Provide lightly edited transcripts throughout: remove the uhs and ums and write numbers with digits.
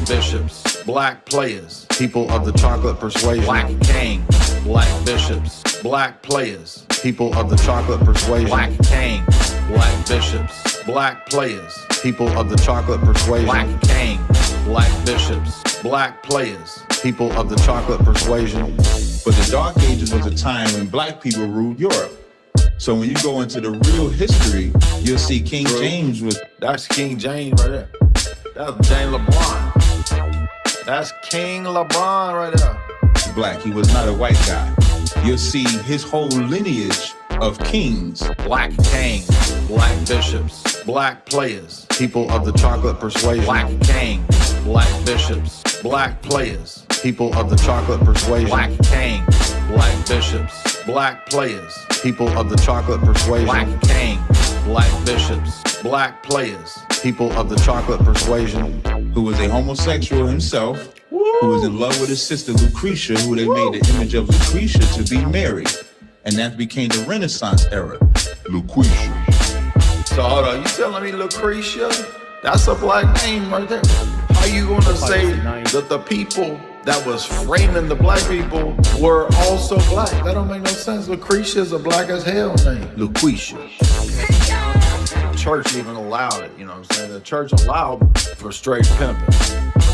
bishops, black players, people of the chocolate persuasion, black king, black bishops, black players, people of the chocolate persuasion, black king, black bishops, black players, people of the chocolate persuasion, black king, black bishops, black players, people of the chocolate persuasion. But the Dark Ages was a time when black people ruled Europe. So when you go into the real history, you'll see King James was... That's King James right there. That's James LeBron. That's King LeBron right there. black. He was not a white guy. You'll see his whole lineage of kings. Black kings, black bishops, black players, people of the chocolate persuasion. Black kings, black bishops, black players, people of the chocolate persuasion. Black kings, black bishops, black players, people of the chocolate persuasion. Black kings, black bishops, black players, people of the chocolate persuasion. Who was a homosexual himself, who was in love with his sister Lucretia, who they made the image of Lucretia to be Mary. And that became the Renaissance era. Lucretia. So hold on, you telling me Lucretia? That's a black name right there. How you gonna say that the people that was framing the black people were also black? That don't make no sense. Lucretia is a black as hell name. Lucretia. The church even allowed it, you know what I'm saying? The church allowed for straight pimping.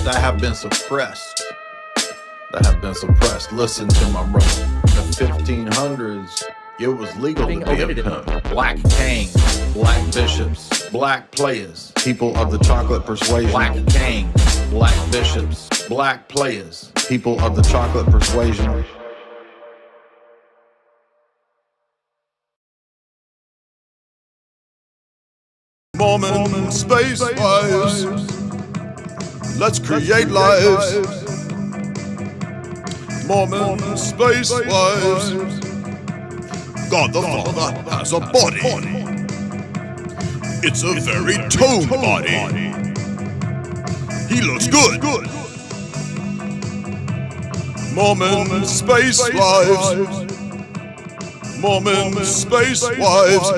That have been suppressed. Listen to my brother. In the 1500s, it was legal to be a pimp. Black kings, black bishops, black players, people of the chocolate persuasion. Black kings, black bishops, black players, people of the chocolate persuasion. Moment, space, wise. Let's create lives. Moment, space, wise. God the Father has a body. It's a very toned body. He looks good. Moment, space, wise. Moment, space, wise.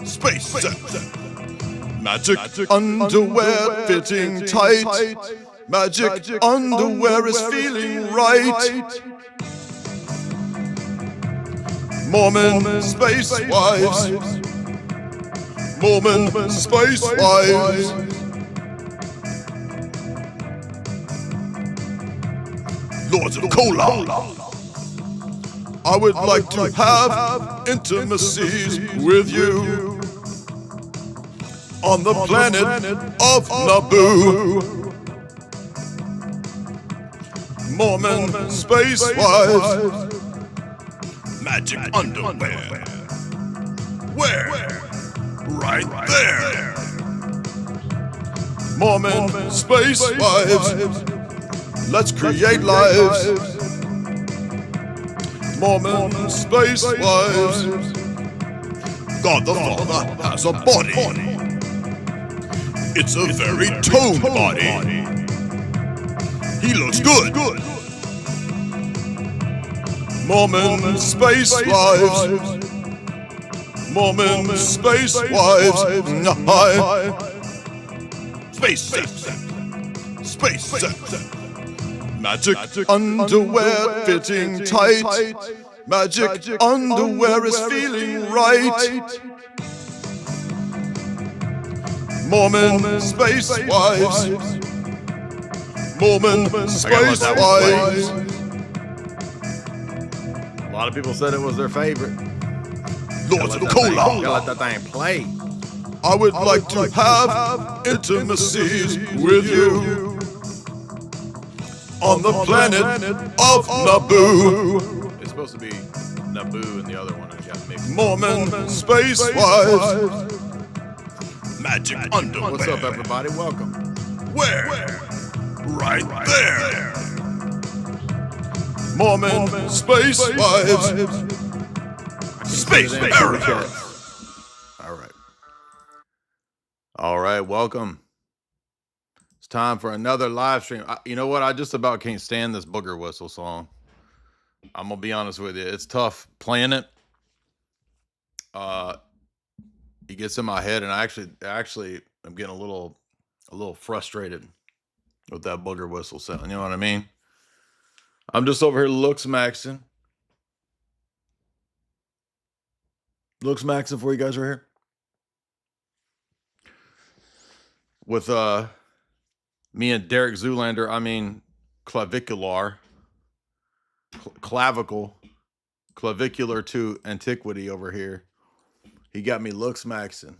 Space sex. Magic underwear fitting tight. Magic underwear is feeling right. Moment, space, wise. Moment, space, wise. Lords of Cola. I would like to have intimacies with you on the planet of Naboo. Moment, space, wise. Magic underwear. Where? Right there. Moment, space, wise. Let's create lives. Moment, space, wise. God the Father has a body. It's a very toned body. He looks good. Moment, space, wise. Moment, space, wise. Space sex. Magic underwear fitting tight. Magic underwear is feeling right. Moment, space, wise. Moment, space, wise. A lot of people said it was their favorite. Lords of Cola. Gotta let that thing play. I would like to have intimacies with you on the planet of Naboo. It's supposed to be Naboo and the other one. I got mixed. Moment, space, wise. Magic underwear. What's up, everybody? Welcome. Where? Right there. Moment, space, wise. Space era. All right, welcome. It's time for another live stream. You know what? I just about can't stand this booger whistle song. I'm gonna be honest with you. It's tough playing it. It gets in my head, and I actually I'm getting a little frustrated with that booger whistle sound. You know what I mean? I'm just over here looks maxing for you guys right here. With me and Derek Zoolander, I mean clavicular to antiquity over here. He got me looks maxing.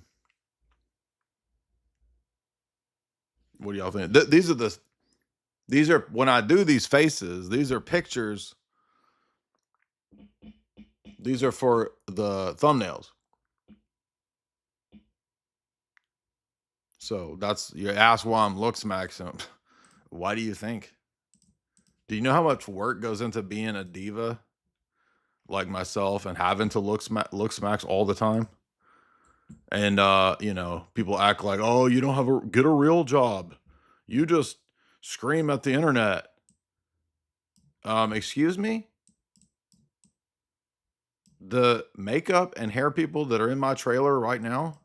What do y'all think? These are when I do these faces, these are pictures. These are for the thumbnails. So that's, you ask why I'm looks maxing. Why do you think? Do you know how much work goes into being a diva like myself and having to looks max all the time? And you know, people act like, oh, you don't have get a real job. You just scream at the internet. Excuse me? The makeup and hair people that are in my trailer right now,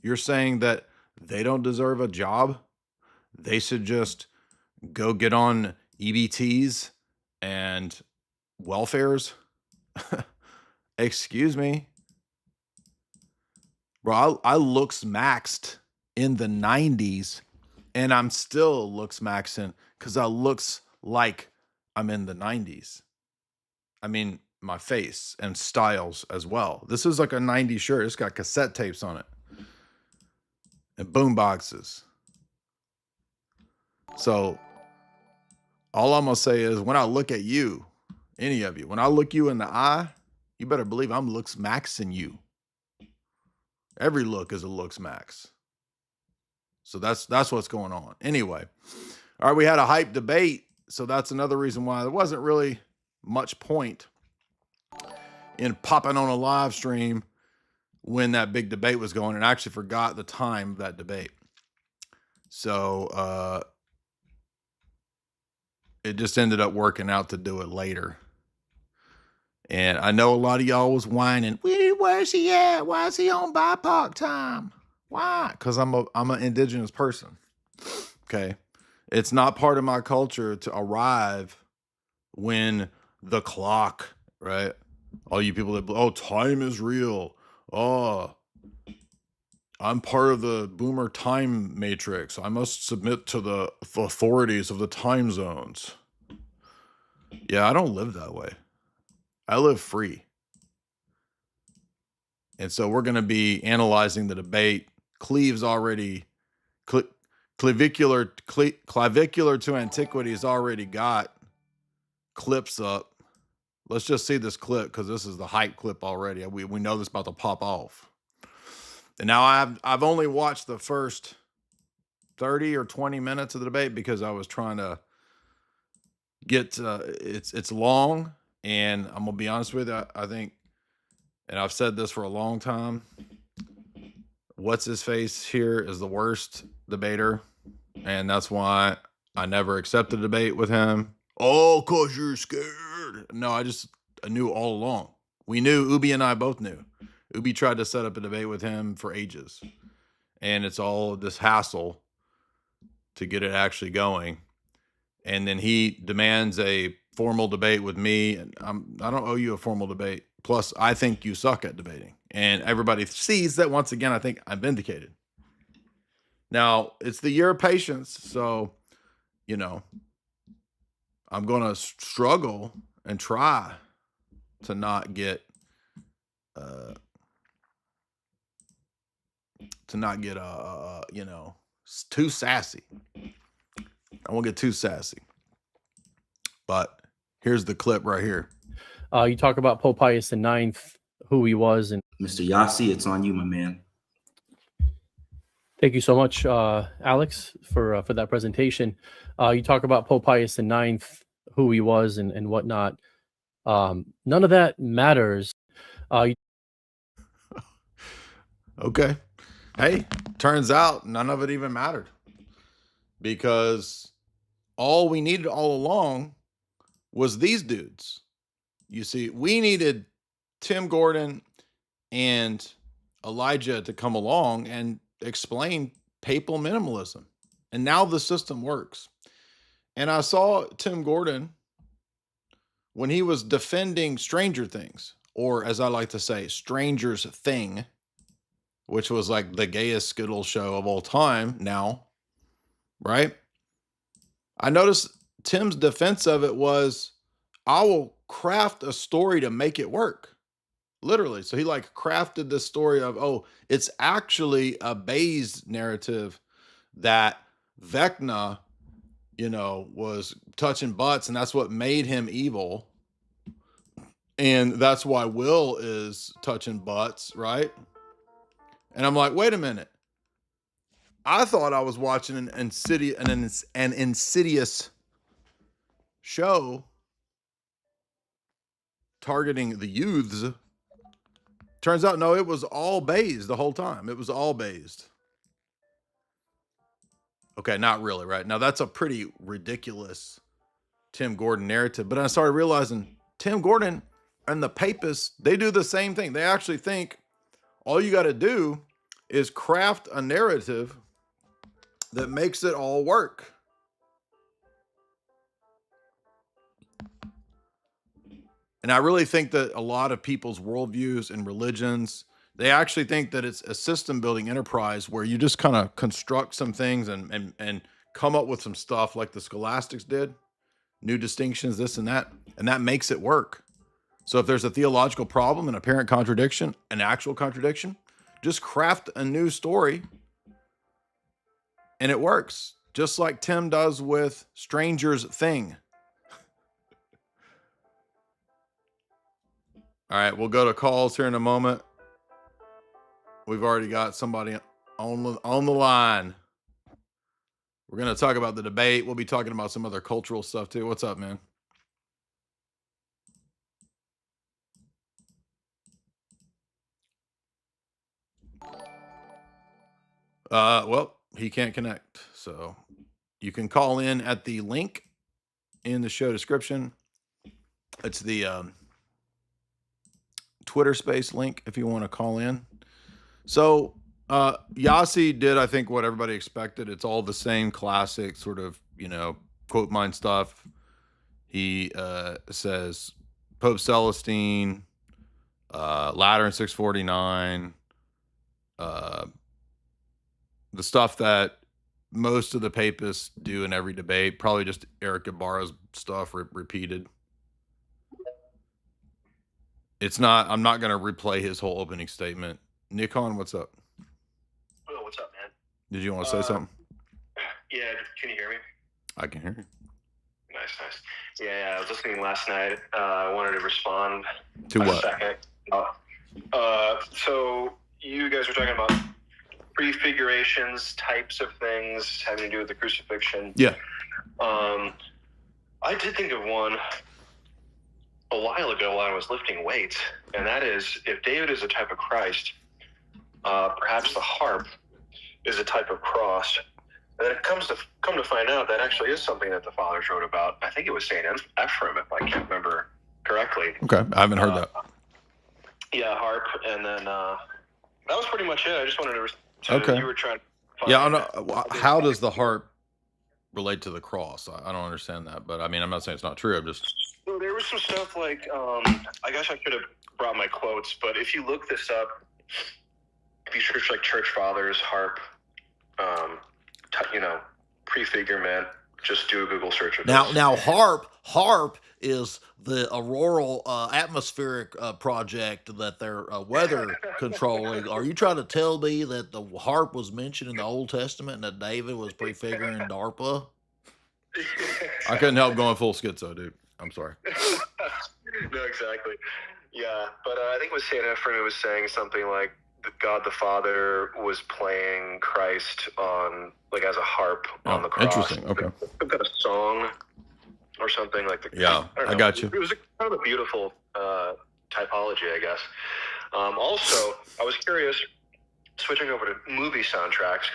you're saying that they don't deserve a job? They should just go get on EBTs and welfares? Excuse me? Bro, I looks maxed in the 90s and I'm still looks maxing because I looks like I'm in the 90s. I mean, my face and styles as well. This is like a 90s shirt. It's got cassette tapes on it and boom boxes. So all I'm gonna say is when I look at you, any of you, when I look you in the eye, you better believe I'm looks maxing you. Every look is a looks max. So that's what's going on. Anyway, all right, we had a hype debate. So that's another reason why there wasn't really much point in popping on a live stream when that big debate was going, and I actually forgot the time of that debate. So it just ended up working out to do it later. And I know a lot of y'all was whining, where's he at? Why is he on BIPOC time? Why? Because I'm an indigenous person. Okay. It's not part of my culture to arrive when the clock, right? All you people that, oh, time is real. Oh, I'm part of the boomer time matrix. I must submit to the authorities of the time zones. Yeah, I don't live that way. I live free. And so we're going to be analyzing the debate. Cleve's already, clavicular to antiquity has already got clips up. Let's just see this clip because this is the hype clip already. We know this is about to pop off. And now I've only watched the first 30 or 20 minutes of the debate because I was trying to get, it's long. And I'm going to be honest with you, I think, and I've said this for a long time, what's his face here is the worst debater. And that's why I never accepted a debate with him. Oh, cause you're scared. No, I knew all along. We knew, Ubi and I both knew. Ubi tried to set up a debate with him for ages. And it's all this hassle to get it actually going. And then he demands a formal debate with me. And I don't owe you a formal debate. Plus, I think you suck at debating. And everybody sees that once again, I think I'm vindicated. Now, it's the year of patience. So, you know, I'm going to struggle and try to not get, you know, too sassy. I won't get too sassy. But here's the clip right here. You talk about Pope Pius IX, who he was, and Mr. Yassi, it's on you, my man. thank you so much, Alex, for that presentation. You talk about Pope Pius IX, who he was, and whatnot. None of that matters. Okay. Hey, turns out none of it even mattered because all we needed all along was these dudes. You see, we needed Tim Gordon and Elijah to come along and explain papal minimalism. And now the system works. And I saw Tim Gordon when he was defending Stranger Things, or as I like to say, Stranger's Thing, which was like the gayest Skittle show of all time now, right? I noticed Tim's defense of it was, I will craft a story to make it work. Literally. So he like crafted this story of, oh, it's actually a Bayes narrative that Vecna, was touching butts, and that's what made him evil. And that's why Will is touching butts, right? And I'm like, wait a minute. I thought I was watching an insidious show targeting the youths. Turns out, no, it was all Bayes the whole time. It was all Bayes. Okay, not really, right? Now, that's a pretty ridiculous Tim Gordon narrative. But I started realizing Tim Gordon and the Papists, they do the same thing. They actually think all you got to do is craft a narrative that makes it all work. And I really think that a lot of people's worldviews and religions, they actually think that it's a system building enterprise where you just kind of construct some things and come up with some stuff like the scholastics did, new distinctions, this and that makes it work. So if there's a theological problem, an apparent contradiction, an actual contradiction, just craft a new story and it works. Just like Tim does with Stranger's Thing. All right, we'll go to calls here in a moment. We've already got somebody on the line. We're going to talk about the debate. We'll be talking about some other cultural stuff too. What's up, man? Well, he can't connect. So you can call in at the link in the show description. It's the Twitter space link if you want to call in. So Yasi did, I think, what everybody expected. It's all the same classic sort of, quote mine stuff. He says Pope Celestine, Lateran 649, the stuff that most of the papists do in every debate, probably just Eric Ibarra's stuff repeated. I'm not going to replay his whole opening statement. Nikon, what's up? Oh, what's up, man? Did you want to say something? Yeah, can you hear me? I can hear you. Nice. Yeah, I was listening last night. I wanted to respond to what? Second. So you guys were talking about prefigurations, types of things having to do with the crucifixion. Yeah. I did think of one a while ago while I was lifting weights, and that is, if David is a type of Christ, perhaps the harp is a type of cross. And then it come to find out that actually is something that the fathers wrote about. I think it was Saint Ephraim, if I can't remember correctly. Okay, I haven't heard that. Yeah, harp, and then that was pretty much it. I just wanted to okay. You were trying to find how does the harp relate to the cross? I don't understand that, but I mean, I'm not saying it's not true. I'm just... Well, there was some stuff like, I guess I could have brought my quotes, but if you look this up, if you search like church fathers, harp, prefigurement, just do a Google search of this. Now harp is the auroral atmospheric project that they're weather controlling. Are you trying to tell me that the harp was mentioned in the Old Testament and that David was prefiguring DARPA? I couldn't help going full schizo, dude. I'm sorry. No, exactly. Yeah, but I think it was Saint Ephraim who was saying something like God the Father was playing Christ on, like, as a harp on the cross. Interesting. Okay. Some kind of song or something like that. Yeah, I got you. It was kind of a beautiful typology, I guess. Also, I was curious, switching over to movie soundtracks.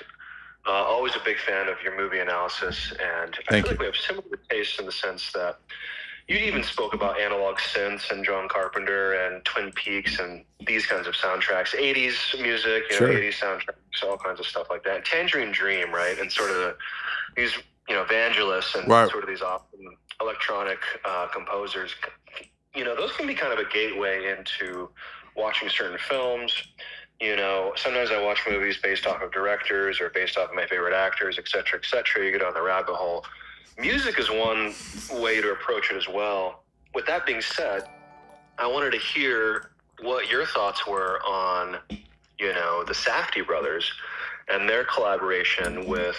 Always a big fan of your movie analysis, and I feel like we have similar tastes in the sense that you even spoke about analog synths and John Carpenter and Twin Peaks and these kinds of soundtracks, 80s music, Sure. 80s soundtracks, all kinds of stuff like that. Tangerine Dream, right? And sort of these, evangelists and Right. sort of these electronic composers, those can be kind of a gateway into watching certain films. Sometimes I watch movies based off of directors or based off of my favorite actors, et cetera, et cetera. You get on the rabbit hole. Music is one way to approach it as well. With that being said, I wanted to hear what your thoughts were on, the Safdie brothers and their collaboration with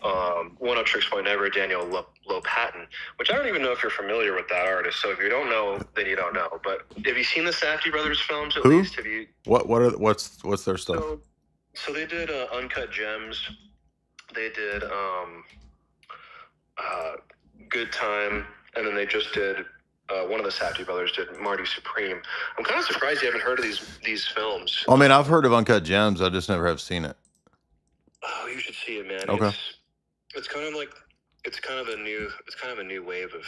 106 Never, Daniel Lopatin, which I don't even know if you're familiar with that artist. So if you don't know, then you don't know. But have you seen the Safdie brothers films at least? Have you? What's their stuff? So they did Uncut Gems. They did Good Time, and then they just did one of the Safdie brothers did Marty Supreme. I'm kind of surprised you haven't heard of these films. I mean, I've heard of Uncut Gems. I just never have seen it. Oh, you should see it, man. Okay. It's kind of a new wave of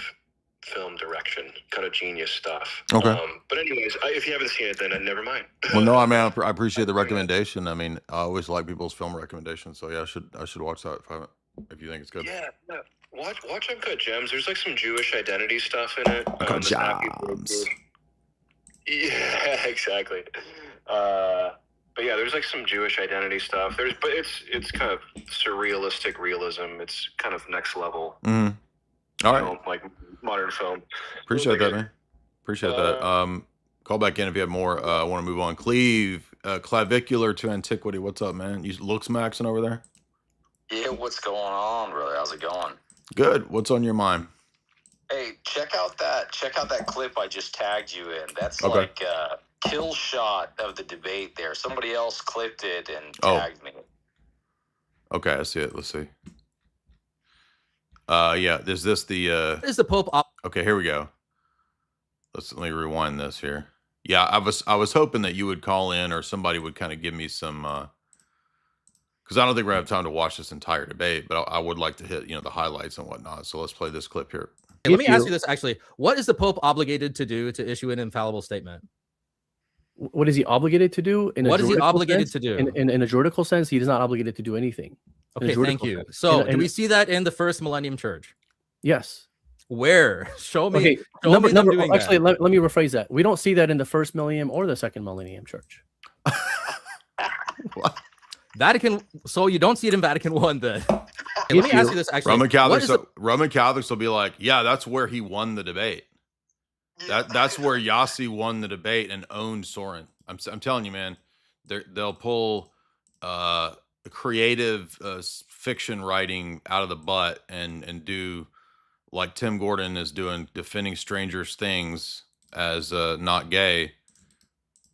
film direction, kind of genius stuff. Okay. But anyways, if you haven't seen it, then never mind. Well, no, I mean, I appreciate the recommendation. I mean, I always like people's film recommendations, so yeah, I should watch that if you think it's good. Yeah. Watch Uncut Gems. There's like some Jewish identity stuff in it. Uncut the Safdie Gems. brothers- Yeah, exactly. But yeah, there's like some Jewish identity stuff. But it's kind of surrealistic realism. It's kind of next level. Mm-hmm. All right. Film, like modern film. Appreciate that, man. Appreciate that. Call back in if you have more. I want to move on. Cleve, clavicular to antiquity. What's up, man? You looks maxing over there? Yeah, what's going on, brother? How's it going? Good. What's on your mind? Hey, check out that clip I just tagged you in. That's Okay. like a kill shot of the debate there. Somebody else clipped it and Oh. tagged me. Okay, I see it. Let's see. Yeah. Is this the? Is the Pope? Okay, here we go. Let me rewind this here. Yeah, I was hoping that you would call in or somebody would kind of give me some, because I don't think we're gonna have time to watch this entire debate, but I would like to hit the highlights and whatnot. So let's play this clip here. Hey, let me ask you this actually: what is the Pope obligated to do to issue an infallible statement? What is he obligated to do? What is he juridical obligated sense? to do? In a juridical sense, he is not obligated to do anything. In a Okay, thank juridical you. sense. So, In- do we see that in the First Millennium Church? Yes. Where? Show me. Okay. Show me them doing that. Actually, let me rephrase that. We don't see that in the first millennium or the second millennium church. What? Vatican. So you don't see it in Vatican I then. Hey, let me If ask you- you this actually: Roman Catholics, what is Roman Catholics will be like, yeah, that's where he won the debate. That's where Yossi won the debate and owned Sorin. I'm telling you, man, they'll pull creative fiction writing out of the butt and do like Tim Gordon is doing, defending Stranger Things as not gay.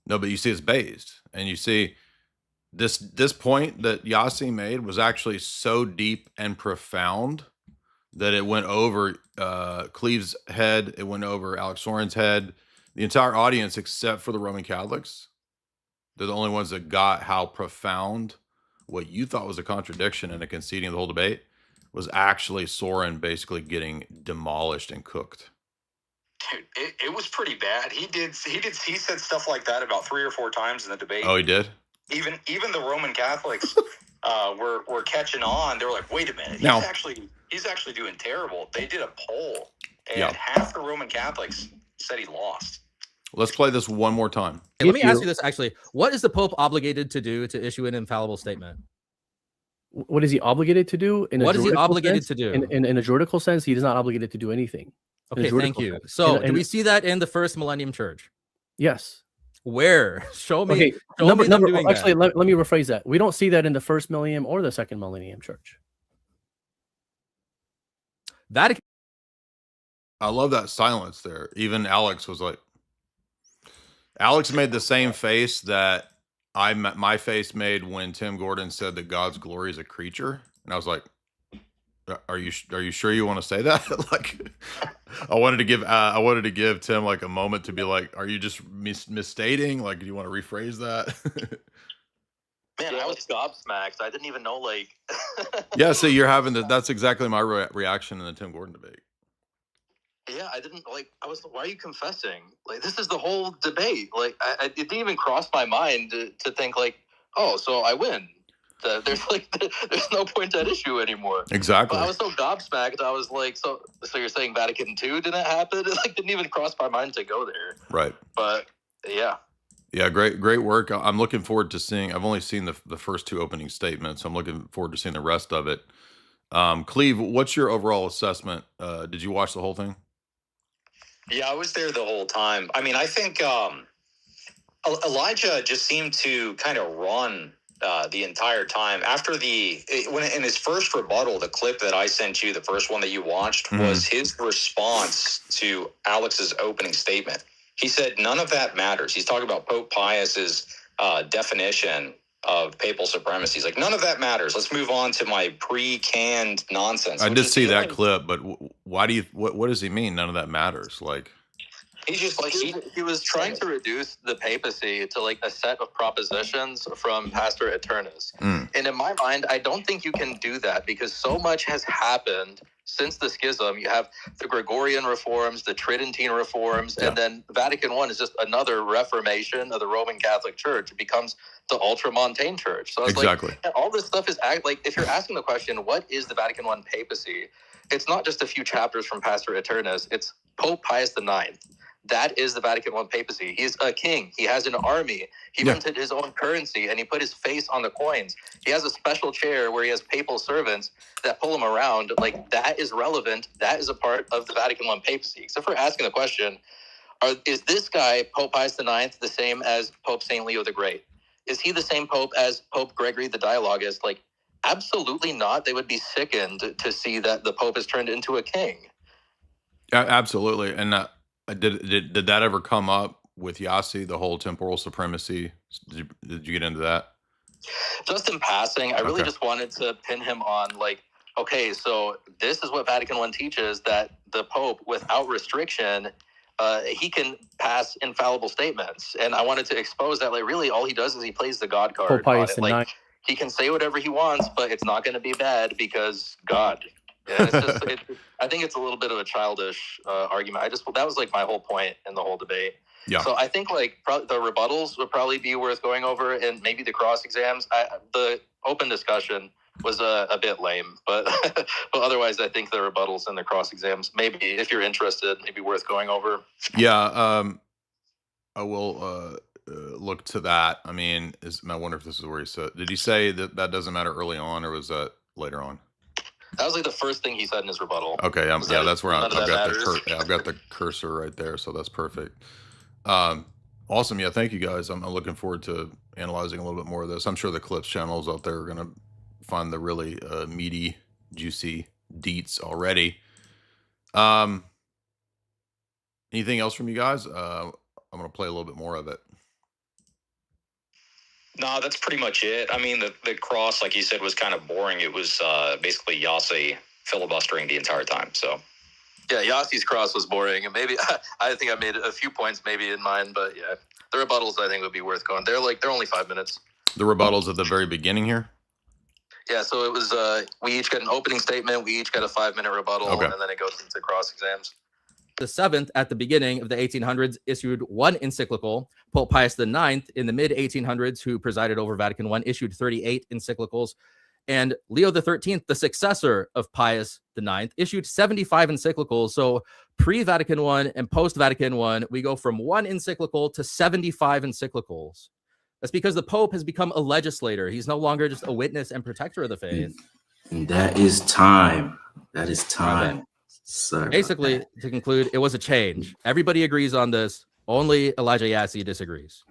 No, but you see it's based, and you see this point that Yossi made was actually so deep and profound that it went over Cleve's head, it went over Alex Sorin's head, the entire audience except for the Roman Catholics. They're the only ones that got how profound what you thought was a contradiction and a conceding of the whole debate was actually Sorin basically getting demolished and cooked. Dude, it was pretty bad. He said stuff like that about 3 or 4 times in the debate. Oh, he did? Even the Roman Catholics were catching on. They were like, wait a minute, Now- he's actually doing terrible. They did a poll, and Yeah. half the Roman Catholics said he lost. Let's play this one more time. Hey, let me If ask you- you this actually: what is the Pope obligated to do to issue an infallible statement? What is he obligated to do? What is he juridical obligated sense? to do? In a juridical sense, he is not obligated to do anything. In a Okay, thank juridical you. sense. So, In- do we see that in the First Millennium Church? Yes. Where? Show me. Okay. Show me them doing Actually, that. let me rephrase that. We don't see that in the first millennium or the second millennium church. Vatican. I love that silence there. Even Alex was like, Alex made the same face that my face made when Tim Gordon said that God's glory is a creature, and I was like, "Are you sure you want to say that?" Like, I wanted to give Tim like a moment to be like, "Are you just misstating? Like, do you want to rephrase that?" Man, I was gobsmacked. I didn't even know, like... Yeah, so you're having that's exactly my reaction in the Tim Gordon debate. Yeah, I didn't why are you confessing? Like, this is the whole debate. Like, it didn't even cross my mind to think like, oh, so I win. There's no point at issue anymore. Exactly. But I was so gobsmacked. I was like, so you're saying Vatican II didn't happen? It didn't even cross my mind to go there. Right. But yeah. Yeah, great work. I'm looking forward to seeing. I've only seen the first two opening statements. I'm looking forward to seeing the rest of it. Cleve, what's your overall assessment? Did you watch the whole thing? Yeah, I was there the whole time. I mean, I think Elijah just seemed to kind of run the entire time. After when in his first rebuttal, the clip that I sent you, the first one that you watched, was his response to Alex's opening statement. He said, none of that matters. He's talking about Pope Pius's definition of papal supremacy. He's like, none of that matters. Let's move on to my pre-canned nonsense. I did see that clip, but why do you? What does he mean? None of that matters. Like, He's just like he was trying to reduce the papacy to like a set of propositions from Pastor Eternus. And in my mind, I don't think you can do that because so much has happened since the schism. You have the Gregorian reforms, the Tridentine reforms, and then Vatican I is just another reformation of the Roman Catholic Church. It becomes the Ultramontane Church. So it's like all this stuff is like, if you're asking the question, what is the Vatican I papacy? It's not just a few chapters from Pastor Eternus. It's Pope Pius IX. That is the Vatican I papacy. He's a king. He has an army. He minted his own currency, and he put his face on the coins. He has a special chair where he has papal servants that pull him around. Like, that is relevant. That is a part of the Vatican I papacy. Except for asking the question, is this guy, Pope Pius IX, the same as Pope St. Leo the Great? Is he the same pope as Pope Gregory the Dialogist? Like, absolutely not. They would be sickened to see that the pope has turned into a king. Absolutely. And did that ever come up with Yassi, the whole temporal supremacy? Did you get into that? Just in passing, I really just wanted to pin him on, like, okay, so this is what Vatican I teaches, that the Pope, without restriction, he can pass infallible statements. And I wanted to expose that, like, really all he does is he plays the God card. Pope Pius like, he can say whatever he wants, but it's not going to be bad because God. Yeah, it's just, I think it's a little bit of a childish argument. That was like my whole point in the whole debate. Yeah. So I think like the rebuttals would probably be worth going over, and maybe the cross exams. The open discussion was a bit lame, but but otherwise, I think the rebuttals and the cross exams, maybe if you're interested, maybe worth going over. Yeah, I will look to that. I mean, I wonder if this is where he said. Did he say that doesn't matter early on, or was that later on? That was like the first thing he said in his rebuttal. Okay, that's where I've got the cursor right there, so that's perfect. Awesome, yeah, thank you guys. I'm looking forward to analyzing a little bit more of this. I'm sure the Clips channels out there are going to find the really meaty, juicy deets already. Anything else from you guys? I'm going to play a little bit more of it. No, that's pretty much it. I mean, the cross, like you said, was kind of boring. It was basically Yassi filibustering the entire time. So, yeah, Yassi's cross was boring, and maybe I think I made a few points maybe in mine, but yeah, the rebuttals I think would be worth going. They're only 5 minutes. The rebuttals at the very beginning here. Yeah, so it was we each got an opening statement, we each got a 5-minute rebuttal, and then it goes into cross exams. The seventh, at the beginning of the 1800s, issued one encyclical. Pope Pius IX, in the mid-1800s, who presided over Vatican I, issued 38 encyclicals. And Leo XIII, the successor of Pius IX, issued 75 encyclicals. So pre-Vatican I and post-Vatican I, we go from one encyclical to 75 encyclicals. That's because the Pope has become a legislator. He's no longer just a witness and protector of the faith. And that is time. That is time. Sorry. Basically, to conclude, it was a change. Everybody agrees on this. Only Elijah Yassi disagrees.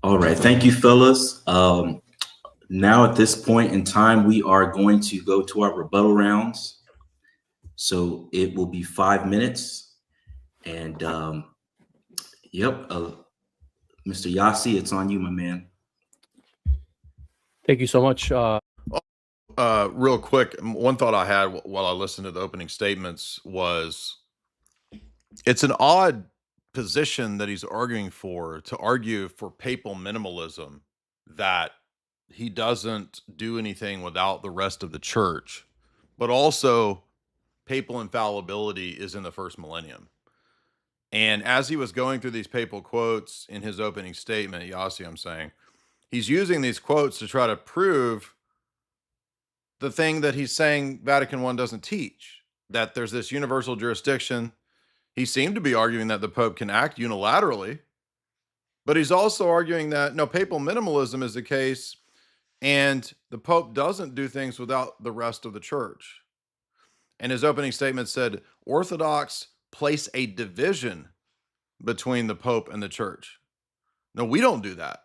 All right. Thank you, fellas. Now, at this point in time, we are going to go to our rebuttal rounds. So it will be 5 minutes. And Mr. Yassi, it's on you, my man. Thank you so much. Real quick, one thought I had while I listened to the opening statements was it's an odd position that he's arguing for, to argue for papal minimalism, that he doesn't do anything without the rest of the church, but also papal infallibility is in the first millennium. And as he was going through these papal quotes in his opening statement, Yossi, I'm saying, he's using these quotes to try to prove the thing that he's saying Vatican I doesn't teach, that there's this universal jurisdiction. He seemed to be arguing that the Pope can act unilaterally, but he's also arguing that no, papal minimalism is the case, and the Pope doesn't do things without the rest of the church. And his opening statement said, Orthodox place a division between the Pope and the church. No, we don't do that.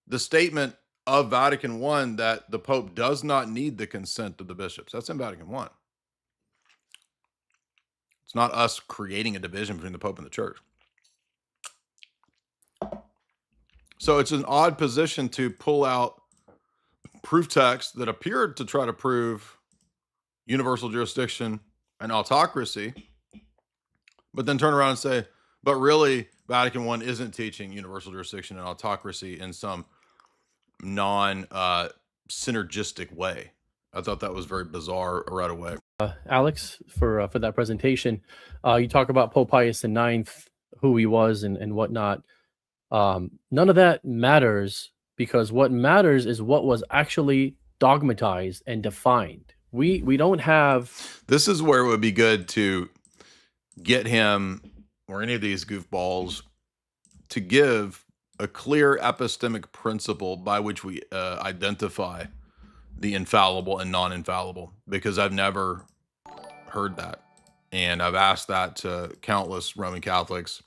The statement of Vatican I that the Pope does not need the consent of the bishops, that's in Vatican I. It's not us creating a division between the Pope and the church. So it's an odd position to pull out proof texts that appeared to try to prove universal jurisdiction and autocracy, but then turn around and say, but really, Vatican I isn't teaching universal jurisdiction and autocracy in some non-synergistic way. I thought that was very bizarre right away. Alex, for that presentation, you talk about Pope Pius IX, who he was and whatnot. None of that matters, because what matters is what was actually dogmatized and defined. We don't have... This is where it would be good to get him or any of these goofballs to give a clear epistemic principle by which we identify the infallible and non-infallible, because I've never heard that. And I've asked that to countless Roman Catholics,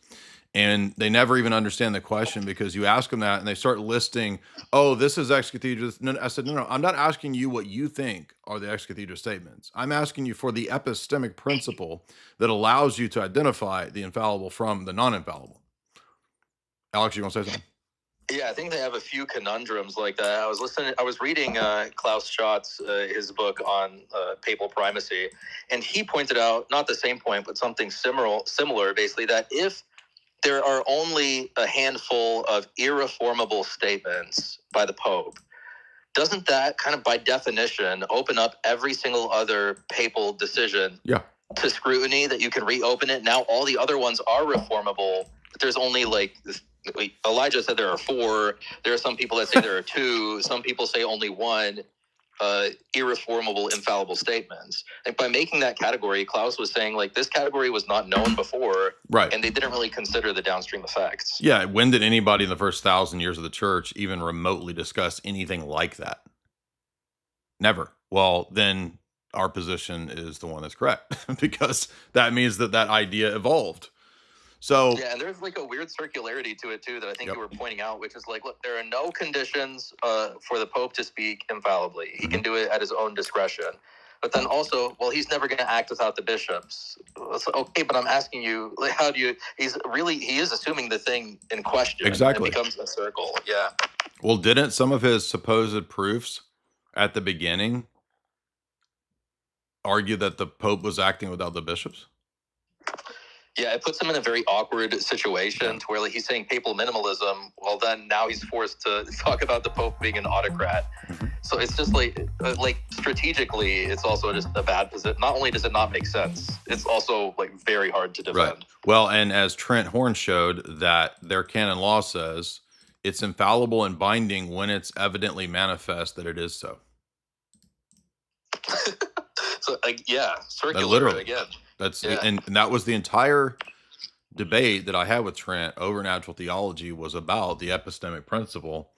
and they never even understand the question, because you ask them that and they start listing, oh, this is ex cathedra. No, I said, no, I'm not asking you what you think are the ex cathedra statements. I'm asking you for the epistemic principle that allows you to identify the infallible from the non-infallible. Alex, you want to say something? Yeah, I think they have a few conundrums like that. I was reading Klaus Schott's his book on papal primacy, and he pointed out, not the same point, but something similar, basically, that if there are only a handful of irreformable statements by the Pope, doesn't that kind of by definition open up every single other papal decision to scrutiny, that you can reopen it? Now all the other ones are reformable, but there's only Elijah said there are 4. There are some people that say there are 2. Some people say only 1 irreformable, infallible statements. And by making that category, Klaus was saying, this category was not known before, right? And they didn't really consider the downstream effects. Yeah. When did anybody in the first 1,000 years of the church even remotely discuss anything like that? Never. Well, then our position is the one that's correct, because that means that idea evolved. So yeah, and there's a weird circularity to it too that I think you were pointing out, which is look, there are no conditions for the Pope to speak infallibly. He can do it at his own discretion. But then also, well, he's never going to act without the bishops. So, okay, but I'm asking you, how do you? He is assuming the thing in question. Exactly. It becomes a circle. Yeah. Well, didn't some of his supposed proofs at the beginning argue that the Pope was acting without the bishops? Yeah, it puts him in a very awkward situation to where he's saying papal minimalism. Well, then now he's forced to talk about the Pope being an autocrat. Mm-hmm. So it's just strategically, it's also just a bad position. Not only does it not make sense, it's also very hard to defend. Right. Well, and as Trent Horn showed, that their canon law says it's infallible and binding when it's evidently manifest that it is so. So circular literally again. And that was the entire debate that I had with Trent over natural theology, was about the epistemic principle.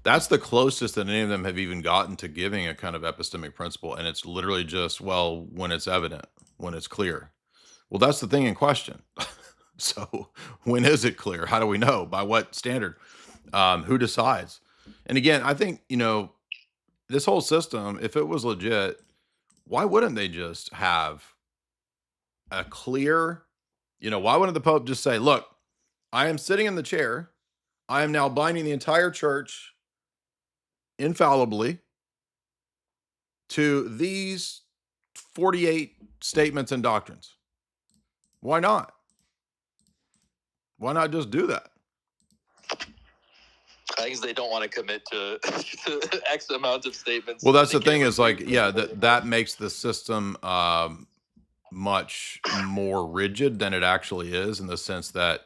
That's the closest that any of them have even gotten to giving a kind of epistemic principle. And it's literally just, well, when it's evident, when it's clear. Well, that's the thing in question. So when is it clear? How do we know? By what standard? Who decides? And again, I think, this whole system, if it was legit, why wouldn't they just have a clear, why wouldn't the Pope just say, look, I am sitting in the chair. I am now binding the entire church infallibly to these 48 statements and doctrines. Why not? Why not just do that? I think they don't want to commit to X amount of statements. Well, that's the thing is that makes the system much more rigid than it actually is, in the sense that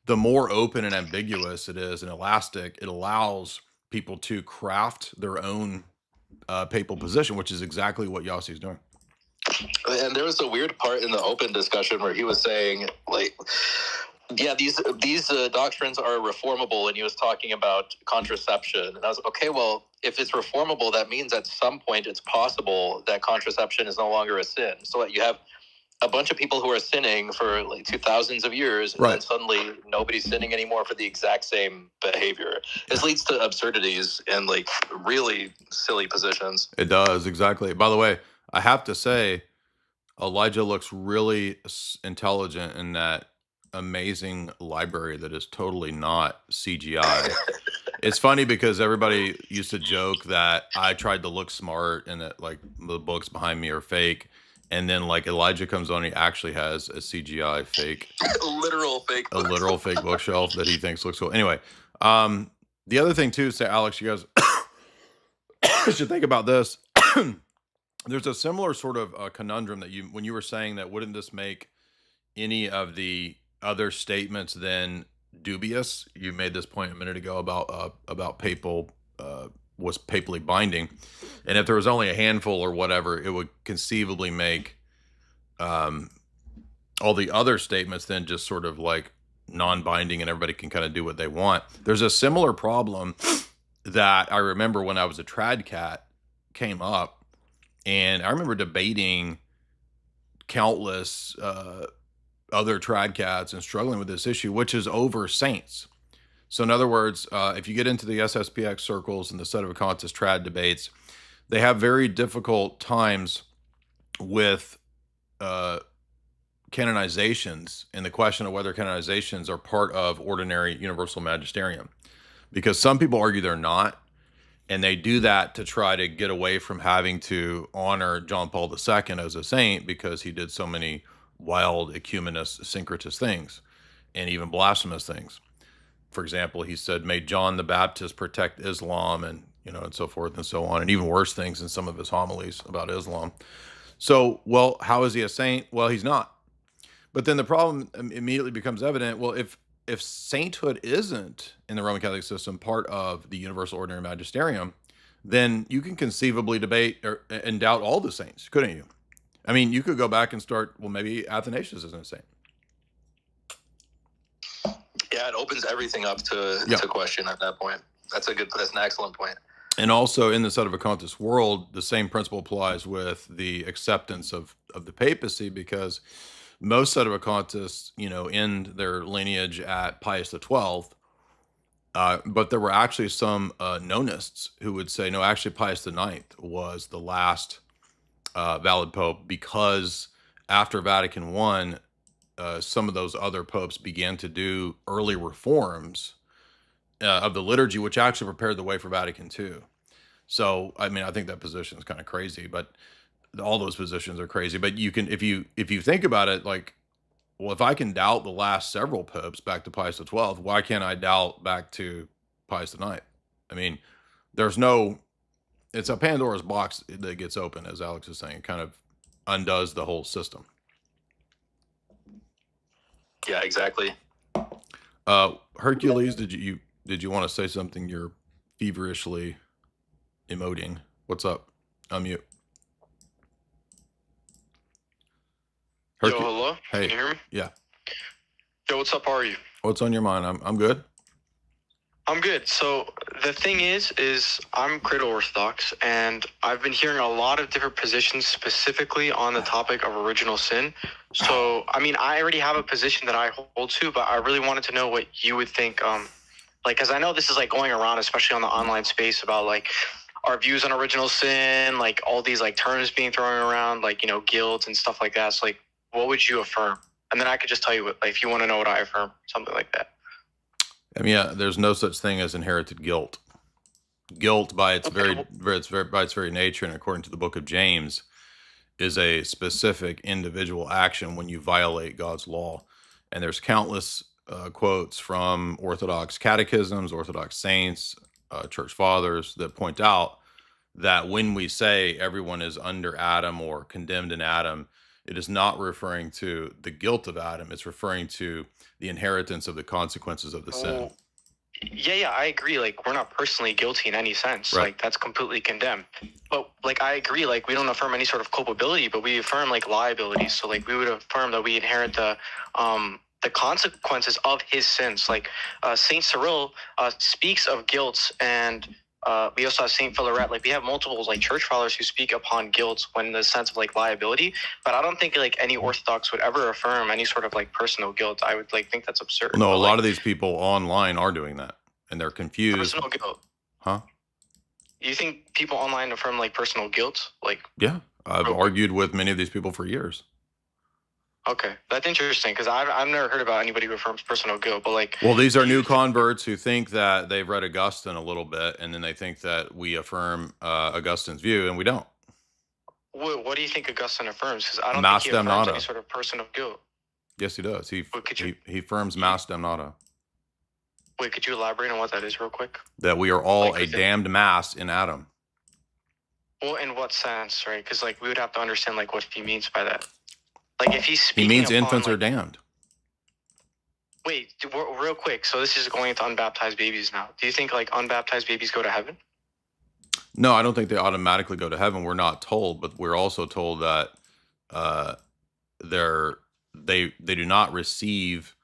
the more open and ambiguous it is and elastic, it allows people to craft their own papal position, which is exactly what Yossi is doing. And there was a weird part in the open discussion where he was saying, like, yeah, these doctrines are reformable, and he was talking about contraception. And I was like, okay, well, if it's reformable, that means at some point it's possible that contraception is no longer a sin. So what, you have a bunch of people who are sinning for like 2000s of years, and then suddenly nobody's sinning anymore for the exact same behavior. This leads to absurdities and like really silly positions. It does, exactly. By the way, I have to say, Elijah looks really intelligent in that amazing library that is totally not CGI. It's funny because everybody used to joke that I tried to look smart and that like the books behind me are fake. And then like Elijah comes on, he actually has a CGI fake, a literal fake bookshelf that he thinks looks cool. Anyway, the other thing too, say Alex, you guys should think about this. There's a similar sort of conundrum that when you were saying that, wouldn't this make any of the other statements then dubious? You made this point a minute ago about papal was papally binding, and if there was only a handful or whatever, it would conceivably make all the other statements then just sort of like non-binding, and everybody can kind of do what they want. There's a similar problem that I remember when I was a trad cat came up. And I remember debating countless other trad cats and struggling with this issue, which is over saints. So in other words, if you get into the SSPX circles and the Sedevacantists trad debates, they have very difficult times with canonizations and the question of whether canonizations are part of ordinary universal magisterium. Because some people argue they're not. And they do that to try to get away from having to honor John Paul II as a saint, because he did so many wild ecumenist, syncretist things and even blasphemous things. For example, he said, "May John the Baptist protect Islam," and and so forth and so on, and even worse things in some of his homilies about Islam. So, well, how is he a saint? Well, he's not. But then the problem immediately becomes evident. Well, if sainthood isn't in the Roman Catholic system part of the universal ordinary magisterium, then you can conceivably debate and doubt all the saints, couldn't you? I mean, you could go back and start, well, maybe Athanasius isn't a saint. Yeah, it opens everything up to question at that point. That's an excellent point. And also in the Sedevacantist world, the same principle applies with the acceptance of the papacy, because most Sedevacantists, end their lineage at Pius XII, but there were actually some nonists who would say, no, actually Pius IX was the last valid pope, because after Vatican I, some of those other popes began to do early reforms of the liturgy, which actually prepared the way for Vatican II. So, I mean, I think that position is kind of crazy, but all those positions are crazy. But you can, if you think about it, like, well, if I can doubt the last several popes back to Pius XII, why can't I doubt back to Pius IX? I mean, it's a Pandora's box that gets open, as Alex is saying. It kind of undoes the whole system. Yeah, exactly. Hercules, did you want to say something? You're feverishly emoting. What's up? Unmute. Yo, hello? Hey. Can you hear me? Yeah. Yo, what's up? How are you? What's on your mind? I'm good. I'm good. So the thing is I'm cradle Orthodox, and I've been hearing a lot of different positions specifically on the topic of original sin. So, I mean, I already have a position that I hold to, but I really wanted to know what you would think. Because I know this is like going around, especially on the online space, about like our views on original sin, like all these like terms being thrown around, like, guilt and stuff like that. So like, what would you affirm? And then I could just tell you if you want to know what I affirm, something like that. I mean, yeah, there's no such thing as inherited guilt. Guilt, by its very nature, and according to the book of James, is a specific individual action when you violate God's law. And there's countless quotes from Orthodox catechisms, Orthodox saints, church fathers that point out that when we say everyone is under Adam or condemned in Adam, It is not referring to the guilt of Adam. It's referring to the inheritance of the consequences of the sin. Well, yeah, I agree. Like, we're not personally guilty in any sense. Right. Like, that's completely condemned. But like, I agree. Like, we don't affirm any sort of culpability, but we affirm like liability. So like, we would affirm that we inherit the consequences of his sins. Like, Saint Cyril speaks of guilt, and we also have Saint Philaret. Like, we have multiple like church fathers who speak upon guilt when in the sense of like liability. But I don't think like any Orthodox would ever affirm any sort of like personal guilt. I would like think that's absurd. No, But, a lot like, of these people online are doing that, and they're confused. personal guilt. Huh? You think people online affirm like personal guilt? Like, Yeah, I've argued with many of these people for years. okay, that's interesting because I've never heard about anybody who affirms personal guilt. But like, Well, these are new converts who think that they've read Augustine a little bit, and then they think that we affirm Augustine's view, and we don't. what do you think Augustine affirms? Because I don't Mas think he affirms damnata. any sort of personal guilt. Yes, he does. He Could you- he affirms mas damnata, Wait, could you elaborate on what that is real quick? that we are all Like, a is it- damned mass in Adam. Well, in what sense, right? Because like we would have to understand like what he means by that. Like if he's He speaking means upon, infants like, are damned. Wait, real quick. So this is going into unbaptized babies now. Do you think like unbaptized babies go to heaven? No, I don't think they automatically go to heaven. We're not told, but we're also told that they do not receive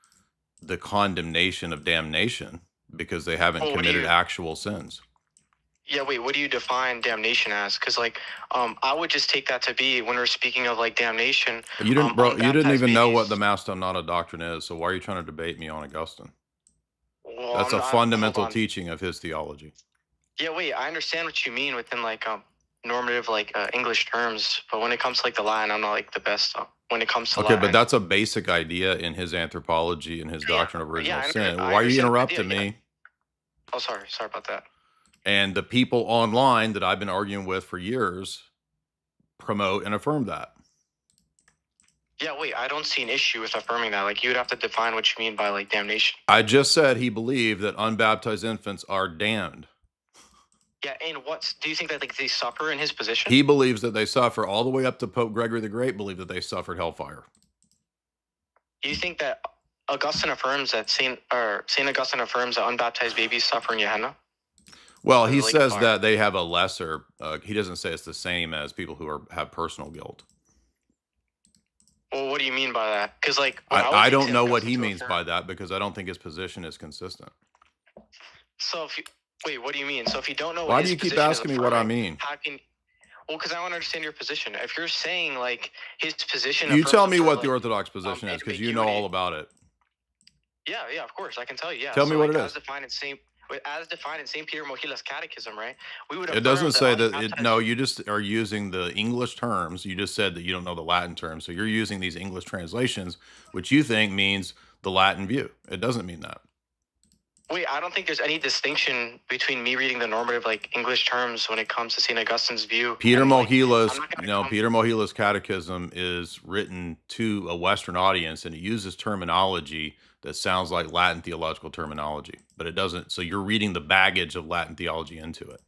the condemnation of damnation because they haven't Well, what do committed you- actual sins. Yeah, wait, what do you define damnation as? Because like, I would just take that to be when we're speaking of like damnation. You didn't, bro. You didn't unbaptized even know what babies- the mas damnata doctrine is. So why are you trying to debate me on Augustine? Well, That's I'm a not- fundamental hold on. teaching of his theology. Yeah, wait, I understand what you mean within like normative like English terms, but when it comes to like the Latin, I'm not like the best when it comes to Okay, Latin. but that's a basic idea in his anthropology and his Yeah, doctrine of original yeah, I sin. under- I Why are you understand the interrupting idea, me? Oh, sorry about that. And the people online that I've been arguing with for years promote and affirm that. Yeah, wait, I don't see an issue with affirming that. Like, you would have to define what you mean by like damnation. I just said he believed that unbaptized infants are damned. Yeah, and do you think that like they suffer in his position? He believes that they suffer all the way up to Pope Gregory the Great believed that they suffered hellfire. Do you think that Augustine affirms that Saint Augustine affirms that unbaptized babies suffer in Gehenna? Well, Or he like says fire? that they have a lesser, he doesn't say it's the same as people who have personal guilt. Well, what do you mean by that? Because like when was I don't using know what Augustine he to means affirm- by that because I don't think his position is consistent. So if you wait, what do you mean? So if you don't know, Why what do his you keep position is asking me what I affirming, mean? How can? Well, because I want to understand your position. If you're saying like his position, You affirms tell me for, what like, the Orthodox position is because you know ambiguity. all about it. Yeah, of course, I can tell you. Yeah. Tell me what like, it as is. defined in St. Peter Mojila's Catechism, right? We would. It affirm doesn't say that. unbaptized- No, you just are using the English terms. You just said that you don't know the Latin terms, so you're using these English translations, which you think means the Latin view. It doesn't mean that. Wait, I don't think there's any distinction between me reading the normative like English terms when it comes to St. Augustine's view. Peter and, like, Mojila's, I'm not gonna no, come- Peter Mojila's Catechism is written to a Western audience, and it uses terminology that sounds like Latin theological terminology, but it doesn't. So you're reading the baggage of Latin theology into it.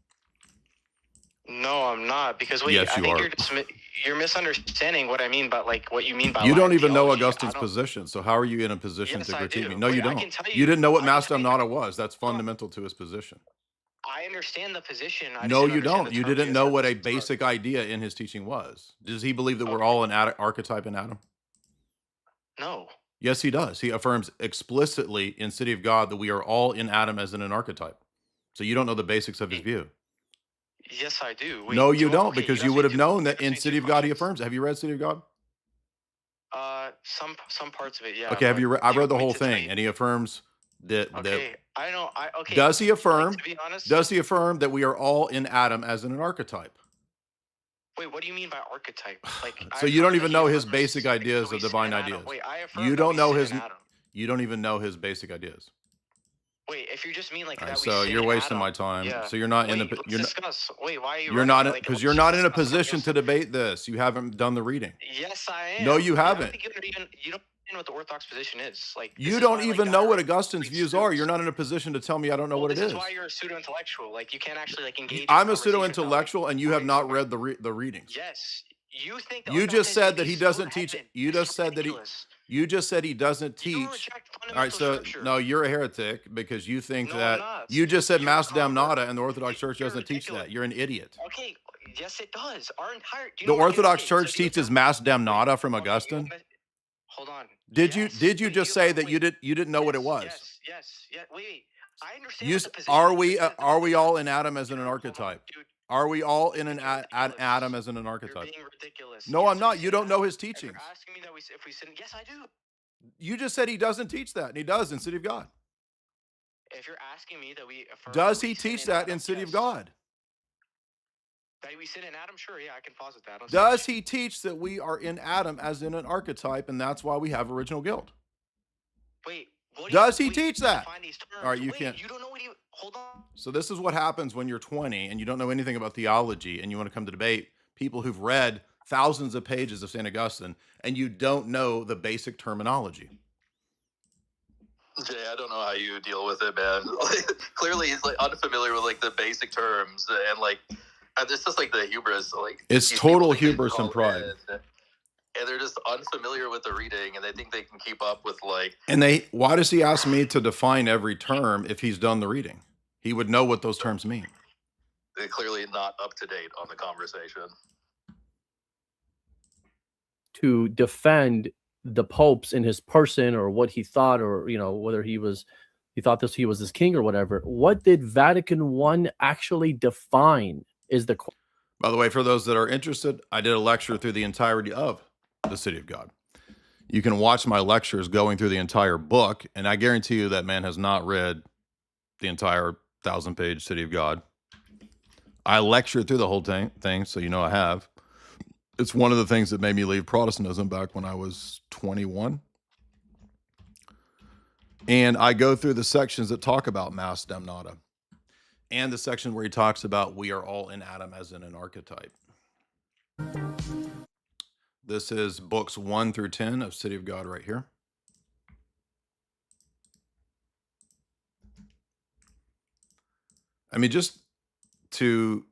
No, I'm not because wait, Yes, I you think are. you're misunderstanding what I mean by like what you mean by. You don't Latin even know theology. I Augustine's don't- position, so how are you in a position Yes, to I critique do. me? No, Wait, you I don't. can tell You you- didn't know what I can Mas tell you- damnata was. That's fundamental to his position. I understand the position. I just No, didn't you understand don't. the You terms didn't he know was what a using. basic idea in his teaching was. Does he believe that we're all an archetype in Adam? No. Yes, he does. He affirms explicitly in City of God that we are all in Adam as in an archetype. So you don't know the basics of his view. Yes, I do. Wait, No, you so- don't, okay, because asked you me would have two- known you that asked in me two City of God he questions. affirms. Have you read City of God? Some parts of it, yeah. Okay, have but you? I've read the want me whole to tell thing, you- and he affirms that. Okay, I know. Okay. Does he affirm? To be honest, Does he affirm that we are all in Adam as in an archetype? wait, what do you mean by archetype? Like, I So you don't affirm even that he know his affirms basic that ideas we of sit divine in Adam. ideas. Wait, I affirm You that don't we know sit his. in Adam. You don't even know his basic ideas. Wait, if you just mean like All that, right, we so sit you're in wasting Adam, my time. Yeah. So you're not in Wait, a. let's You're not. discuss. Wait, why are you? You're not. Like, Because let's you're just not in a discuss something position else. to debate this. You haven't done the reading. Yes, I am. No, you I don't haven't. think you don't know what the Orthodox position is. Like, this You is don't why, even like, know Dyer what Augustine's reads views are. through- You're not in a position to tell me I don't know Well, what it this is. is why you're a pseudo-intellectual. Like, you can't actually like engage. in I'm a conversation pseudo without, intellectual, and you have okay, not okay. read the readings. Yes, You think that You Orthodox just is said gonna that he be sold doesn't teach. heaven. You It's just said that he. ridiculous. You just said he doesn't You teach. reject All right, fundamental so scripture. no, you're a heretic because you think No, I'm that not. you just said You're mass a convert. damnata and the Orthodox Church You're doesn't teach ridiculous. that. You're an idiot. Okay, yes, it does. Our entire. Do you The know what it is? Orthodox Okay, so Church do you teaches know? mass damnata from Okay, you Augustine. know, hold on. Did Yes, you but just say that wait, you didn't know what it yes, was? yes. Wait. I understand You what s- the position are is. we This is are we this- all in Adam as in an dude, hold on, archetype? dude. Are we all in You're an being Adam ridiculous. as in an You're archetype? being ridiculous. No, Yes, I'm we not. sin You in don't know Adam. his If you're teachings. asking me that if we sin, yes, I do. You just said he doesn't teach that, and he does in City of God. If you're asking me that we affirm Does that he we sin teach that Adam, in City of yes. God? That we sin in Adam, sure, yeah, I can posit that. Does he teach that we are in Adam as in an archetype, and that's why we have original guilt? Wait, Does he teach that? define these terms. All right, you Wait, can't. You don't know what he. Hold on. So this is what happens when you're 20 and you don't know anything about theology and you want to come to debate people who've read thousands of pages of St. Augustine and you don't know the basic terminology. Jay, I don't know how you deal with it, man. Clearly, he's like unfamiliar with like the basic terms and like it's just like the hubris. Like It's these total people think they can hubris and call pride. in, and they're just unfamiliar with the reading, and they think they can keep up with like. And why does he ask me to define every term if he's done the reading? He would know what those terms mean. They're clearly not up to date on the conversation. To defend the popes in his person or what he thought, or whether he thought he was his king or whatever. What did Vatican I actually define is the question. By the way, for those that are interested, I did a lecture through the entirety of the City of God. You can watch my lectures going through the entire book, and I guarantee you that man has not read the entire 1,000-page City of God. I lectured through the whole thing, so you know I have. It's one of the things that made me leave Protestantism back when I was 21. And I go through the sections that talk about mass damnata and the section where he talks about we are all in Adam as in an archetype. This is books 1 through 10 of City of God right here. I mean, just to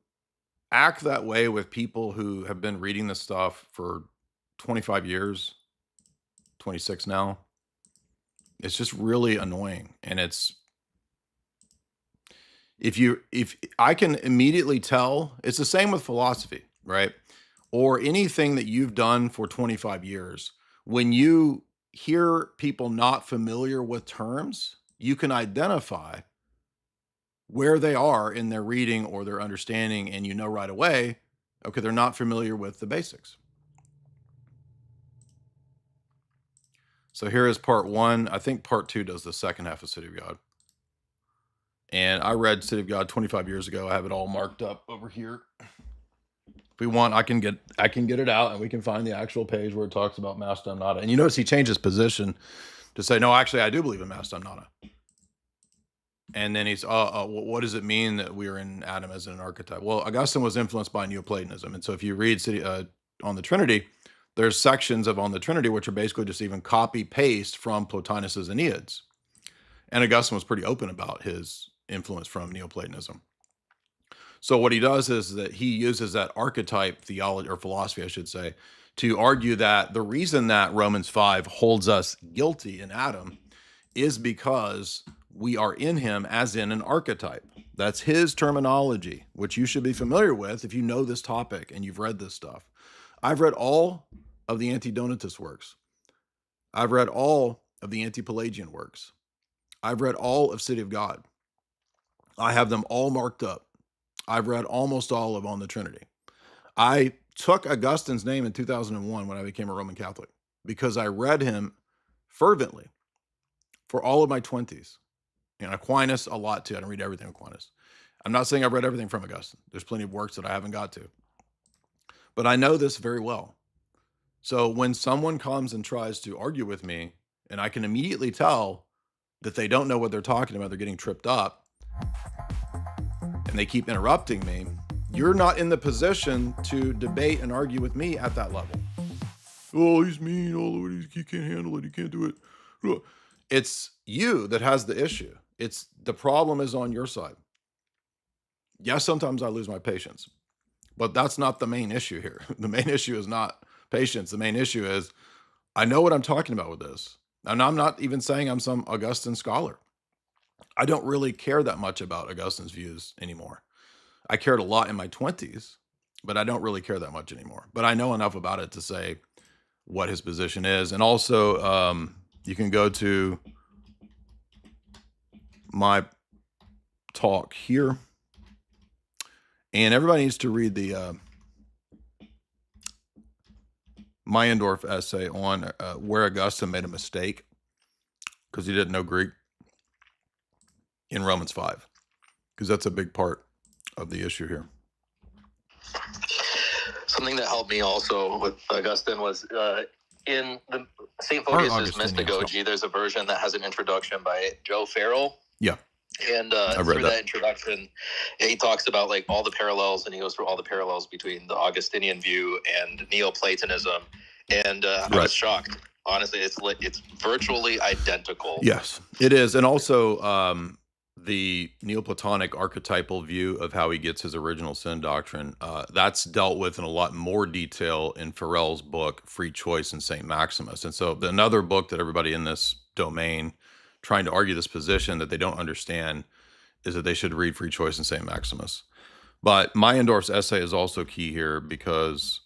act that way with people who have been reading this stuff for 25 years, 26 now, it's just really annoying. And if I can immediately tell, it's the same with philosophy, right? Or anything that you've done for 25 years. When you hear people not familiar with terms, you can identify where they are in their reading or their understanding, and you know right away, okay, they're not familiar with the basics. So here is part 1. I think part 2 does the second half of City of God. And I read City of God 25 years ago. I have it all marked up over here. If we want, I can get it out and we can find the actual page where it talks about mass damnata. And you notice he changed his position to say, no, actually, I do believe in mass damnata. And then he's, what does it mean that we are in Adam as an archetype? Well, Augustine was influenced by Neoplatonism. And so if you read on the Trinity, there's sections of On the Trinity, which are basically just even copy paste from Plotinus's Aeneads. And Augustine was pretty open about his influence from Neoplatonism. So what he does is that he uses that archetype theology, or philosophy, I should say, to argue that the reason that Romans 5 holds us guilty in Adam is because we are in him as in an archetype. That's his terminology, which you should be familiar with if you know this topic and you've read this stuff. I've read all of the anti-Donatist works. I've read all of the anti-Pelagian works. I've read all of City of God. I have them all marked up. I've read almost all of On the Trinity. I took Augustine's name in 2001 when I became a Roman Catholic because I read him fervently for all of my 20s. And Aquinas a lot too. I don't read everything Aquinas. I'm not saying I've read everything from Augustine. There's plenty of works that I haven't got to. But I know this very well. So when someone comes and tries to argue with me, and I can immediately tell that they don't know what they're talking about, they're getting tripped up, and they keep interrupting me, you're not in the position to debate and argue with me at that level. Oh, he's mean. Oh, he can't handle it. He can't do it. It's you that has the issue. The problem is on your side. Yes, sometimes I lose my patience. But that's not the main issue here. The main issue is not patience. The main issue is I know what I'm talking about with this. And I'm not even saying I'm some Augustine scholar. I don't really care that much about Augustine's views anymore. I cared a lot in my 20s, but I don't really care that much anymore. But I know enough about it to say what his position is. And also, you can go to my talk here, and everybody needs to read the Meyendorff essay on where Augustine made a mistake because he didn't know Greek in Romans 5, because that's a big part of the issue here. Something that helped me also with Augustine was in the St. Photius's Mystagogy, there's a version that has an introduction by Joe Farrell. Yeah. And through that introduction, he talks about like all the parallels, and he goes through all the parallels between the Augustinian view and Neoplatonism. And I was shocked. Honestly, it's virtually identical. Yes, it is. And also the Neoplatonic archetypal view of how he gets his original sin doctrine, that's dealt with in a lot more detail in Farrell's book, Free Choice and St. Maximus. And so another book that everybody in this domain trying to argue this position that they don't understand is that they should read Free Choice and St. Maximus. But Meyendorff's essay is also key here because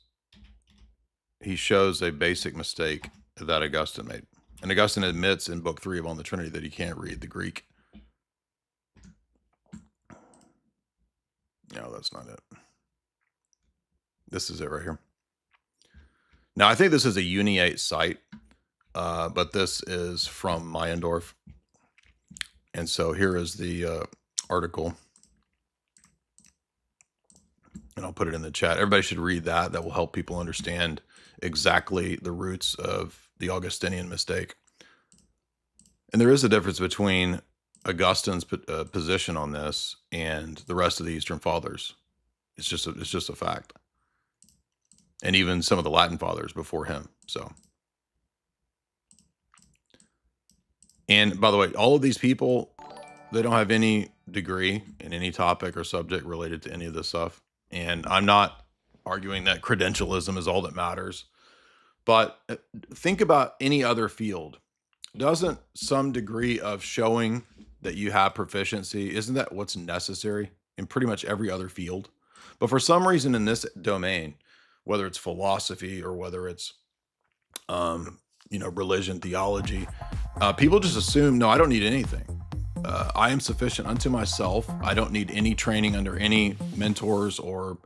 he shows a basic mistake that Augustine made. And Augustine admits in Book 3 of On the Trinity that he can't read the Greek. No, that's not it. This is it right here. Now, I think this is a Uniate site, but this is from Meyendorff. And so here is the article. And I'll put it in the chat. Everybody should read that. That will help people understand exactly the roots of the Augustinian mistake. And there is a difference between Augustine's position on this and the rest of the Eastern Fathers. It's just a fact. And even some of the Latin fathers before him. So, and by the way, all of these people, they don't have any degree in any topic or subject related to any of this stuff. And I'm not arguing that credentialism is all that matters, but think about any other field. Doesn't some degree of showing that you have proficiency, isn't that what's necessary in pretty much every other field? But for some reason in this domain, whether it's philosophy or whether it's, religion, theology, people just assume, no, I don't need anything. I am sufficient unto myself. I don't need any training under any mentors or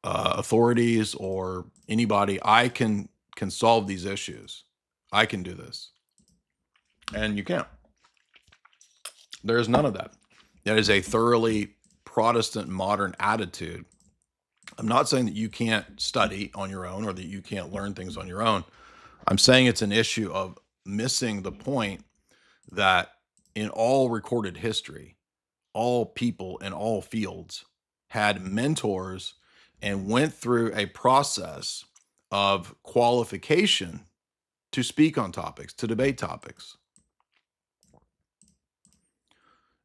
authorities or anybody. I can solve these issues. I can do this. And you can't. There is none of that. That is a thoroughly Protestant modern attitude. I'm not saying that you can't study on your own or that you can't learn things on your own. I'm saying it's an issue of missing the point that in all recorded history, all people in all fields had mentors and went through a process of qualification to speak on topics, to debate topics.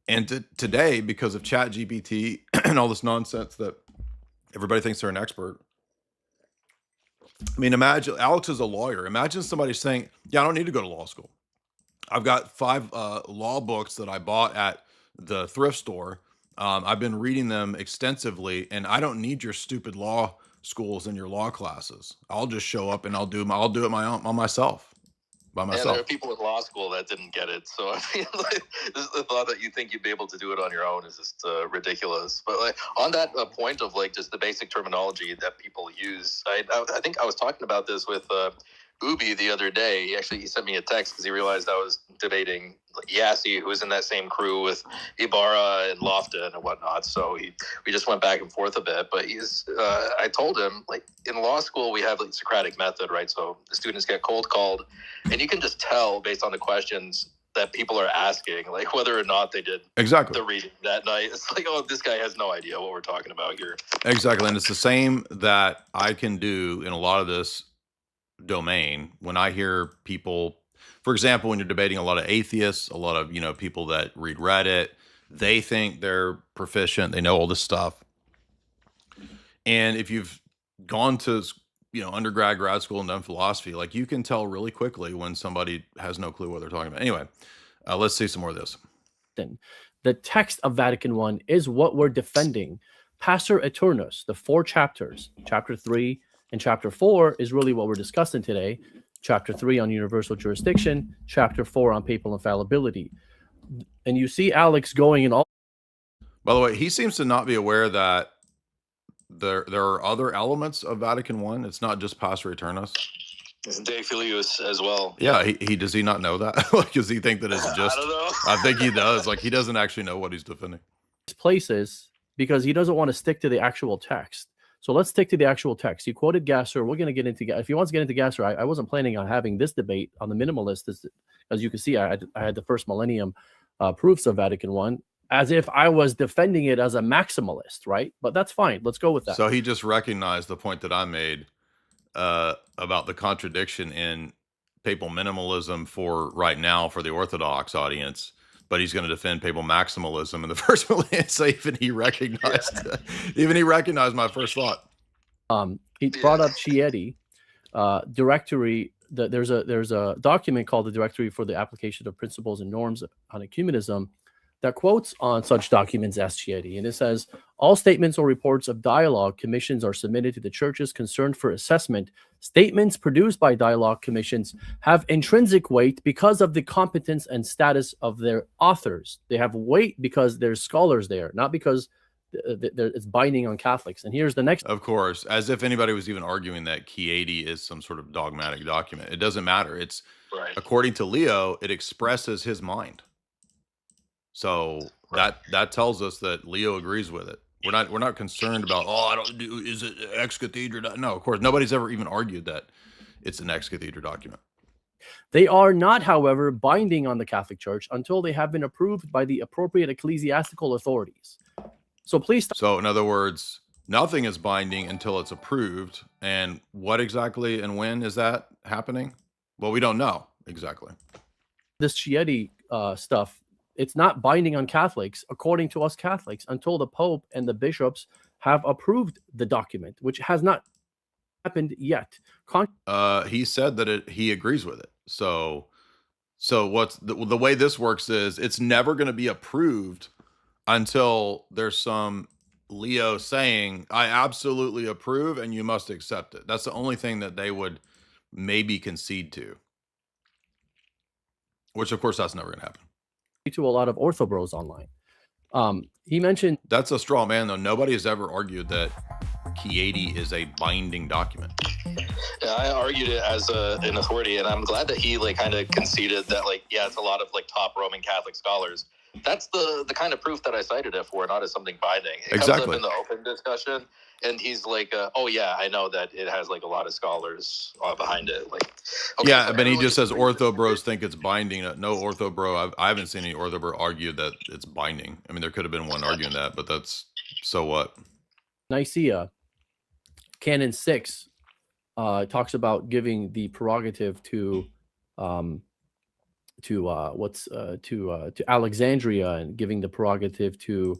And today, because of ChatGPT and all this nonsense that everybody thinks they're an expert. I mean, imagine, Alex is a lawyer. Imagine somebody saying, yeah, I don't need to go to law school. I've got 5 law books that I bought at the thrift store. I've been reading them extensively, and I don't need your stupid law schools and your law classes. I'll just show up and I'll do it on myself. By myself. And there are people in law school that didn't get it. So I mean, like, the thought that you think you'd be able to do it on your own is just ridiculous. But like on that point of like just the basic terminology that people use, I think I was talking about this with Ubi the other day. He sent me a text because he realized I was debating like Yassi, who was in that same crew with Ibarra and Lofton and whatnot. So we just went back and forth a bit. But I told him, like, in law school we have like Socratic method, right? So the students get cold called, and you can just tell based on the questions that people are asking, like whether or not they did the reading that night. It's like, oh, this guy has no idea what we're talking about here. Exactly, and it's the same that I can do in a lot of this domain when I hear people, for example, when you're debating a lot of atheists, a lot of people that read Reddit, they think they're proficient, they know all this stuff, And if you've gone to undergrad, grad school, and done philosophy, like you can tell really quickly when somebody has no clue what they're talking about. Anyway, let's see some more of this. The text of Vatican I is what we're defending. Pastor Eternus, the 4 chapters, chapter 3 and chapter 4 is really what we're discussing today. Chapter 3 on universal jurisdiction, chapter 4 on papal infallibility. And you see Alex going in all. By the way, he seems to not be aware that there are other elements of Vatican I. It's not just Pastor Eternus. De Filius as well. Yeah, he does he not know that? Like, does he think that it's just? I don't know. I think he does. Like, he doesn't actually know what he's defending. Places because he doesn't want to stick to the actual text. So let's stick to the actual text. He quoted Gasser. We're going to get into, if he wants to get into Gasser, I wasn't planning on having this debate on the minimalist. As you can see, I had the first millennium proofs of Vatican I as if I was defending it as a maximalist, right? But that's fine. Let's go with that. So he just recognized the point that I made about the contradiction in papal minimalism for right now for the Orthodox audience, but he's going to defend papal maximalism in the first millennium. So even he recognized, my first thought. He brought up Chieti directory. There's a document called the Directory for the Application of Principles and Norms on Ecumenism that quotes on such documents as Chieti, and it says all statements or reports of dialogue commissions are submitted to the churches concerned for assessment. Statements produced by dialogue commissions have intrinsic weight because of the competence and status of their authors. They have weight because there's scholars there, not because it's binding on Catholics. And here's the next. Of course, as if anybody was even arguing that Chieti is some sort of dogmatic document. It doesn't matter. It's Right. According to Leo, it expresses his mind. So that tells us that Leo agrees with it. We're not concerned about, is it ex cathedra? No, of course, nobody's ever even argued that it's an ex cathedra document. They are not, however, binding on the Catholic Church until they have been approved by the appropriate ecclesiastical authorities. So please. So in other words, nothing is binding until it's approved. And what exactly and when is that happening? Well, we don't know exactly. This Chieti stuff, it's not binding on Catholics, according to us Catholics, until the Pope and the bishops have approved the document, which has not happened yet. He said that he agrees with it. So what's the way this works is it's never going to be approved until there's some Leo saying, I absolutely approve and you must accept it. That's the only thing that they would maybe concede to. Which, of course, that's never going to happen. To a lot of orthobros online. He mentioned that's a straw man, though. Nobody has ever argued that Chieti is a binding document. Yeah, I argued it as an authority, and I'm glad that he kind of conceded that it's a lot of top Roman Catholic scholars. That's the kind of proof that I cited it for, not as something binding. It comes up in the open discussion, and he's like, oh yeah, I know that it has a lot of scholars behind it. But he just says ortho bros think it's binding. No ortho bro, I haven't seen any ortho bro argue that it's binding. I mean, there could have been one arguing that, but that's so what. Nicaea, Canon 6, talks about giving the prerogative to Alexandria and giving the prerogative to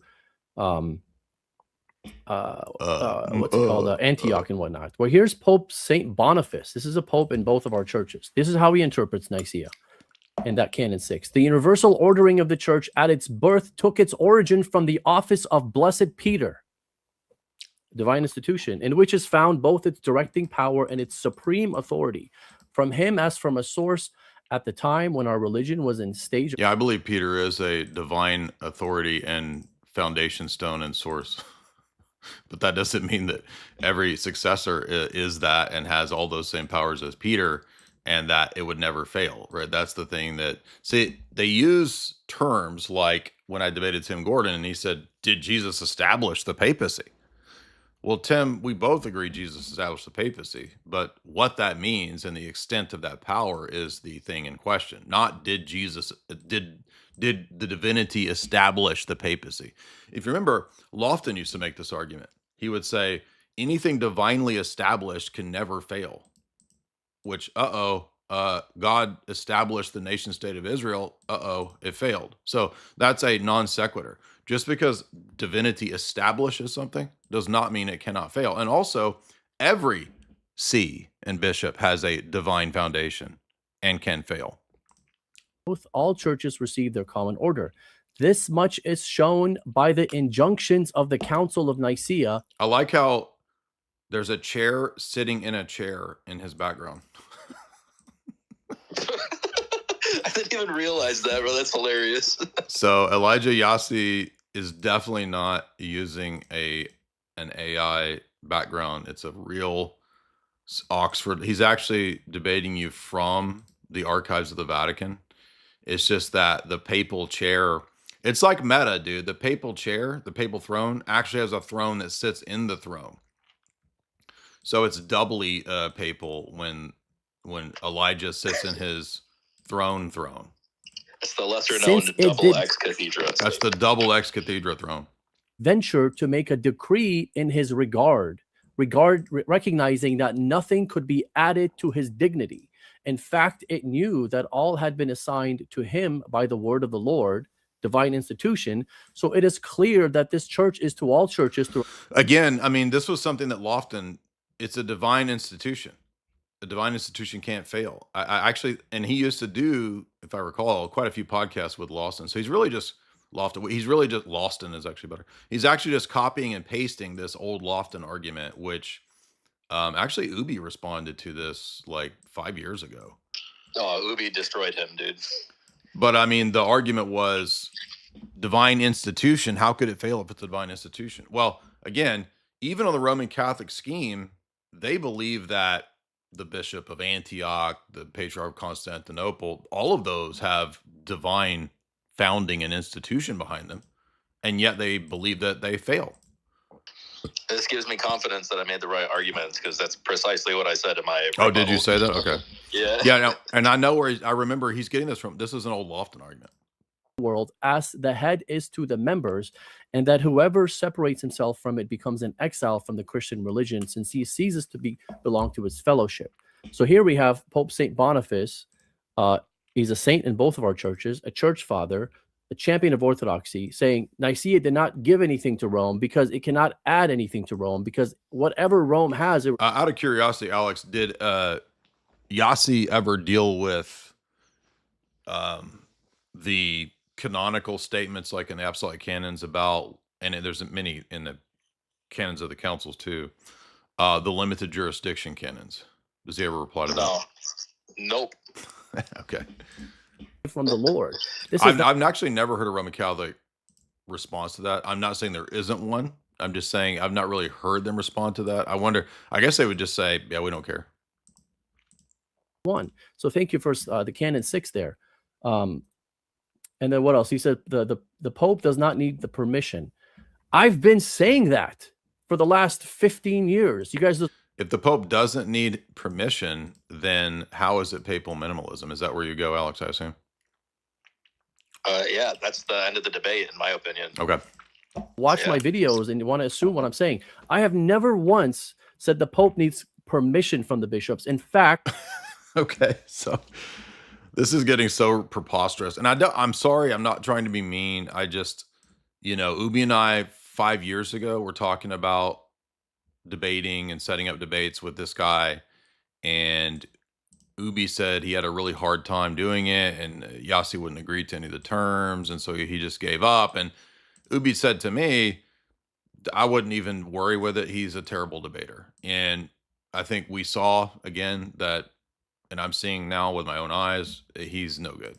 Antioch and whatnot. Well, here's Pope Saint Boniface. This is a pope in both of our churches. This is how he interprets Nicaea in that Canon 6. The universal ordering of the church at its birth took its origin from the office of Blessed Peter, divine institution, in which is found both its directing power and its supreme authority. From him as from a source at the time when our religion was in stage. Yeah, I believe Peter is a divine authority and foundation stone and source. But that doesn't mean that every successor is that and has all those same powers as Peter and that it would never fail, right? That's the thing that, see, they use terms like when I debated Tim Gordon and he said, did Jesus establish the papacy? Well, Tim, we both agree Jesus established the papacy, but what that means and the extent of that power is the thing in question. Not did the divinity establish the papacy? If you remember, Lofton used to make this argument. He would say, anything divinely established can never fail. Which, God established the nation state of Israel. It failed. So that's a non sequitur. Just because divinity establishes something does not mean it cannot fail. And also, every see and bishop has a divine foundation and can fail. All churches receive their common order. This much is shown by the injunctions of the Council of Nicaea. I like how there's a chair sitting in a chair in his background. I didn't even realize that, bro. That's hilarious. So Elijah Yassi is definitely not using an AI background. It's a real Oxford. He's actually debating you from the archives of the Vatican. It's just that the papal chair, it's like meta, dude. The papal chair, the papal throne, actually has a throne that sits in the throne. So it's doubly papal when Elijah sits in his throne. It's the lesser known double ex cathedra. That's the double ex cathedra throne. Venture to make a decree in his regard, recognizing that nothing could be added to his dignity. In fact, it knew that all had been assigned to him by the word of the Lord, divine institution. So it is clear that this church is to all churches. Again, I mean, this was something that Lofton, it's a divine institution. A divine institution can't fail. I actually, and he used to do, if I recall, quite a few podcasts with Lawson. So he's really just Lofton. He's really just, Lawson is actually better. He's actually just copying and pasting this old Lofton argument, which actually Ubi responded to this like 5 years ago. Oh, Ubi destroyed him, dude. But I mean, the argument was divine institution. How could it fail if it's a divine institution? Well, again, even on the Roman Catholic scheme, they believe that the Bishop of Antioch, the Patriarch of Constantinople, all of those have divine founding and institution behind them, and yet they believe that they fail. This gives me confidence that I made the right arguments, because that's precisely what I said in my Oh, did you say that? Okay. Yeah. Yeah, no, and I know where I remember he's getting this from. This is an old Lofton argument. World as the head is to the members, and that whoever separates himself from it becomes an exile from the Christian religion, since he ceases to belong to its fellowship. So here we have Pope St. Boniface. He's a saint in both of our churches, a church father, a champion of orthodoxy, saying Nicaea did not give anything to Rome because it cannot add anything to Rome, because whatever Rome has. Out of curiosity, Alex, did Yassi ever deal with the canonical statements like in the apostolic canons about, and there's many in the canons of the councils too, the limited jurisdiction canons? Does he ever reply to that? Nope. Okay. From the Lord. I've actually never heard a Roman Catholic response to that. I'm not saying there isn't one. I'm just saying I've not really heard them respond to that. I wonder, I guess they would just say, yeah, we don't care. One. So thank you for the Canon 6 there. And then what else? He said the Pope does not need the permission. I've been saying that for the last 15 years. You guys. If the Pope doesn't need permission, then how is it papal minimalism? Is that where you go, Alex, I assume? Yeah, that's the end of the debate, in my opinion. Okay. Watch my videos and you want to assume what I'm saying. I have never once said the Pope needs permission from the bishops. In fact. Okay, so this is getting so preposterous. And I'm sorry, I'm not trying to be mean. I just, Ubi and I 5 years ago were talking about debating and setting up debates with this guy, and Ubi said he had a really hard time doing it, and Yassi wouldn't agree to any of the terms, and so he just gave up. And Ubi said to me, I wouldn't even worry with it. He's a terrible debater. And I think we saw again that, and I'm seeing now with my own eyes, he's no good.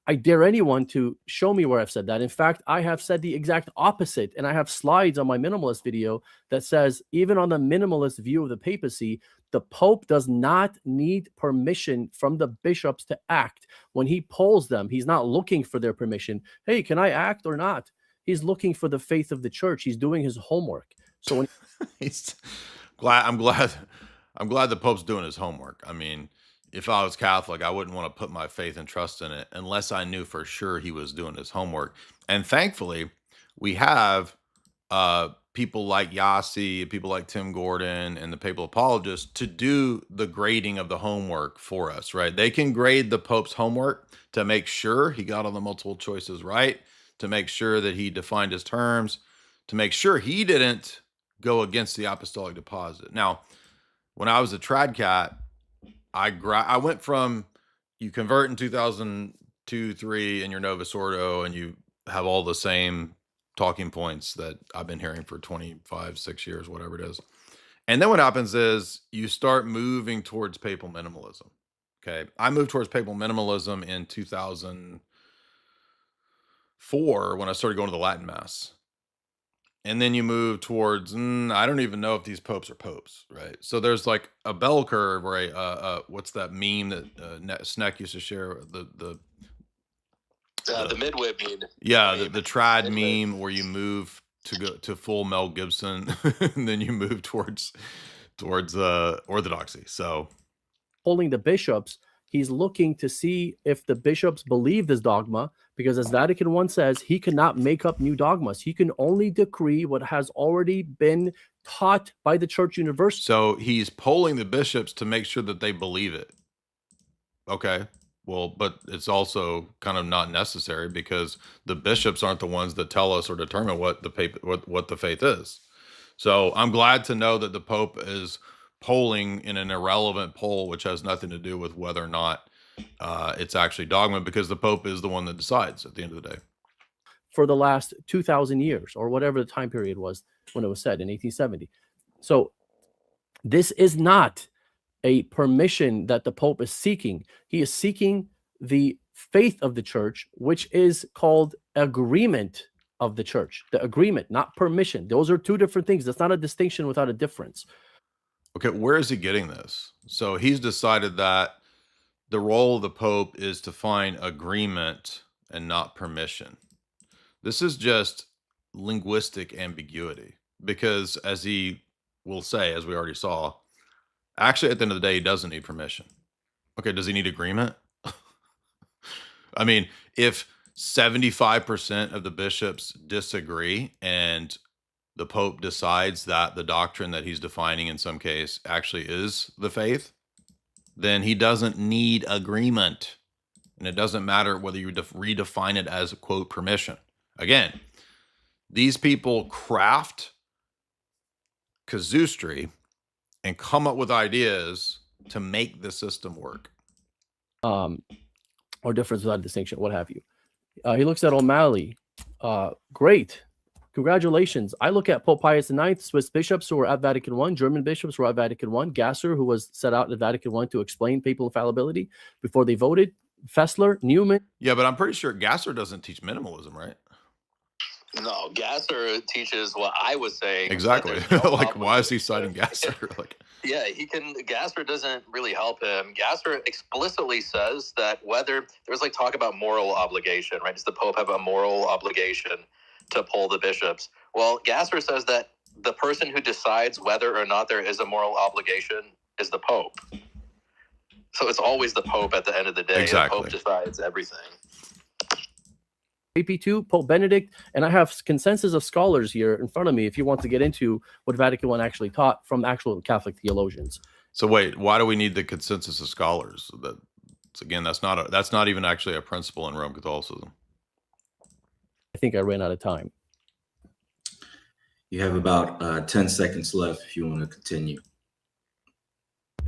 I dare anyone to show me where I've said that. In fact, I have said the exact opposite. And I have slides on my minimalist video that says, even on the minimalist view of the papacy, the Pope does not need permission from the bishops to act. When he polls them, he's not looking for their permission. Hey, can I act or not? He's looking for the faith of the church. He's doing his homework. So when I'm glad the Pope's doing his homework. I mean, if I was Catholic, I wouldn't want to put my faith and trust in it unless I knew for sure he was doing his homework. And thankfully, we have people like Yossi, people like Tim Gordon, and the papal apologists to do the grading of the homework for us, right? They can grade the Pope's homework to make sure he got all the multiple choices right, to make sure that he defined his terms, to make sure he didn't go against the apostolic deposit. Now, when I was a trad cat, I went from you convert in 2002, 3, and you're Novus Ordo, and you have all the same talking points that I've been hearing for 25, 6 years, whatever it is. And then what happens is you start moving towards papal minimalism. Okay. I moved towards papal minimalism in 2004 when I started going to the Latin Mass. And then you move towards, I don't even know if these popes are popes, right? So there's like a bell curve, right? What's that meme that Sneck used to share? The midway meme. Yeah, the trad meme where you move to go to full Mel Gibson, and then you move towards orthodoxy. So Polling the bishops, he's looking to see if the bishops believe this dogma, because as Vatican I says, he cannot make up new dogmas. He can only decree what has already been taught by the church universal. So he's polling the bishops to make sure that they believe it. Okay. Well, but it's also kind of not necessary because the bishops aren't the ones that tell us or determine what the faith is. So I'm glad to know that the Pope is polling in an irrelevant poll, which has nothing to do with whether or not it's actually dogma, because the Pope is the one that decides at the end of the day. For the last 2,000 years, or whatever the time period was when it was said in 1870. So this is not a permission that the Pope is seeking. He is seeking the faith of the church, which is called agreement of the church. The agreement, not permission. Those are two different things. That's not a distinction without a difference. Okay, where is he getting this? So he's decided that the role of the Pope is to find agreement and not permission. This is just linguistic ambiguity, because as he will say, as we already saw, actually, at the end of the day, he doesn't need permission. Okay, does he need agreement? I mean, if 75% of the bishops disagree and the Pope decides that the doctrine that he's defining in some case actually is the faith, then he doesn't need agreement. And it doesn't matter whether you redefine it as, quote, permission. Again, these people craft casuistry and come up with ideas to make the system work. Or difference without a distinction, what have you. He looks at O'Malley. Great. Congratulations. I look at Pope Pius IX, Swiss bishops who were at Vatican I, German bishops who were at Vatican I, Gasser, who was set out at Vatican I to explain papal infallibility before they voted, Fessler, Newman. Yeah, but I'm pretty sure Gasser doesn't teach minimalism, right? No, Gasser teaches what I was saying. Exactly. Like, why is he citing Gasser? Like, yeah, Gasser doesn't really help him. Gasser explicitly says that whether there's like talk about moral obligation, right? Does the Pope have a moral obligation to poll the bishops? Well, Gasser says that the person who decides whether or not there is a moral obligation is the Pope. So it's always the Pope at the end of the day. Exactly. The Pope decides everything. AP2, Pope Benedict, and I have consensus of scholars here in front of me if you want to get into what Vatican I actually taught from actual Catholic theologians. So wait, why do we need the consensus of scholars? Again, that's not even actually a principle in Roman Catholicism. I think I ran out of time. You have about 10 seconds left if you want to continue.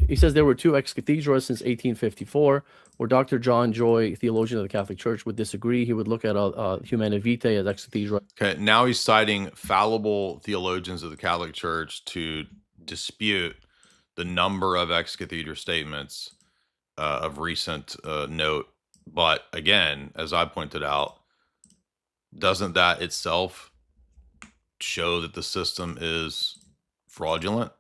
He says there were two ex cathedra since 1854, where Dr. John Joy, theologian of the Catholic Church, would disagree. He would look at Humana Vitae as ex cathedra. Okay, now he's citing fallible theologians of the Catholic Church to dispute the number of ex cathedra statements of recent note. But again, as I pointed out, doesn't that itself show that the system is fraudulent?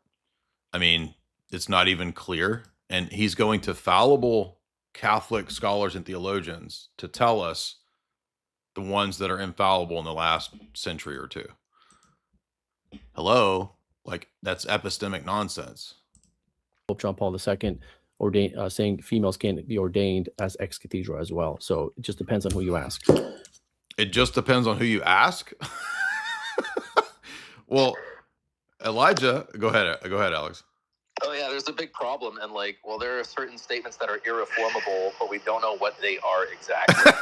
I mean, it's not even clear. And he's going to fallible Catholic scholars and theologians to tell us the ones that are infallible in the last century or two. Hello? Like, that's epistemic nonsense. Pope John Paul II ordained, saying females can't be ordained as ex cathedra as well. So it just depends on who you ask. It just depends on who you ask? Well, Elijah, go ahead, Alex. Oh yeah, there's a big problem, and like, well, there are certain statements that are irreformable, but we don't know what they are exactly.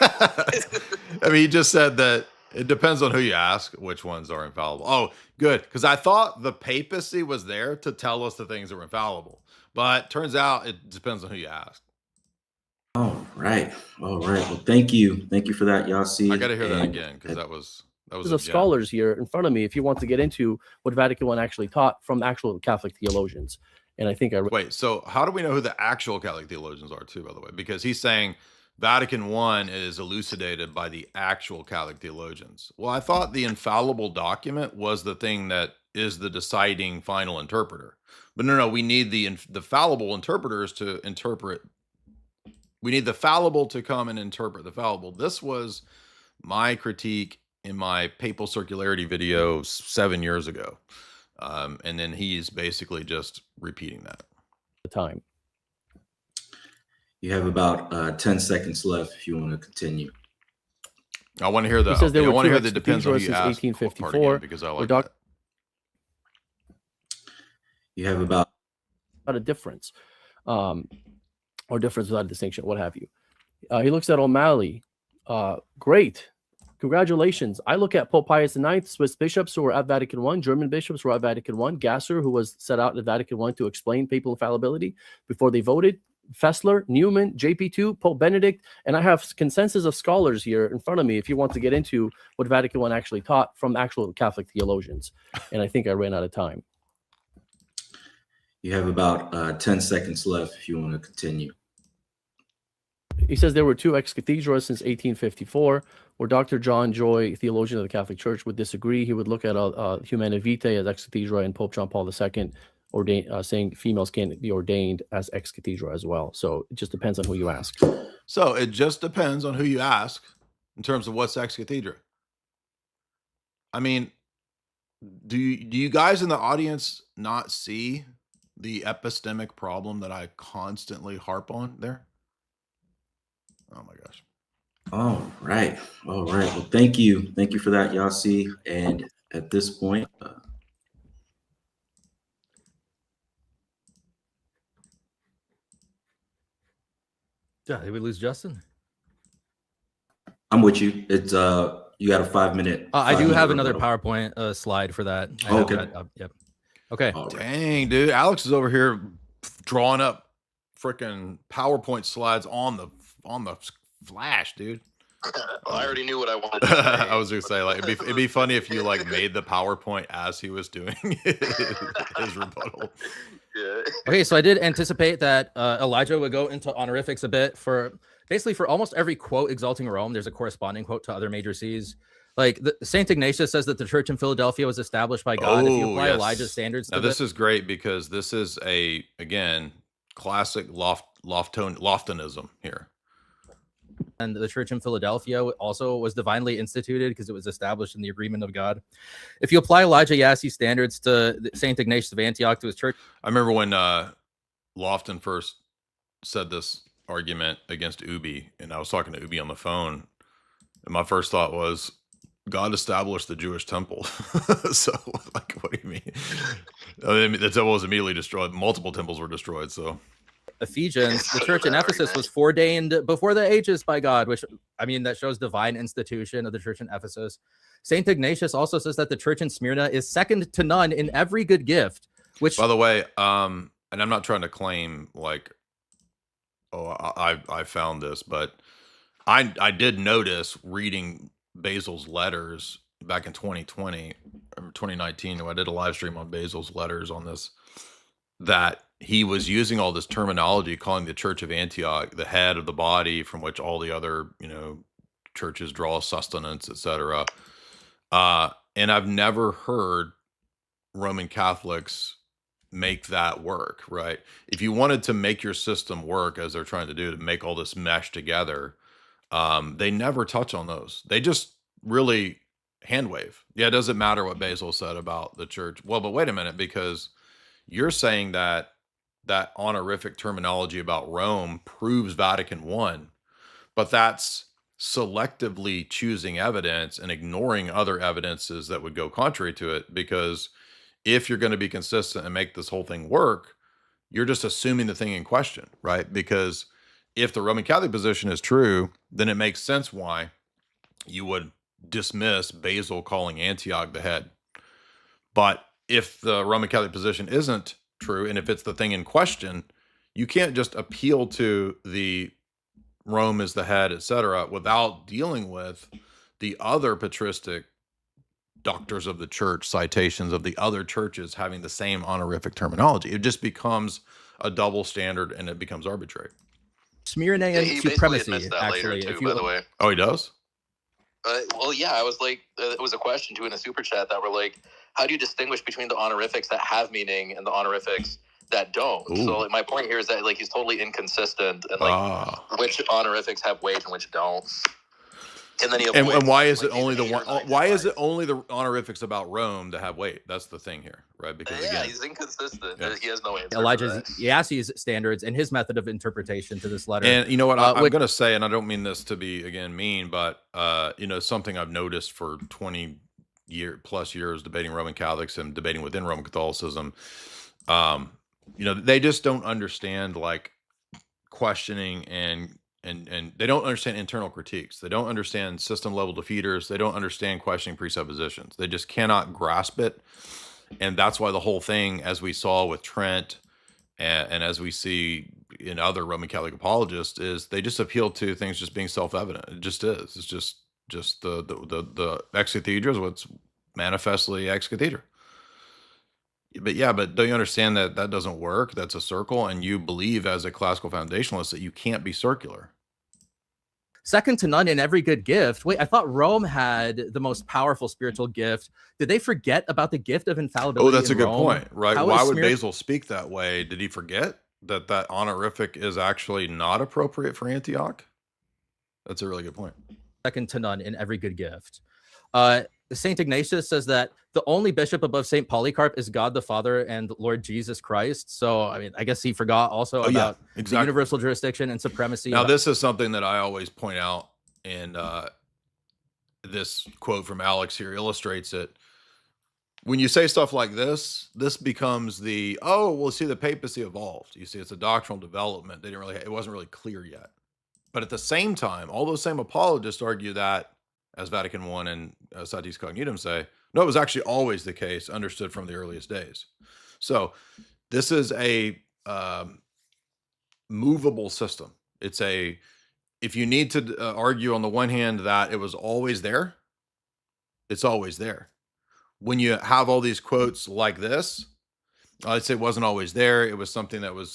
I mean, he just said that it depends on who you ask which ones are infallible. Oh, good, because I thought the papacy was there to tell us the things that were infallible, but turns out it depends on who you ask. All right. Well, thank you for that, Yossi. I got to hear that again because that was There's scholars here in front of me if you want to get into what Vatican I actually taught from actual Catholic theologians. And I think wait, so how do we know who the actual Catholic theologians are too, by the way? Because he's saying Vatican I is elucidated by the actual Catholic theologians. Well, I thought the infallible document was the thing that is the deciding final interpreter. But no, we need the fallible interpreters to interpret. We need the fallible to come and interpret the fallible. This was my critique in my papal circularity video 7 years ago. And then he's basically just repeating that. The time. You have about 10 seconds left if you want to continue. I want to hear the. He says there I were want to two hear the depends on who you ask 1854 because I like that. You have about a difference, or difference without a distinction, what have you. He looks at O'Malley. Great. Congratulations. I look at Pope Pius IX, Swiss bishops who were at Vatican I, German bishops who were at Vatican I, Gasser, who was set out at Vatican I to explain papal infallibility before they voted, Fessler, Newman, JP2, Pope Benedict, and I have consensus of scholars here in front of me if you want to get into what Vatican I actually taught from actual Catholic theologians. And I think I ran out of time. You have about 10 seconds left if you want to continue. He says there were two ex cathedra since 1854, where Dr. John Joy, theologian of the Catholic Church, would disagree. He would look at Humana Vitae as ex cathedra, and Pope John Paul II saying females can't be ordained as ex cathedra as well. So it just depends on who you ask. So it just depends on who you ask in terms of what's ex cathedra. I mean, do you guys in the audience not see the epistemic problem that I constantly harp on there? Oh my gosh. All right. Well, thank you for that, Yossi. And at this point, did we lose Justin? I'm with you. It's you got a 5 minute. I do have another PowerPoint slide for that. Okay. Yep. Okay. All right. Dang, dude. Alex is over here drawing up freaking PowerPoint slides on the flash, dude. Well, I already knew what I wanted to say. I was gonna say, like, it'd be funny if you like made the PowerPoint as he was doing his rebuttal. Yeah. Okay, so I did anticipate that Elijah would go into honorifics a bit for almost every quote exalting Rome. There's a corresponding quote to other major sees. Like Saint Ignatius says that the church in Philadelphia was established by God. If you apply Elijah's standards to this is great because this is again classic Loftonism here. And the church in Philadelphia also was divinely instituted because it was established in the agreement of God. If you apply Elijah Yassi's standards to St. Ignatius of Antioch to his church. I remember when Lofton first said this argument against Ubi, and I was talking to Ubi on the phone, and my first thought was, God established the Jewish temple. So, like, what do you mean? I mean, the temple was immediately destroyed. Multiple temples were destroyed, so... Ephesians, the church in Ephesus was foreordained before the ages by God, which, I mean, that shows divine institution of the church in Ephesus. Saint Ignatius also says that the church in Smyrna is second to none in every good gift, which... By the way, and I'm not trying to claim, like, I found this, but I did notice reading Basil's letters back in 2020 or 2019, when I did a live stream on Basil's letters on this, that he was using all this terminology, calling the Church of Antioch the head of the body from which all the other, churches draw sustenance, etc. And I've never heard Roman Catholics make that work, right? If you wanted to make your system work as they're trying to do, to make all this mesh together, they never touch on those. They just really hand wave. Yeah, it doesn't matter what Basil said about the church. Well, but wait a minute, because you're saying that honorific terminology about Rome proves Vatican I, but that's selectively choosing evidence and ignoring other evidences that would go contrary to it. Because if you're going to be consistent and make this whole thing work, you're just assuming the thing in question, right? Because if the Roman Catholic position is true, then it makes sense why you would dismiss Basil calling Antioch the head. But if the Roman Catholic position isn't true, and if it's the thing in question, you can't just appeal to the Rome is the head, etc., without dealing with the other patristic doctors of the church, citations of the other churches having the same honorific terminology. It just becomes a double standard, and it becomes arbitrary. Smyrnaean he supremacy, basically admits that actually. later If too, you by the way. Oh, he does? Well, yeah, I was like, it was a question too in a super chat that were like, how do you distinguish between the honorifics that have meaning and the honorifics that don't? Ooh. So like, my point here is that like he's totally inconsistent and like which honorifics have weight and which don't. And then he avoids, and why is like, it only the these one? haters Why is identify. it only the honorifics about Rome that have weight? That's the thing here, right? Because Yeah, again, he's inconsistent. Yeah. He has no answer. Elijah Yassi's standards and his method of interpretation to this letter. and you know what I'm which- going to say, and I don't mean this to be again mean, but something I've noticed for 20 plus years debating Roman Catholics and debating within Roman Catholicism, they just don't understand like questioning and they don't understand internal critiques. They don't understand system level defeaters. They don't understand questioning presuppositions. They just cannot grasp it. And that's why the whole thing, as we saw with Trent and as we see in other Roman Catholic apologists, is they just appeal to things just being self-evident. It just is. It's just the ex cathedra is what's manifestly ex cathedra. But don't you understand that that doesn't work? That's a circle, and you believe as a classical foundationalist that you can't be circular. Second to none in every good gift. Wait, I thought Rome had the most powerful spiritual gift. Did they forget about the gift of infallibility? Oh, that's a good Rome? point, right? How Why is would Smyrna- Basil speak that way? Did he forget that honorific is actually not appropriate for Antioch? That's a really good point. Second to none in every good gift. Saint Ignatius says that the only bishop above Saint Polycarp is God the Father and Lord Jesus Christ. So, I mean, I guess he forgot also about the universal jurisdiction and supremacy. Now, this is something that I always point out, and this quote from Alex here illustrates it. When you say stuff like this becomes the, the papacy evolved. You see, it's a doctrinal development. It wasn't really clear yet. But at the same time, all those same apologists argue that, as Vatican I and Satis Cognitum say, no, it was actually always the case, understood from the earliest days. So this is a movable system. If you need to argue on the one hand that it was always there, it's always there. When you have all these quotes like this, I'd say it wasn't always there. It was something that was,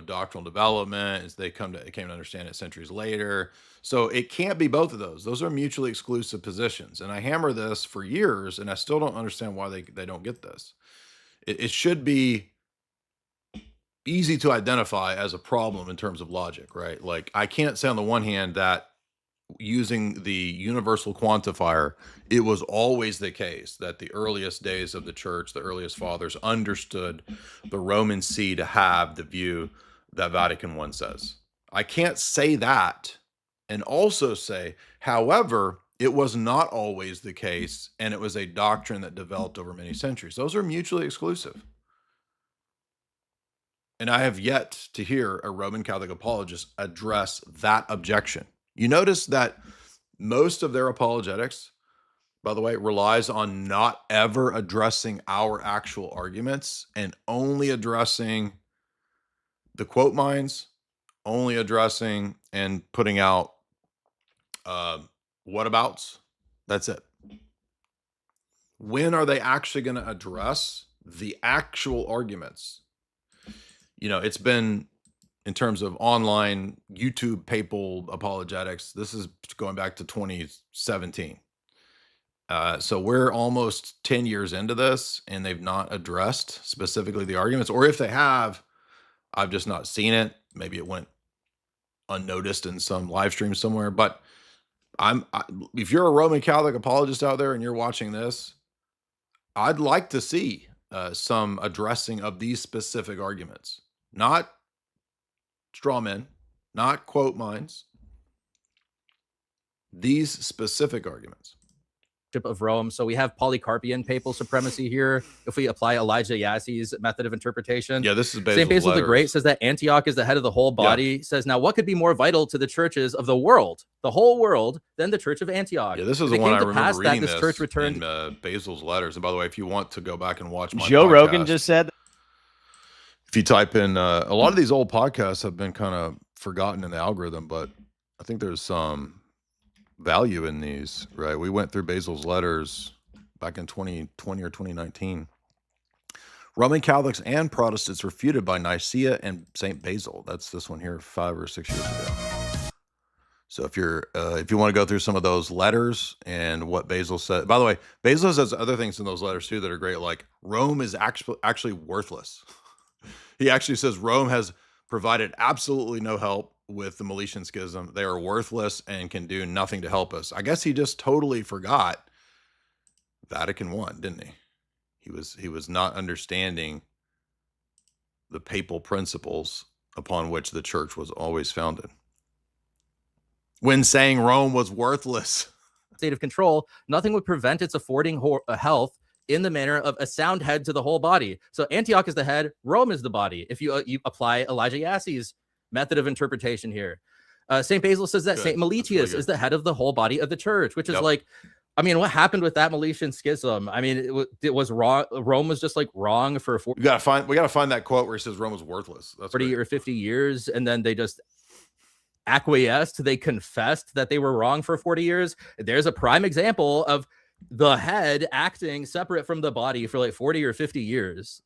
doctrinal development as they came to understand it centuries later. So it can't be both of those. Those are mutually exclusive positions. And I hammer this for years, and I still don't understand why they don't get this. It should be easy to identify as a problem in terms of logic, right? Like, I can't say on the one hand that using the universal quantifier, it was always the case that the earliest days of the church, the earliest fathers understood the Roman See to have the view that Vatican I says. I can't say that and also say, however, it was not always the case, and it was a doctrine that developed over many centuries. Those are mutually exclusive. And I have yet to hear a Roman Catholic apologist address that objection. You notice that most of their apologetics, by the way, relies on not ever addressing our actual arguments and only addressing the quote mines, only addressing and putting out whatabouts. That's it. When are they actually going to address the actual arguments? It's been, in terms of online YouTube papal apologetics, this is going back to 2017. So we're almost 10 years into this, and they've not addressed specifically the arguments. Or if they have, I've just not seen it. Maybe it went unnoticed in some live stream somewhere. But if you're a Roman Catholic apologist out there and you're watching this, I'd like to see some addressing of these specific arguments. Not straw men, not quote mines, these specific arguments. Of Rome. So we have Polycarpian papal supremacy here. If we apply Elijah Yassi's method of interpretation, Yeah, this is St. Basil the Great says that Antioch is the head of the whole body. Says, now what could be more vital to the churches of the world, the whole world, than the Church of Antioch? Yeah, this is the one I remember reading this church returned in Basil's letters. And by the way, if you want to go back and watch my Joe podcast, Rogan just said, if you type in a lot of these old podcasts have been kind of forgotten in the algorithm, but I think there's some value in these, right? We went through Basil's letters back in 2020 or 2019. Roman Catholics and Protestants refuted by Nicaea and St. Basil. That's this one here 5 or 6 years ago. So if you want to go through some of those letters and what Basil said, by the way, Basil says other things in those letters too that are great, like Rome is actually worthless. He actually says Rome has provided absolutely no help with the Meletian Schism. They are worthless and can do nothing to help us. I guess he just totally forgot Vatican I, didn't he? He was not understanding the papal principles upon which the church was always founded. When saying Rome was worthless. State of control, nothing would prevent its affording health in the manner of a sound head to the whole body. So Antioch is the head, Rome is the body. If you apply Elijah Yassi's method of interpretation here. St. Basil says that St. Meletius is the head of the whole body of the church, which is like, I mean, what happened with that Meletian schism? I mean, it was wrong. Rome was just like wrong for 40, we gotta find that quote where he says Rome was worthless. That's 40 or 50 years. And then they just acquiesced. They confessed that they were wrong for 40 years. There's a prime example of the head acting separate from the body for like 40 or 50 years.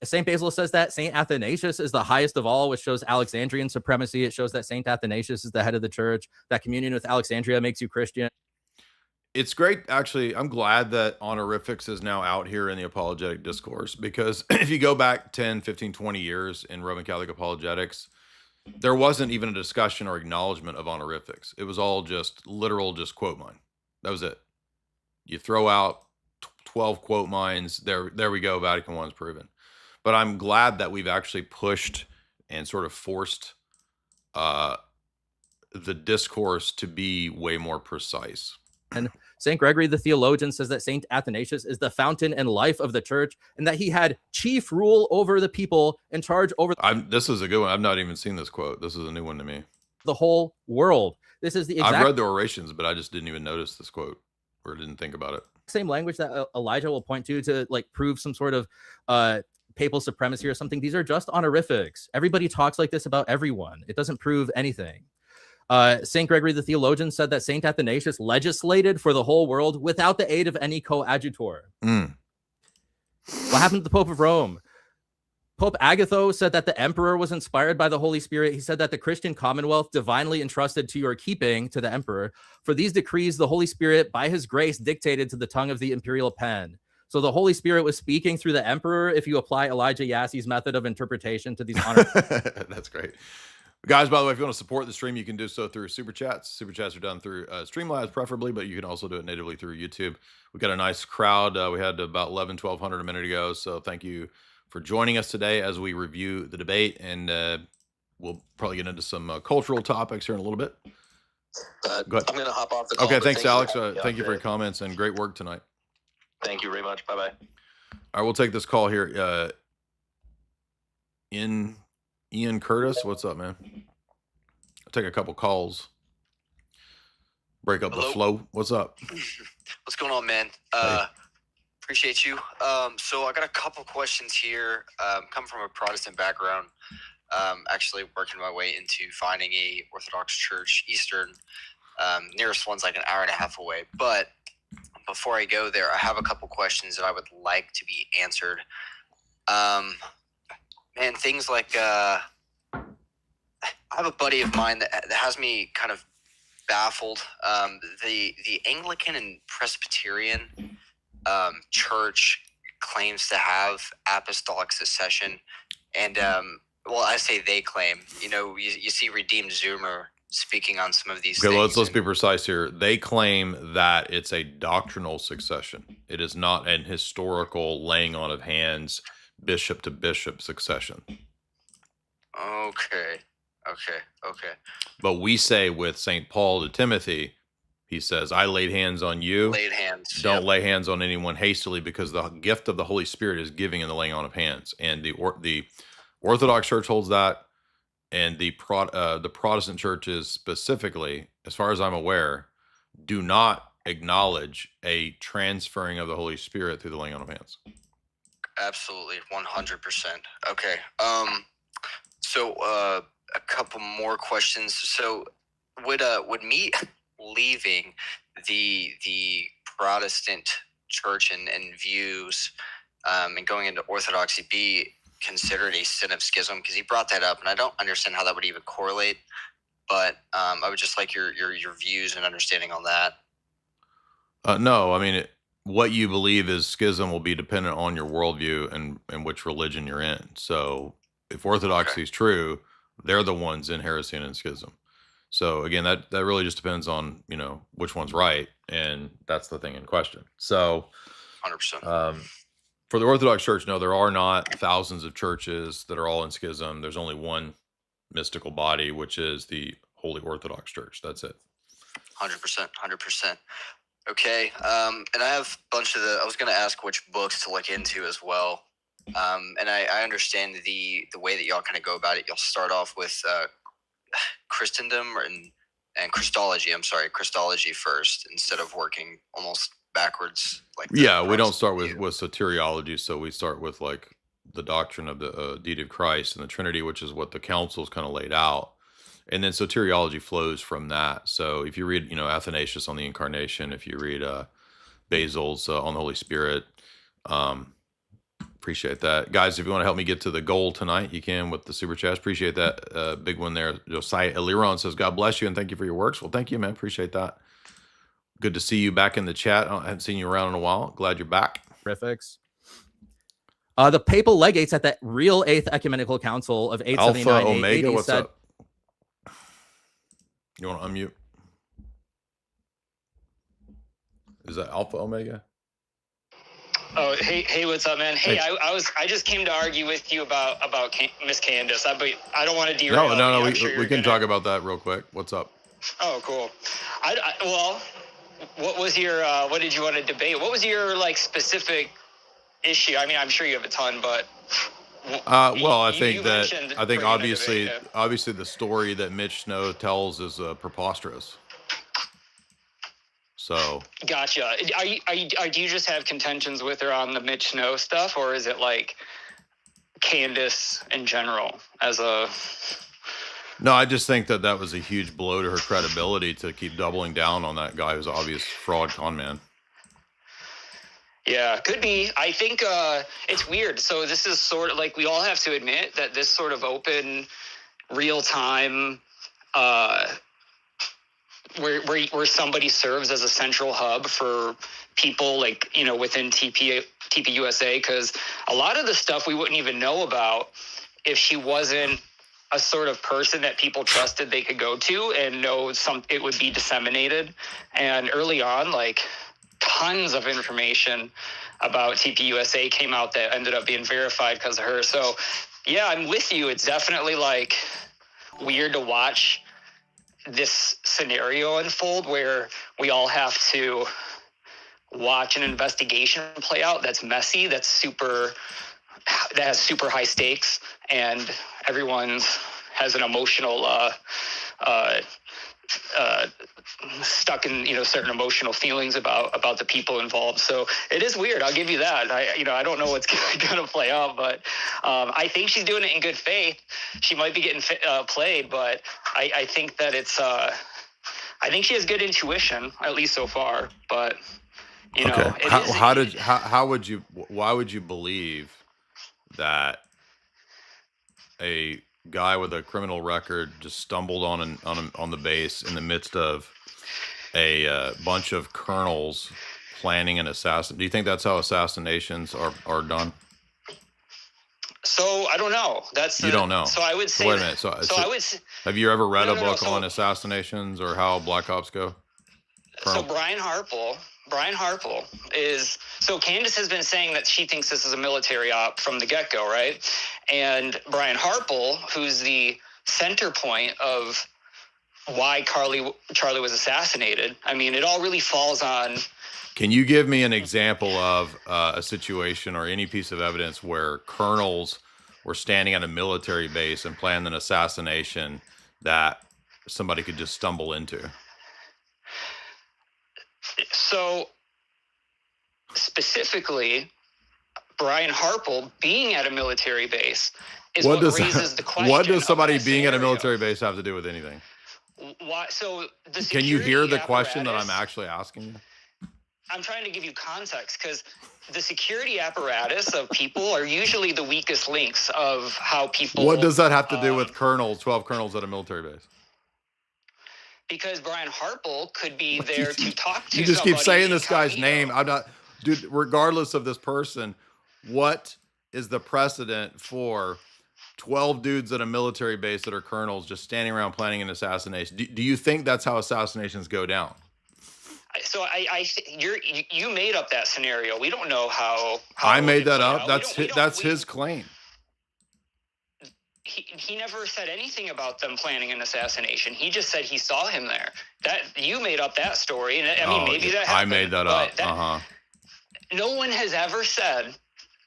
St. Basil says that St. Athanasius is the highest of all, which shows Alexandrian supremacy. It shows that St. Athanasius is the head of the church, that communion with Alexandria makes you Christian. It's great. Actually, I'm glad that honorifics is now out here in the apologetic discourse, because if you go back 10, 15, 20 years in Roman Catholic apologetics, there wasn't even a discussion or acknowledgement of honorifics. It was all just literal, just quote mine. That was it. You throw out 12 quote mines. There we go. Vatican I is proven. But I'm glad that we've actually pushed and sort of forced the discourse to be way more precise. And St. Gregory the theologian says that St. Athanasius is the fountain and life of the church, and that he had chief rule over the people and charge over this is a good one. I've not even seen this quote. This is a new one to me. The whole world. This is the exact I've read the orations, but I just didn't even notice this quote or didn't think about it. Same language that Elijah will point to like prove some sort of papal supremacy or something. These are just honorifics. Everybody talks like this about everyone. It doesn't prove anything. St. Gregory the theologian said that St. Athanasius legislated for the whole world without the aid of any coadjutor. What happened to the Pope of Rome? Pope Agatho said that the emperor was inspired by the Holy Spirit. He said that the Christian commonwealth divinely entrusted to your keeping to the emperor. For these decrees, the Holy Spirit, by his grace, dictated to the tongue of the imperial pen. So the Holy Spirit was speaking through the emperor if you apply Elijah Yassi's method of interpretation to these honors. That's great. Guys, by the way, if you want to support the stream, you can do so through Super Chats. Super Chats are done through Streamlabs preferably, but you can also do it natively through YouTube. We've got a nice crowd. We had about 1,200 a minute ago, so thank you for joining us today as we review the debate, and we'll probably get into some cultural topics here in a little bit. Go ahead. I'm going to hop off the call. Okay, thanks, Alex. Thank you for your comments and great work tonight. Thank you very much. Bye-bye. All right, we'll take this call here. Ian Curtis, what's up, man? I'll take a couple calls. Break up the flow. What's up? What's going on, man? Appreciate you. So I got a couple questions here. Coming from a Protestant background, actually working my way into finding a Orthodox church, Eastern. Nearest one's like an hour and a half away. But before I go there, I have a couple questions that I would like to be answered. Man, things like I have a buddy of mine that has me kind of baffled. The Anglican and Presbyterian church claims to have apostolic succession, and well, I say they claim. You know, you see Redeemed Zoomer speaking on some of these things. Let's be precise here. They claim that it's a doctrinal succession. It is not an historical laying on of hands, bishop to bishop succession. Okay. Okay. But we say with St. Paul to Timothy, he says, I laid hands on you. Laid hands. Don't lay hands on anyone hastily, because the gift of the Holy Spirit is giving in the laying on of hands. And the Orthodox Church holds that. And the Protestant churches specifically, as far as I'm aware, do not acknowledge a transferring of the Holy Spirit through the laying on of hands. Absolutely, 100%. Okay. So a couple more questions. So would me leaving the Protestant church and views and going into Orthodoxy be considered a sin of schism? Because he brought that up, and I don't understand how that would even correlate. But I would just like your views and understanding on that. No, I mean, what you believe is schism will be dependent on your worldview and which religion you're in. So if Orthodoxy is true, they're the ones in heresy and in schism. So again, that really just depends on, which one's right. And that's the thing in question. So 100%. For the Orthodox Church, no, there are not thousands of churches that are all in schism. There's only one mystical body, which is the Holy Orthodox Church. That's it. 100%. Okay. And I have a bunch of I was going to ask which books to look into as well. And I understand the way that y'all kind of go about it. You'll start off with Christendom and Christology. Christology first, instead of working almost backwards. We don't start with soteriology. So we start with like the doctrine of the deity of Christ and the Trinity, which is what the councils kind of laid out. And then soteriology flows from that. So if you read, Athanasius on the Incarnation, if you read Basil's on the Holy Spirit, appreciate that. Guys, if you want to help me get to the goal tonight, you can with the super chat. Appreciate that. Big one there. Josiah Eliron says, God bless you and thank you for your works. Well, thank you, man. Appreciate that. Good to see you back in the chat. I haven't seen you around in a while. Glad you're back. Terrifics. The papal legates at the real Eighth Ecumenical Council of 879 Alpha Omega, what's said, up? You want to unmute? Is that Alpha Omega? Oh, hey, what's up, man? Hey, I just came to argue with you about Miss Candace. But I don't want to derail. No. We can talk about that real quick. What's up? Oh, cool. Well, what was your? What did you want to debate? What was your specific issue? I mean, I'm sure you have a ton, but. I think obviously the story that Mitch Snow tells is preposterous. So gotcha. Do you just have contentions with her on the Mitch Snow stuff, or is it like Candace in general as a? No, I just think that was a huge blow to her credibility to keep doubling down on that guy who's an obvious fraud con man. Yeah, could be. I think it's weird. So this is sort of like we all have to admit that this sort of open, real-time, where somebody serves as a central hub for people within TPUSA, because a lot of the stuff we wouldn't even know about if she wasn't a sort of person that people trusted they could go to and know it would be disseminated. And early on, tons of information about TPUSA came out that ended up being verified because of her. So yeah, I'm with you. It's definitely weird to watch this scenario unfold where we all have to watch an investigation play out that's messy, that has super high stakes, and everyone's has an emotional stuck in certain emotional feelings about the people involved. So it is weird. I'll give you that. I don't know what's going to play out, but I think she's doing it in good faith. She might be getting played, but I think that it's I think she has good intuition, at least so far. But why would you believe that a guy with a criminal record just stumbled on the base in the midst of a bunch of colonels planning an assassin? Do you think that's how assassinations are done? So I don't know. You don't know. So I would say. Wait a minute. Have you ever read a book on assassinations or how black ops go? So Brian Harple is, so Candace has been saying that she thinks this is a military op from the get-go, right? And Brian Harple, who's the center point of why Charlie was assassinated. I mean, it all really falls on. Can you give me an example of a situation or any piece of evidence where colonels were standing at a military base and planned an assassination that somebody could just stumble into? So specifically, Brian Harple being at a military base is what raises the question. What does somebody being at a military base have to do with anything? Why? So can you hear the question that I'm actually asking you? I'm trying to give you context because the security apparatus of people are usually the weakest links of how people. What does that have to do with colonels, 12 colonels at a military base? Because Brian Harple could be there to talk to. You just keep saying this guy's name. I'm not, dude. Regardless of this person, what is the precedent for 12 dudes at a military base that are colonels just standing around planning an assassination? Do you think that's how assassinations go down? So you made up that scenario. We don't know how I made that up. That's his claim. He never said anything about them planning an assassination. He just said he saw him there. That you made up that story, and I mean maybe that happened. I made that up. No one has ever said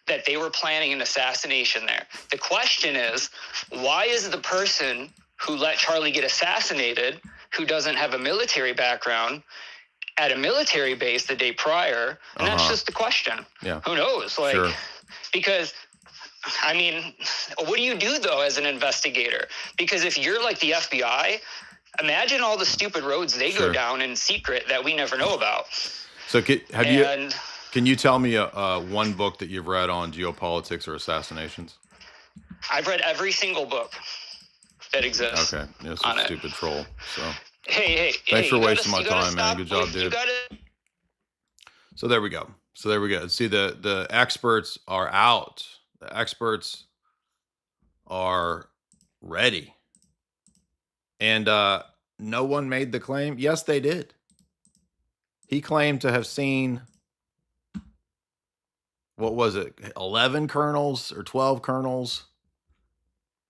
that they were planning an assassination there. The question is, why is the person who let Charlie get assassinated, who doesn't have a military background, at a military base the day prior? And that's just the question. Yeah. Who knows? Like, because, I mean, what do you do though as an investigator? Because if you're like the FBI, imagine all the stupid roads they go down in secret that we never know about. So can you tell me one book that you've read on geopolitics or assassinations? I've read every single book that exists. Okay. Yeah, it's a stupid troll. So hey, thanks for wasting my time, man. Good job, dude. So there we go. See, the experts are out. The experts are ready. And no one made the claim. Yes, they did. He claimed to have seen, what was it, 11 colonels or 12 colonels?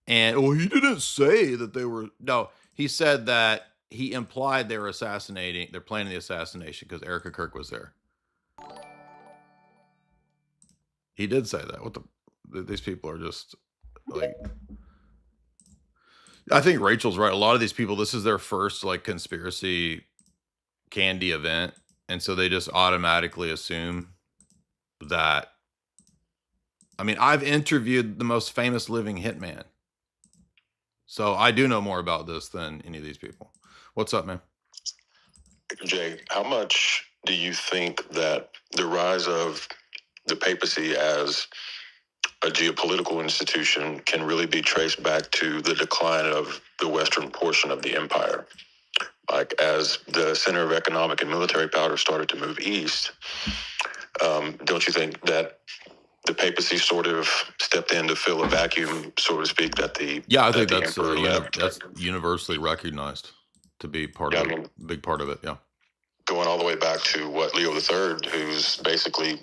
And, he didn't say that they were, no, he said that he implied they were they're planning the assassination because Erica Kirk was there. He did say that. These people are just like, I think Rachel's right. A lot of these people, this is their first like conspiracy candy event. And so they just automatically assume that, I mean, I've interviewed the most famous living hitman. So I do know more about this than any of these people. What's up, man? Jay, how much do you think that the rise of the papacy as a geopolitical institution can really be traced back to the decline of the western portion of the empire? Like, as the center of economic and military power started to move east, don't you think that the papacy sort of stepped in to fill a vacuum, so to speak, that the I think that's universally recognized to be part of it, big part of it. Yeah, going all the way back to what Leo III, who's basically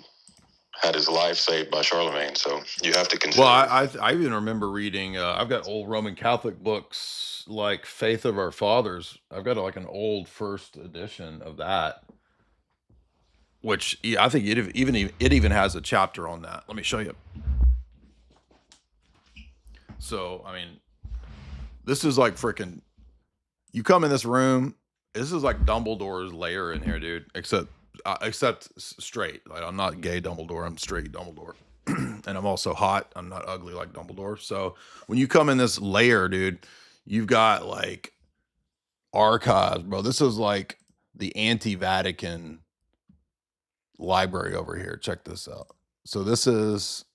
had his life saved by Charlemagne. So you have to consider. Well, I even remember reading. I've got old Roman Catholic books like Faith of Our Fathers. I've got like an old first edition of that, which I think it even has a chapter on that. Let me show you. So I mean, this is like freaking. You come in this room. This is like Dumbledore's lair in here, dude. Except straight. Like, I'm not gay Dumbledore. I'm straight Dumbledore. And I'm also hot. I'm not ugly like Dumbledore. So when you come in this lair, dude, you've got like archives, bro. This is like the anti-Vatican library over here. Check this out. So this is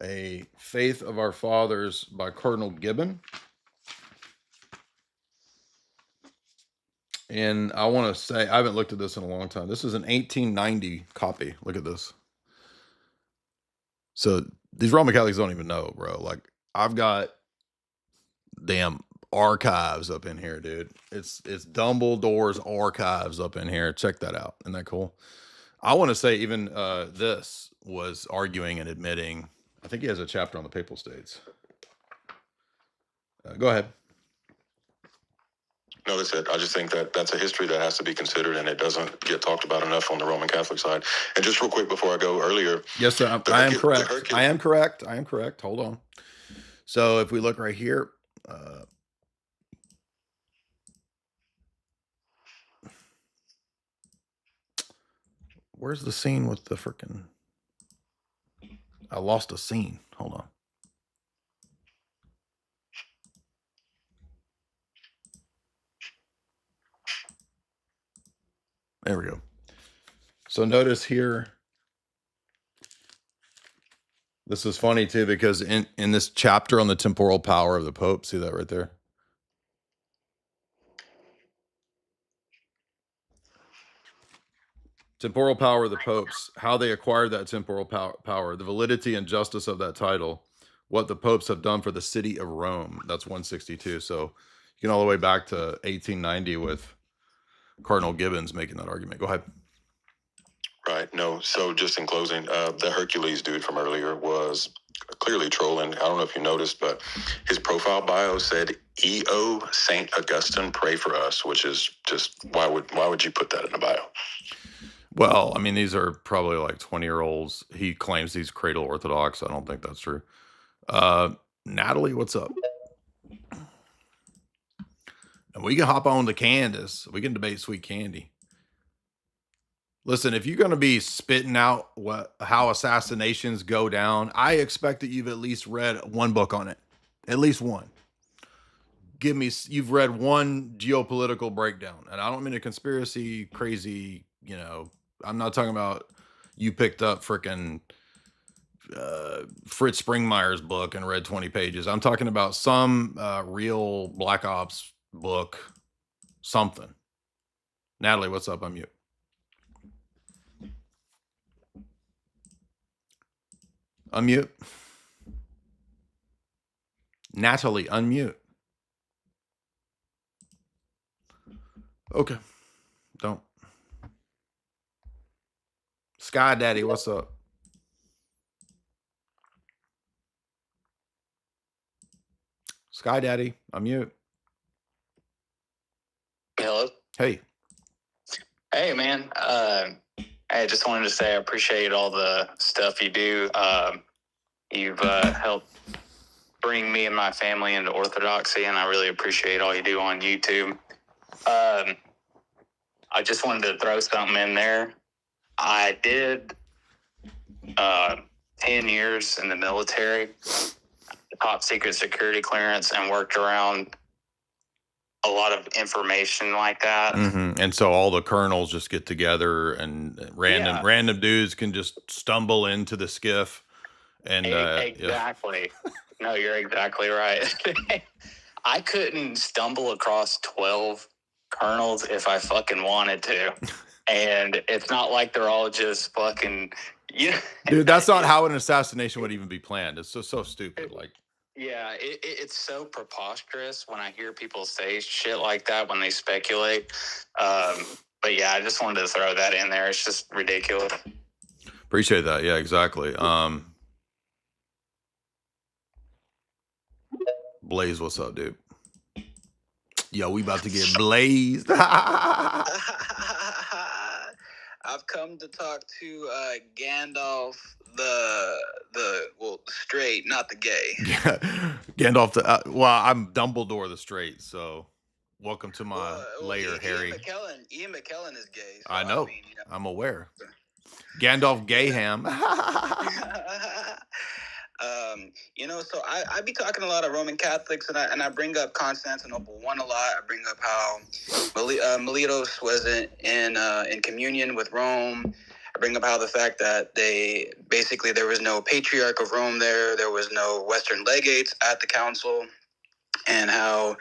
a Faith of Our Fathers by Cardinal Gibbon. And I want to say, I haven't looked at this in a long time. This is an 1890 copy. Look at this. So these Roman Catholics don't even know, bro. Like, I've got damn archives up in here, dude. It's Dumbledore's archives up in here. Check that out. Isn't that cool? I want to say even this was arguing and admitting. I think he has a chapter on the Papal States. Go ahead. No, that's it. I just think that that's a history that has to be considered, and it doesn't get talked about enough on the Roman Catholic side. And just real quick before I go earlier. Yes, sir. I am correct. I am correct. I am correct. Hold on. So if we look right here, where's the scene with the freaking? I lost a scene. Hold on. There we go. So notice here, this is funny too, because in this chapter on the temporal power of the Pope, see that right there? Temporal power of the popes, how they acquired that temporal power, the validity and justice of that title, what the popes have done for the city of Rome. That's 162. So you can all the way back to 1890 with Cardinal Gibbons making that argument. Go ahead. Right. No. So just in closing, the Hercules dude from earlier was clearly trolling. I don't know if you noticed, but his profile bio said, "E.O. Saint Augustine, pray for us," which is just, why would you put that in the bio? Well, I mean, these are probably like 20-year-olds. He claims he's cradle Orthodox. I don't think that's true. Natalie, what's up? And we can hop on to Candace. We can debate Sweet Candy. Listen, if you're going to be spitting out how assassinations go down, I expect that you've at least read one book on it. At least one. You've read one geopolitical breakdown. And I don't mean a conspiracy, crazy, I'm not talking about you picked up freaking Fritz Springmeier's book and read 20 pages. I'm talking about some real Black Ops book, something. Natalie, what's up? I'm mute. Unmute. Natalie, unmute. Okay. Don't. Sky Daddy, what's up? Sky Daddy, unmute. Hello. Hey. Hey, man. I just wanted to say I appreciate all the stuff you do. You've helped bring me and my family into Orthodoxy, and I really appreciate all you do on YouTube. I just wanted to throw something in there. I did 10 years in the military, top secret security clearance, and worked around a lot of information like that. Mm-hmm. And so all the colonels just get together, and random dudes can just stumble into the skiff. And exactly. No, you're exactly right. I couldn't stumble across 12 colonels if I fucking wanted to. And it's not like they're all just fucking, Dude, that's not how an assassination would even be planned. It's so stupid. Like, yeah, it's so preposterous when I hear people say shit like that when they speculate. But yeah, I just wanted to throw that in there. It's just ridiculous. Appreciate that. Yeah, exactly. Blaze, what's up, dude? Yo, we about to get blazed. I've come to talk to Gandalf, the straight, not the gay. Gandalf, I'm Dumbledore the straight, so welcome to my lair, Harry. Ian McKellen is gay. So I know. I'm aware. Gandalf Gayham. So I be talking a lot of Roman Catholics, and I bring up Constantinople I a lot. I bring up how Miletus was in communion with Rome. I bring up how the fact that there was no patriarch of Rome there was no Western legates at the council, and how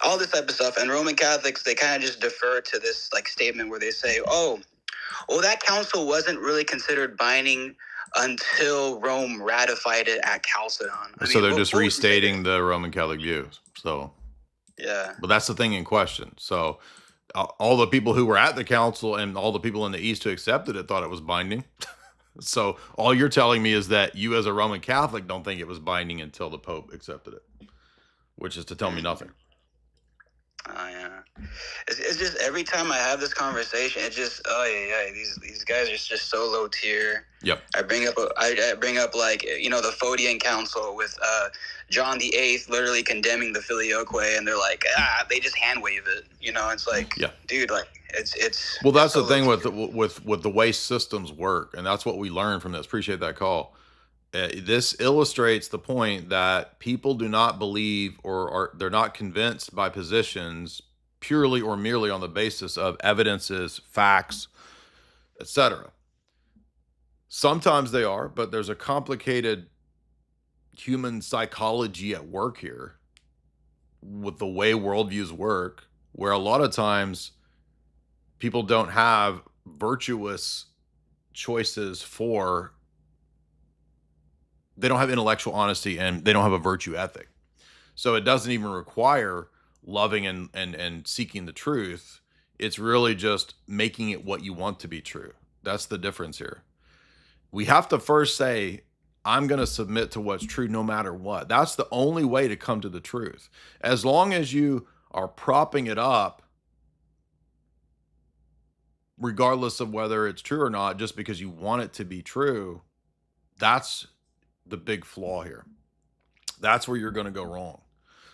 all this type of stuff. And Roman Catholics, they kind of just defer to this statement where they say, that council wasn't really considered binding until Rome ratified it at Chalcedon. So they're just restating the Roman Catholic views. So, yeah. But that's the thing in question. So all the people who were at the council and all the people in the East who accepted it thought it was binding. So all you're telling me is that you as a Roman Catholic don't think it was binding until the Pope accepted it. which is to tell me nothing. Oh yeah, it's just every time I have this conversation, it just these guys are just so low tier. Yep. I bring up like the Phodian Council with John the VIII literally condemning the filioque, and they're like they just hand wave it. It's like dude, like it's well, that's so the thing with the way systems work, and that's what we learned from this. Appreciate that call. This illustrates the point that people do not believe they're not convinced by positions purely or merely on the basis of evidences, facts, etc. Sometimes they are, but there's a complicated human psychology at work here with the way worldviews work, where a lot of times people don't have virtuous choices they don't have intellectual honesty, and they don't have a virtue ethic. So it doesn't even require loving and seeking the truth. It's really just making it what you want to be true. That's the difference here. We have to first say, I'm going to submit to what's true no matter what. That's the only way to come to the truth. As long as you are propping it up, regardless of whether it's true or not, just because you want it to be true, that's the big flaw here. That's where you're going to go wrong.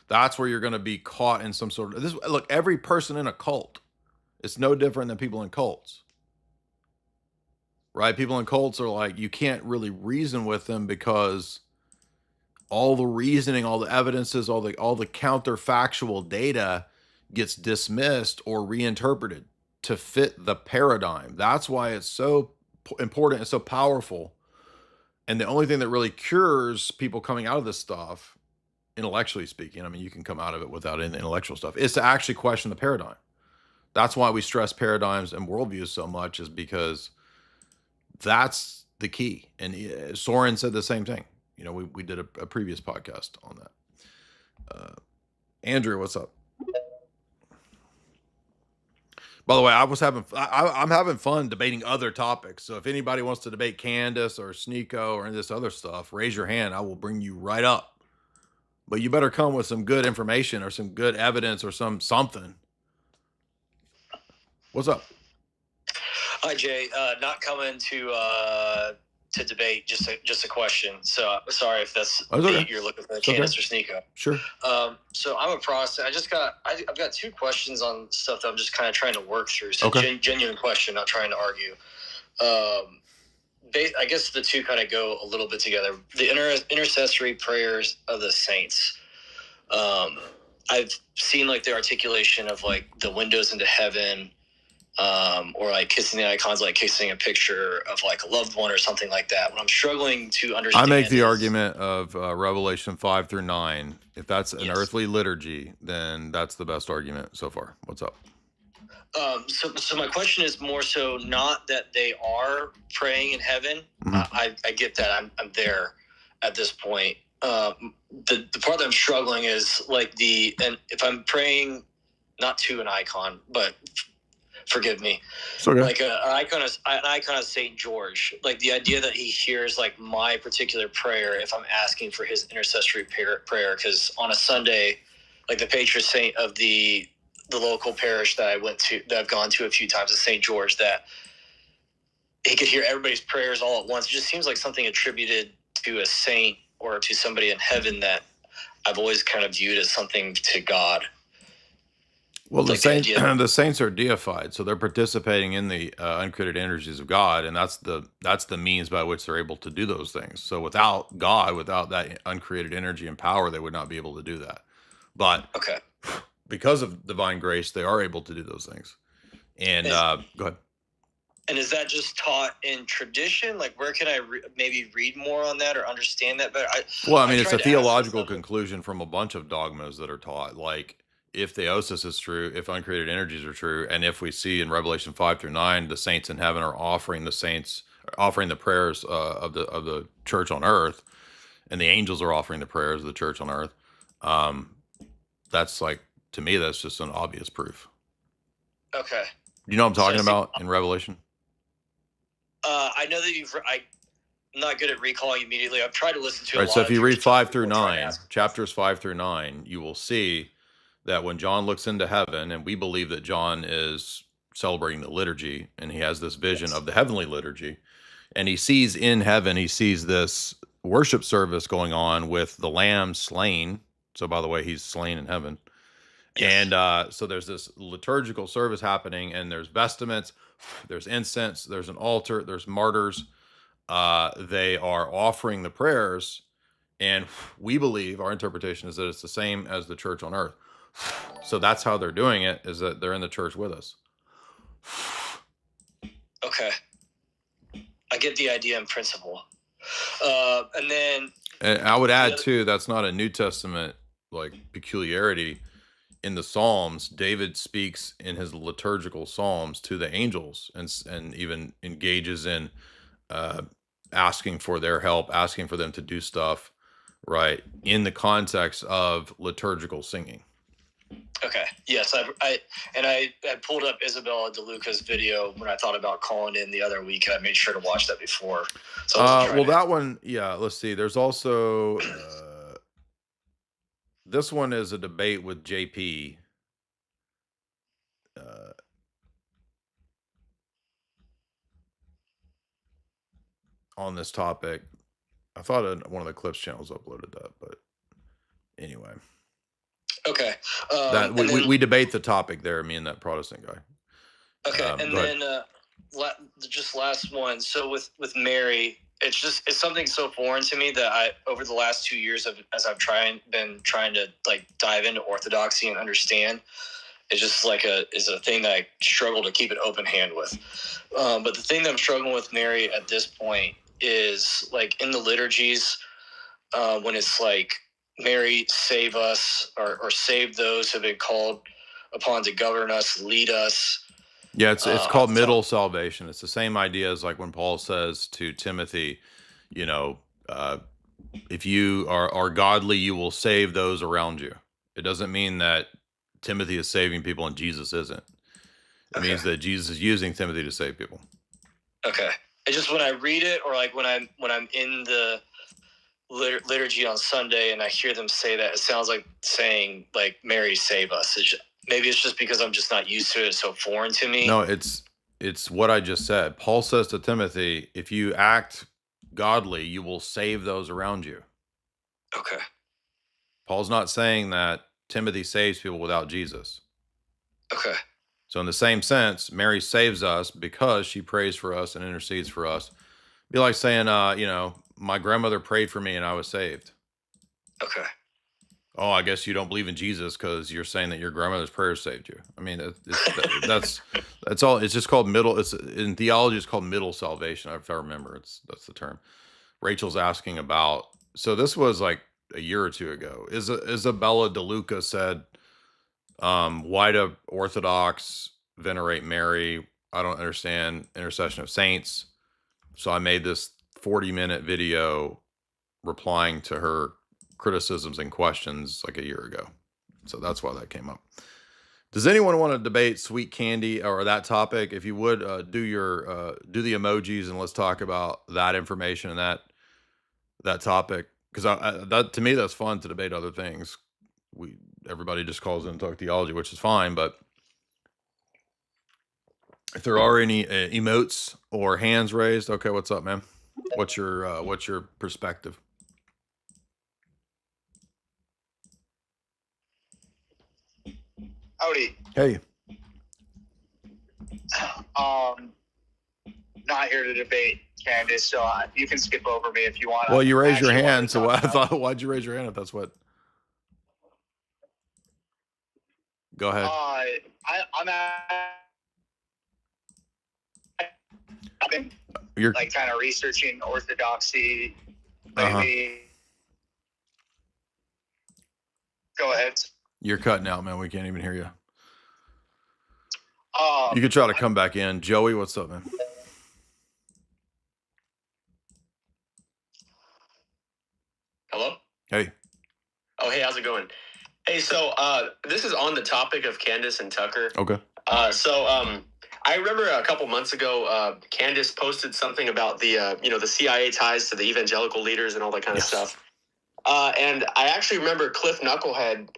That's where you're going to be caught in some sort of this. Look, every person in a cult, it's no different than people in cults, right? People in cults are like, you can't really reason with them because all the reasoning, all the evidences, all the counterfactual data gets dismissed or reinterpreted to fit the paradigm. That's why it's so important and so powerful. And the only thing that really cures people coming out of this stuff, intellectually speaking, I mean, you can come out of it without any intellectual stuff, is to actually question the paradigm. That's why we stress paradigms and worldviews so much, is because that's the key. And Sorin said the same thing. We did a previous podcast on that. Andrew, what's up? By the way, I'm having fun debating other topics. So if anybody wants to debate Candace or Sneeko or this other stuff, raise your hand. I will bring you right up. But you better come with some good information or some good evidence or something. What's up? Hi, Jay. Not coming to debate, just a question. So sorry if that's okay. You're looking for Candace or Sneeko. Sure. So I'm a Protestant. I've got two questions on stuff that I'm just kind of trying to work through. So genuine question, not trying to argue. I guess the two kind of go a little bit together. The intercessory prayers of the saints. I've seen like the articulation of like the windows into heaven, or like kissing the icons, like kissing a picture of like a loved one or something like that. What I'm struggling to understand, I make the argument of Revelation 5-9. If that's an earthly liturgy, then that's the best argument so far. What's up? So my question is more so not that they are praying in heaven. I get that. I'm there at this point. The part that I'm struggling is like and if I'm praying not to an icon, but forgive me, okay. Like an icon of Saint George, like the idea that he hears like my particular prayer if I'm asking for his intercessory prayer, because on a Sunday, like the patron saint of the local parish that I've gone to a few times, is Saint George, that he could hear everybody's prayers all at once. It just seems like something attributed to a saint or to somebody in heaven that I've always kind of viewed as something to God. Well, the saints are deified, so they're participating in the uncreated energies of God, and that's the means by which they're able to do those things. So without God, without that uncreated energy and power, they would not be able to do that. But because of divine grace, they are able to do those things. And go ahead. And is that just taught in tradition? Like, where can I maybe read more on that or understand that better? It's a theological conclusion from a bunch of dogmas that are taught, like, if theosis is true, if uncreated energies are true, and if we see in Revelation 5-9, the saints in heaven are offering the prayers of the church on earth, and the angels are offering the prayers of the church on earth, that's like, to me, that's just an obvious proof. Okay. You know what I'm talking about in Revelation? I know that not good at recalling immediately. I've tried to listen to a Right. lot So of if you read different stuff 5 through before trying to 9, ask. chapters 5 through 9, you will see that when John looks into heaven, and we believe that John is celebrating the liturgy, and he has this vision of the heavenly liturgy, and he sees in heaven, he sees this worship service going on with the lamb slain. So by the way, he's slain in heaven. And so there's this liturgical service happening, and there's vestments, there's incense, there's an altar, there's martyrs. They are offering the prayers, and we believe, our interpretation is that it's the same as the church on earth. So that's how they're doing it, is that they're in the church with us. Okay. I get the idea in principle. And then... And I would add, too, that's not a New Testament, like, peculiarity. In the Psalms, David speaks in his liturgical psalms to the angels, and even engages in asking for their help, asking for them to do stuff, right, in the context of liturgical singing. Okay. Yes, I pulled up Isabella DeLuca's video when I thought about calling in the other week, and I made sure to watch that before. So Well, that one, yeah. Let's see. There's also this one is a debate with JP. On this topic. I thought one of the clips channels uploaded that, but anyway. Okay. That we debate the topic there, me and that Protestant guy. Okay, and then just last one. So with Mary, it's something so foreign to me that I, over the last 2 years, as I've been trying to like dive into Orthodoxy and understand, it's just like is a thing that I struggle to keep an open hand with. But the thing that I'm struggling with Mary at this point is like in the liturgies, when it's like, Mary, save us, or save those who have been called upon to govern us, lead us. Yeah, it's called middle salvation. It's the same idea as like when Paul says to Timothy, you know, if you are godly, you will save those around you. It doesn't mean that Timothy is saving people and Jesus isn't. It means that Jesus is using Timothy to save people. Okay. It's just when I read it, or like when I'm in the liturgy on Sunday and I hear them say that, it sounds like saying like, Mary, save us. Maybe it's just because I'm just not used to it. It's so foreign to me. No, it's what I just said. Paul says to Timothy, if you act godly, you will save those around you. Okay. Paul's not saying that Timothy saves people without Jesus. Okay. So in the same sense, Mary saves us because she prays for us and intercedes for us. Be like saying, you know, my grandmother prayed for me and I was saved. Okay. Oh, I guess you don't believe in Jesus because you're saying that your grandmother's prayers saved you. I mean, that's all. It's just called middle. It's in theology. It's called middle salvation. If I remember, that's the term. Rachel's asking about. So this was like a year or two ago. Isabella DeLuca said, "Why do Orthodox venerate Mary? I don't understand intercession of saints." So I made this 40-minute video replying to her criticisms and questions like a year ago. So that's why that came up. Does anyone want to debate sweet candy or that topic? If you would, do the emojis and let's talk about that information and that topic, because that to me that's fun to debate other things. Everybody just calls in and talk theology, which is fine, but if there are any emotes or hands raised, okay, what's up, man? What's your perspective? Howdy. Hey. Not here to debate Candace, so you can skip over me if you want. Well, you raised your hand, so why'd you raise your hand if that's what? Go ahead. I've been like kind of researching Orthodoxy lately. Go ahead. You're cutting out, man. We can't even hear you. You could try to come back in. Joey, what's up, man? Hello? Hey. Oh, hey, how's it going? Hey, so this is on the topic of Candace and Tucker. Okay. I I remember a couple months ago, Candace posted something about the the CIA ties to the evangelical leaders and all that kind of stuff. And I actually remember Cliff Knucklehead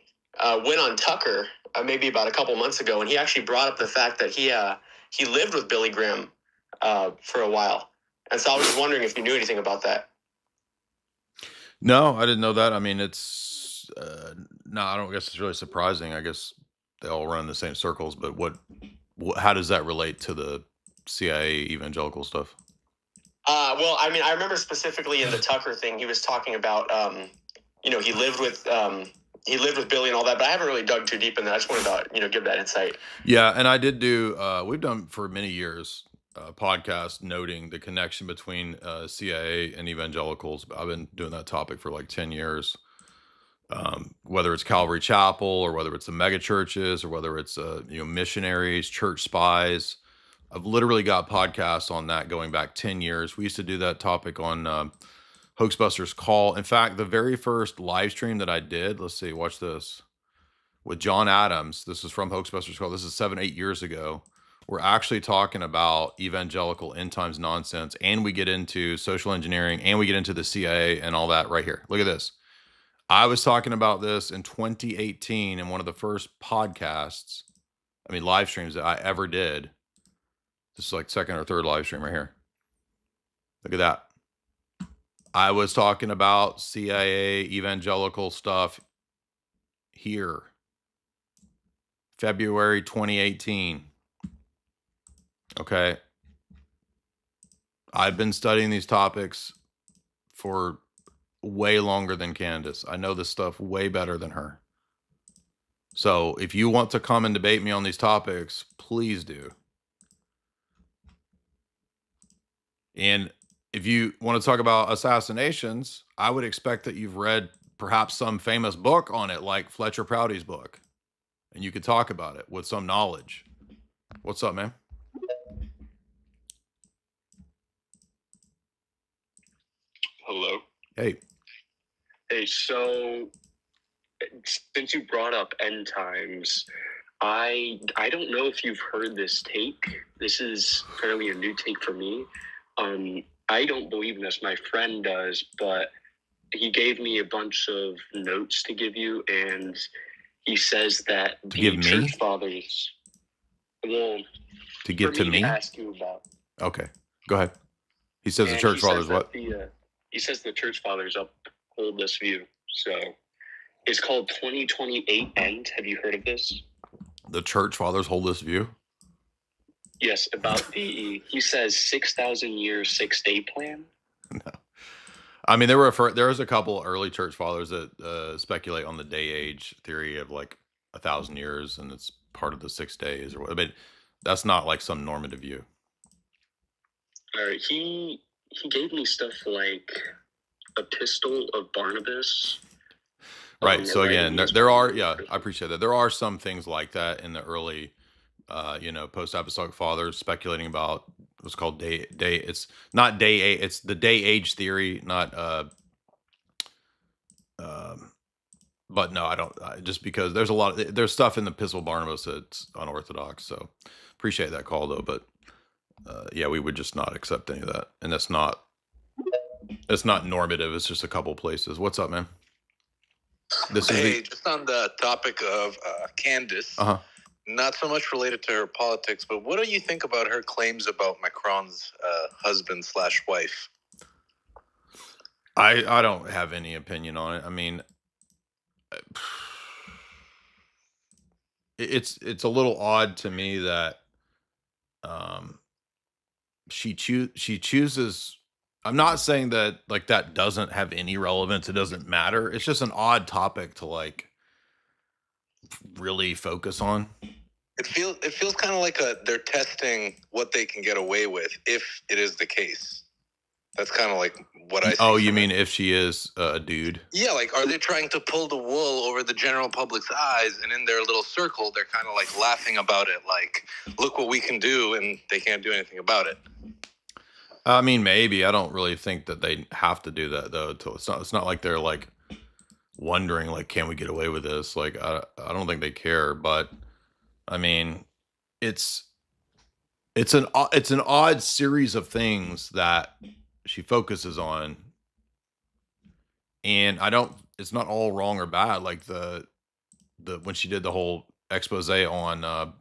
went on Tucker maybe about a couple months ago, and he actually brought up the fact that he lived with Billy Graham for a while. And so I was just wondering if you knew anything about that. No, I didn't know that. I mean, it's no, I don't guess it's really surprising. I guess they all run in the same circles, but how does that relate to the CIA evangelical stuff? Well, I mean, I remember specifically in the Tucker thing, he was talking about, he lived with Billy and all that, but I haven't really dug too deep in that. I just wanted to, give that insight. Yeah, and I did do. We've done for many years podcast noting the connection between CIA and evangelicals. I've been doing that topic for like 10 years. Whether it's Calvary Chapel or whether it's the mega churches or whether it's missionaries, church spies. I've literally got podcasts on that going back 10 years. We used to do that topic on Hoaxbusters Call. In fact, the very first live stream that I did, let's see, watch this, with John Adams. This is from Hoaxbusters Call. This is 7-8 years ago. We're actually talking about evangelical end times nonsense, and we get into social engineering, and we get into the CIA and all that right here. Look at this. I was talking about this in 2018 in one of the first podcasts, live streams that I ever did. This is like second or third live stream right here. Look at that. I was talking about CIA evangelical stuff here. February 2018. Okay. I've been studying these topics for way longer than Candace. I know this stuff way better than her. So if you want to come and debate me on these topics, please do. And if you want to talk about assassinations, I would expect that you've read perhaps some famous book on it, like Fletcher Prouty's book. And you could talk about it with some knowledge. What's up, man? Hello. Hey. Hey, so since you brought up end times, I don't know if you've heard this take. This is fairly a new take for me. I don't believe in this. My friend does, but he gave me a bunch of notes to give you, and he says that the church fathers. Well, to give to me? To ask you about. Okay, go ahead. He says the church fathers what? He says the church fathers uphold this view. So it's called 2028 End. Have you heard of this? The church fathers hold this view? Yes, about he says 6,000 year 6-day plan. No. I mean, there was a couple early church fathers that speculate on the day age theory of like 1,000 years, and it's part of the 6 days or what. I mean, that's not like some normative view. He gave me stuff like Epistle of Barnabas. Right. So again, there are, I appreciate that. There are some things like that in the early, post-apostolic fathers speculating about what's called day. It's not day. It's the day age theory, not. But no, I don't. Just because there's stuff in the Epistle of Barnabas that's unorthodox. So appreciate that call though. But we would just not accept any of that, and it's not normative. It's just a couple places. What's up, man? Just on the topic of Candace, not so much related to her politics, but what do you think about her claims about Macron's husband/wife? I don't have any opinion on it. I mean, it's a little odd to me that she chooses. I'm not saying that like that doesn't have any relevance. It doesn't matter. It's just an odd topic to like really focus on. It feels kind of like they're testing what they can get away with if it is the case. That's kind of like what I see. Oh, you mean if she is a dude? Yeah, like are they trying to pull the wool over the general public's eyes, and in their little circle they're kind of like laughing about it, like look what we can do, and they can't do anything about it. I mean, maybe. I don't really think that they have to do that though. It's not like they're like wondering like, can we get away with this? Like, I don't think they care. But I mean, it's It's an odd series of things that she focuses on, and it's not all wrong or bad. Like the when she did the whole expose on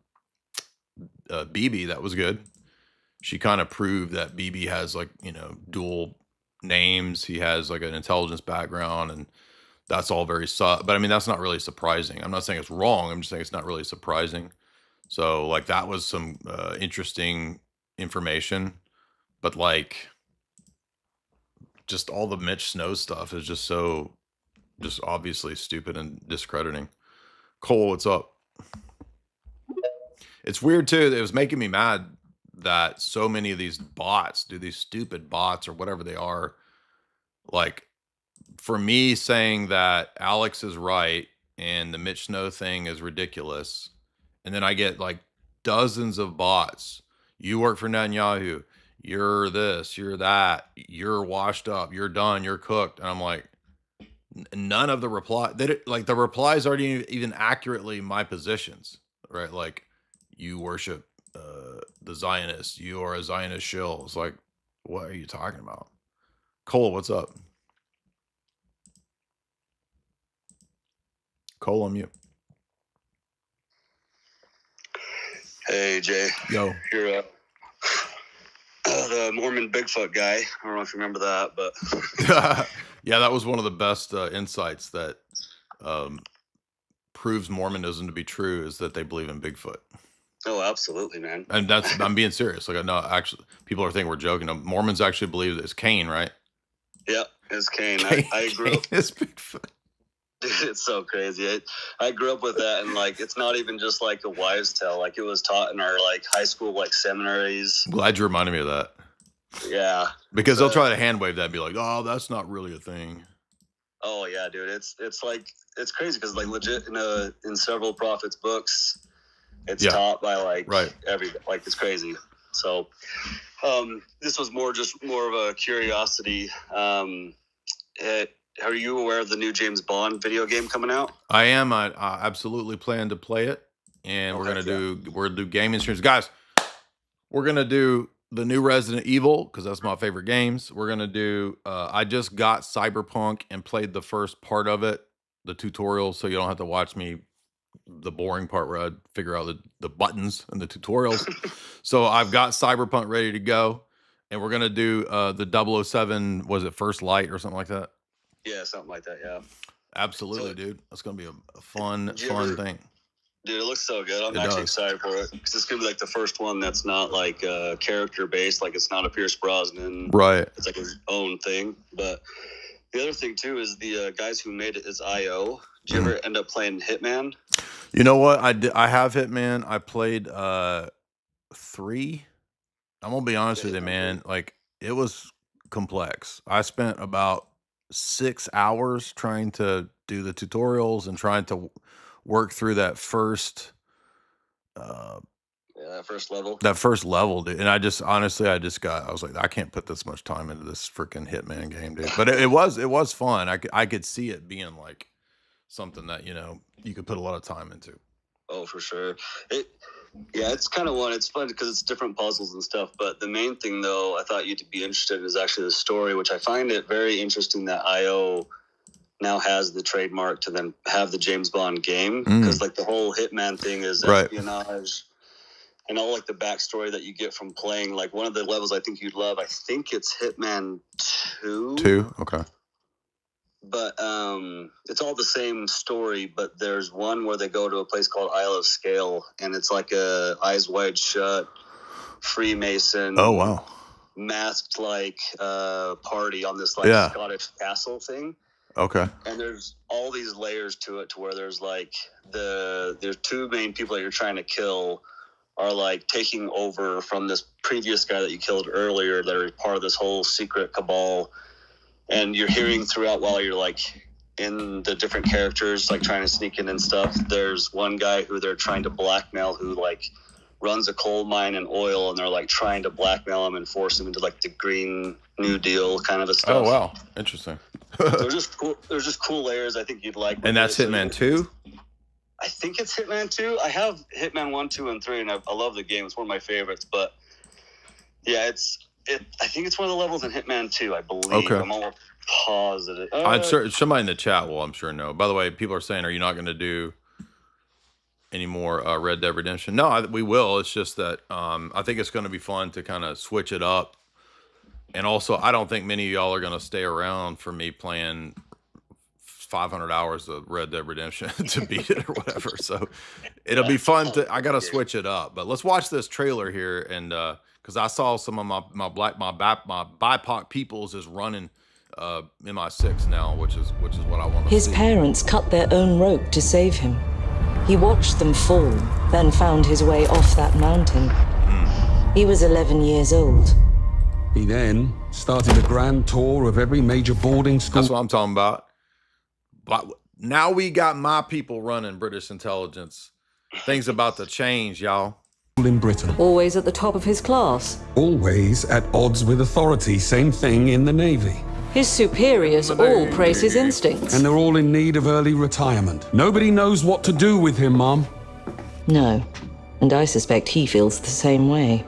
BB, that was good. She kind of proved that BB has like, dual names. He has like an intelligence background, and that's all very but I mean, that's not really surprising. I'm not saying it's wrong. I'm just saying it's not really surprising. So like that was some interesting information, but like just all the Mitch Snow stuff is just obviously stupid and discrediting. Cole, what's up? It's weird too. It was making me mad that so many of these bots do these stupid bots or whatever they are. Like for me saying that Alex is right and the Mitch Snow thing is ridiculous, and then I get like dozens of bots. You work for Netanyahu. You're this, you're that, you're washed up, you're done, you're cooked. And I'm like, none of the the replies aren't even accurately my positions, right? Like, you worship the Zionists, you are a Zionist shill. It's like, what are you talking about? Cole, what's up? Cole, on mute. Hey, Jay. Yo. You're the Mormon Bigfoot guy. I don't know if you remember that, but yeah, that was one of the best insights that proves Mormonism to be true, is that they believe in Bigfoot. Oh, absolutely, man. And I'm being serious. Like, no, actually, people are thinking we're joking. No, Mormons actually believe that it's Cain, right? Yeah, it's Cain. I grew up. It's Bigfoot. Dude, it's so crazy. I grew up with that, and like, it's not even just like a wives' tale. Like, it was taught in our like high school like seminaries. Glad you reminded me of that. Yeah, because they'll try to hand wave that and be like, "Oh, that's not really a thing." Oh yeah, dude. It's like, it's crazy because like legit in several prophets' books, it's taught by like like it's crazy. So this was more of a curiosity. Are you aware of the new James Bond video game coming out? I am. I absolutely plan to play it, and we're gonna do gaming streams, guys. We're gonna do the new Resident Evil because that's my favorite games. We're gonna do. I just got Cyberpunk and played the first part of it, the tutorial, so you don't have to watch me the boring part where I figure out the buttons and the tutorials. So I've got Cyberpunk ready to go, and we're gonna do the 007. Was it First Light or something like that? Yeah, something like that. Yeah, absolutely, dude. That's gonna be a fun thing. Dude, it looks so good. I'm actually excited for it because it's gonna be like the first one that's not like character based. Like, it's not a Pierce Brosnan. Right. It's like his own thing. But the other thing too is the guys who made it is IO. Did you ever end up playing Hitman? You know what? I have Hitman. I played 3. I'm gonna be honest with you, man. Like, it was complex. I spent about 6 hours trying to do the tutorials and trying to work through that first that first level. That first level, dude. And I was like, I can't put this much time into this freaking Hitman game, dude. But it was fun. I could see it being like something that, you could put a lot of time into. Oh, for sure. It's kind of one. It's fun because it's different puzzles and stuff. But the main thing, though, I thought you'd be interested in is actually the story, which I find it very interesting that IO now has the trademark to then have the James Bond game, because like the whole Hitman thing is espionage and all like the backstory that you get from playing. Like, one of the levels I think you'd love, I think it's Hitman 2. 2, okay. But it's all the same story, but there's one where they go to a place called Isle of Scale, and it's like a Eyes Wide Shut Freemason. Oh, wow. Masked like party on this like Scottish castle thing. Okay. And there's all these layers to it, to where there's like there's 2 main people that you're trying to kill are like taking over from this previous guy that you killed earlier, that are part of this whole secret cabal. And you're hearing throughout while you're like in the different characters, like trying to sneak in and stuff. There's one guy who they're trying to blackmail, who like runs a coal mine and oil, and they're like trying to blackmail him and force him into like the Green New Deal kind of a stuff. Oh, wow. Interesting. There's just cool layers I think you'd like. And that's Hitman 2? I think it's Hitman 2. I have Hitman 1, 2, and 3, and I love the game. It's one of my favorites. But Yeah, I think it's one of the levels in Hitman 2, I believe. Okay. I'm almost positive. Somebody in the chat will, I'm sure, know. By the way, people are saying, are you not going to do any more Red Dead Redemption? No, we will. It's just that I think it's going to be fun to kind of switch it up. And also, I don't think many of y'all are going to stay around for me playing 500 hours of Red Dead Redemption to beat it or whatever. So it'll be fun I got to switch it up. But let's watch this trailer here. And because I saw some of my BIPOC peoples is running MI6 now, which is what I want to see. His parents cut their own rope to save him. He watched them fall, then found his way off that mountain. He was 11 years old. He then started a grand tour of every major boarding school. That's what I'm talking about. But now we got my people running British intelligence. Things about to change, y'all. In Britain. Always at the top of his class. Always at odds with authority. Same thing in the Navy. His superiors all praise his instincts. And they're all in need of early retirement. Nobody knows what to do with him, Mom. No. And I suspect he feels the same way.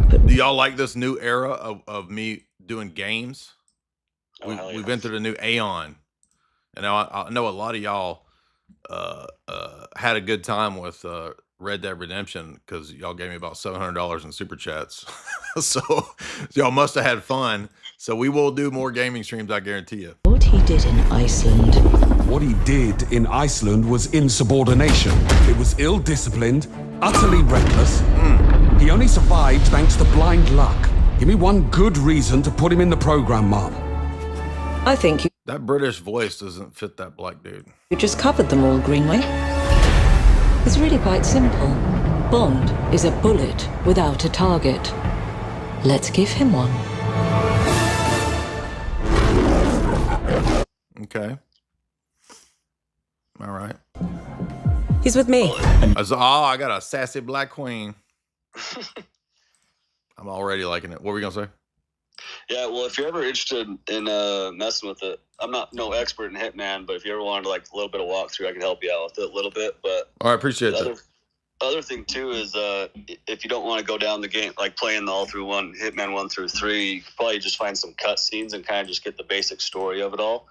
Do y'all like this new era of me doing games? We've entered a new aeon. And I know a lot of y'all had a good time with Red Dead Redemption because y'all gave me about $700 in super chats. So y'all must have had fun. So we will do more gaming streams, I guarantee you. What he did in Iceland. What he did in Iceland was insubordination. It was ill-disciplined, utterly reckless. He only survived thanks to blind luck. Give me one good reason to put him in the program, Mom. I think you That British voice doesn't fit that black dude. just covered them all, Greenway. It's really quite simple. Bond is a bullet without a target. Let's give him one. Okay. All right. He's with me. I got a sassy black queen. I'm already liking it. What were we gonna say? Yeah, well, if you're ever interested in messing with it, I'm not no expert in Hitman, but if you ever wanted like a little bit of walkthrough, I can help you out with it a little bit. But I appreciate that. Other thing too is if you don't want to go down the game like playing all through Hitman 1 through 3, you could probably just find some cutscenes and kind of just get the basic story of it all.